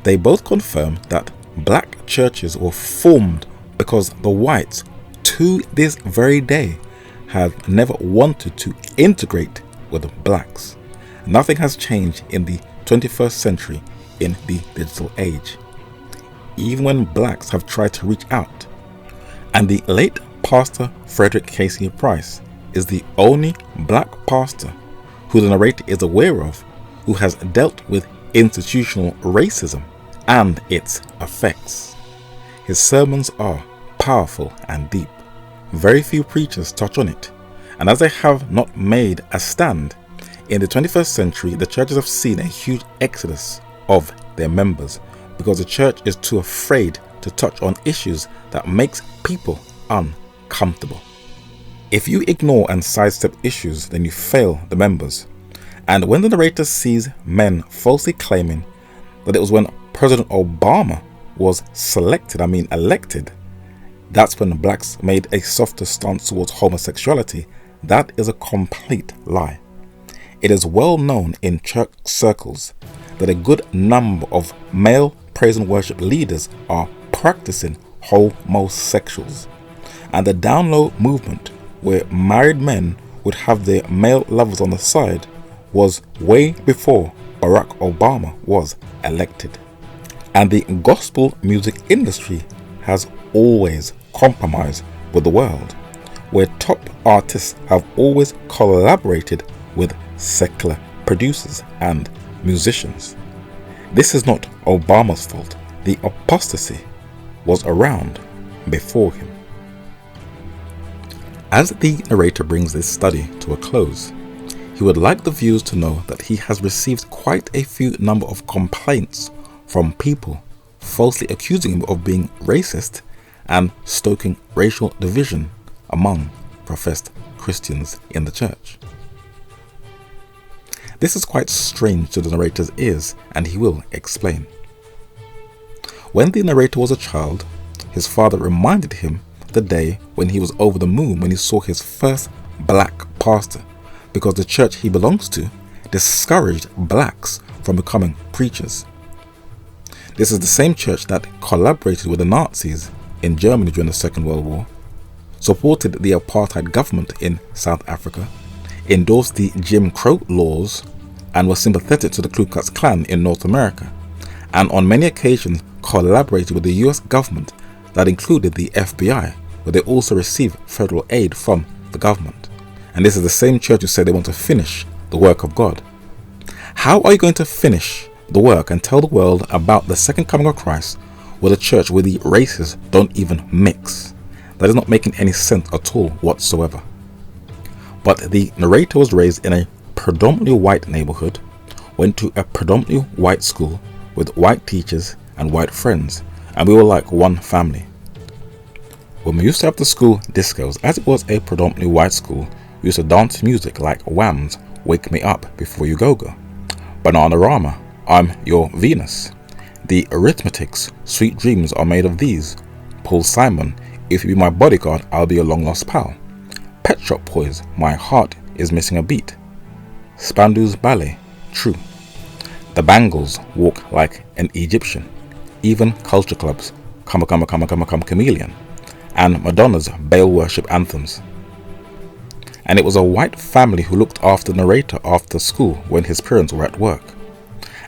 they both confirm that black churches were formed because the whites, to this very day, have never wanted to integrate with the blacks. Nothing has changed in the 21st century in the digital age, even when blacks have tried to reach out. And the late Pastor Frederick Casey Price is the only black pastor who the narrator is aware of who has dealt with institutional racism and its effects. His sermons are powerful and deep. Very few preachers touch on it, and as they have not made a stand, in the 21st century the churches have seen a huge exodus of their members because the church is too afraid to touch on issues that makes people uncomfortable. If you ignore and sidestep issues, then you fail the members. And when the narrator sees men falsely claiming that it was when President Obama was elected, that's when blacks made a softer stance towards homosexuality, that is a complete lie. It is well known in church circles that a good number of male praise and worship leaders are practicing homosexuals. And the down low movement, where married men would have their male lovers on the side, was way before Barack Obama was elected. And the gospel music industry has always compromised with the world, where top artists have always collaborated with secular producers and musicians. This is not Obama's fault. The apostasy was around before him. As the narrator brings this study to a close, he would like the viewers to know that he has received quite a few number of complaints from people falsely accusing him of being racist and stoking racial division among professed Christians in the church. This is quite strange to the narrator's ears, and he will explain. When the narrator was a child, his father reminded him the day when he was over the moon when he saw his first black pastor, because the church he belongs to discouraged blacks from becoming preachers. This is the same church that collaborated with the Nazis in Germany during the Second World War, supported the apartheid government in South Africa, endorsed the Jim Crow laws, and was sympathetic to the Ku Klux Klan in North America, and on many occasions collaborated with the US government that included the FBI, where they also received federal aid from the government. And this is the same church who said they want to finish the work of God. How are you going to finish the work and tell the world about the second coming of Christ with a church where the races don't even mix? That is not making any sense at all whatsoever. But the narrator was raised in a predominantly white neighborhood, went to a predominantly white school with white teachers and white friends, and we were like one family. When we used to have the school discos, as it was a predominantly white school, we used to dance music like Wham's Wake Me Up Before You Go Go, Bananarama, I'm Your Venus, The Arithmetics, Sweet Dreams Are Made of These, Paul Simon, If You Be My Bodyguard, I'll Be Your Long Lost Pal, Pet Shop Boys, My Heart Is Missing a Beat, Spandau's Ballet, True, The Bangles, Walk Like an Egyptian, even Culture Club's Come Chameleon, and Madonna's Baal Worship anthems. And it was a white family who looked after the narrator after school when his parents were at work.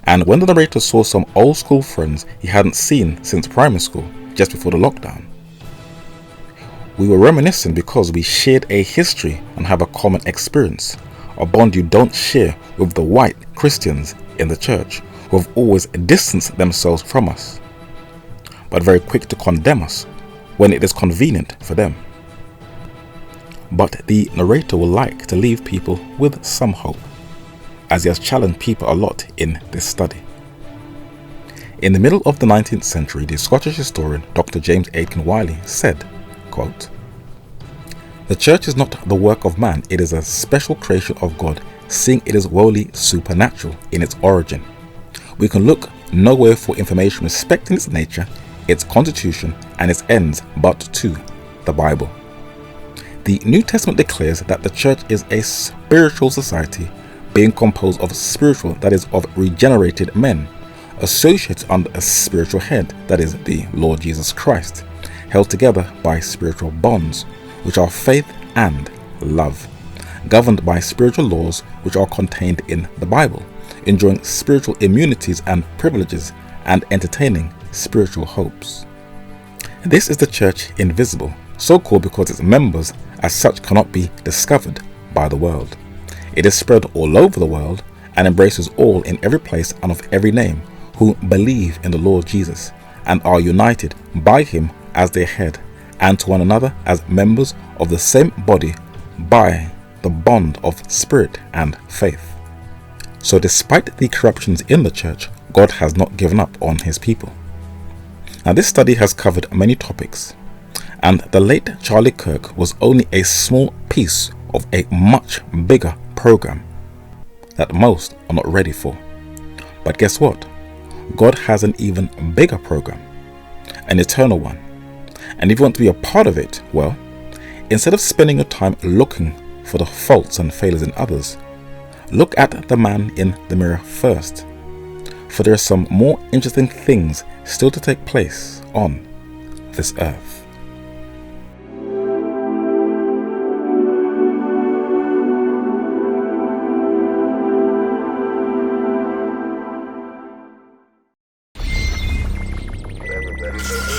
And when the narrator saw some old school friends he hadn't seen since primary school, just before the lockdown, we were reminiscing because we shared a history and have a common experience, a bond you don't share with the white Christians in the church who have always distanced themselves from us, but very quick to condemn us when it is convenient for them. But the narrator will like to leave people with some hope, as he has challenged people a lot in this study. In the middle of the 19th century, the Scottish historian Dr. James Aitken Wiley said, quote, "The church is not the work of man, it is a special creation of God, seeing it is wholly supernatural in its origin. We can look nowhere for information respecting its nature, its constitution, and its ends but to the Bible. The New Testament declares that the church is a spiritual society being composed of spiritual, that is, of regenerated men, associated under a spiritual head, that is, the Lord Jesus Christ, held together by spiritual bonds, which are faith and love, governed by spiritual laws which are contained in the Bible, enjoying spiritual immunities and privileges, and entertaining spiritual hopes. This is the church invisible, so called because its members as such cannot be discovered by the world. It is spread all over the world and embraces all in every place and of every name who believe in the Lord Jesus and are united by him as their head, and to one another as members of the same body by the bond of spirit and faith. So despite the corruptions in the church, God has not given up on his people." Now this study has covered many topics, and the late Charlie Kirk was only a small piece of a much bigger program that most are not ready for. But guess what? God has an even bigger program, an eternal one. And if you want to be a part of it, well, instead of spending your time looking for the faults and failures in others, look at the man in the mirror first. For there are some more interesting things still to take place on this earth. Ready for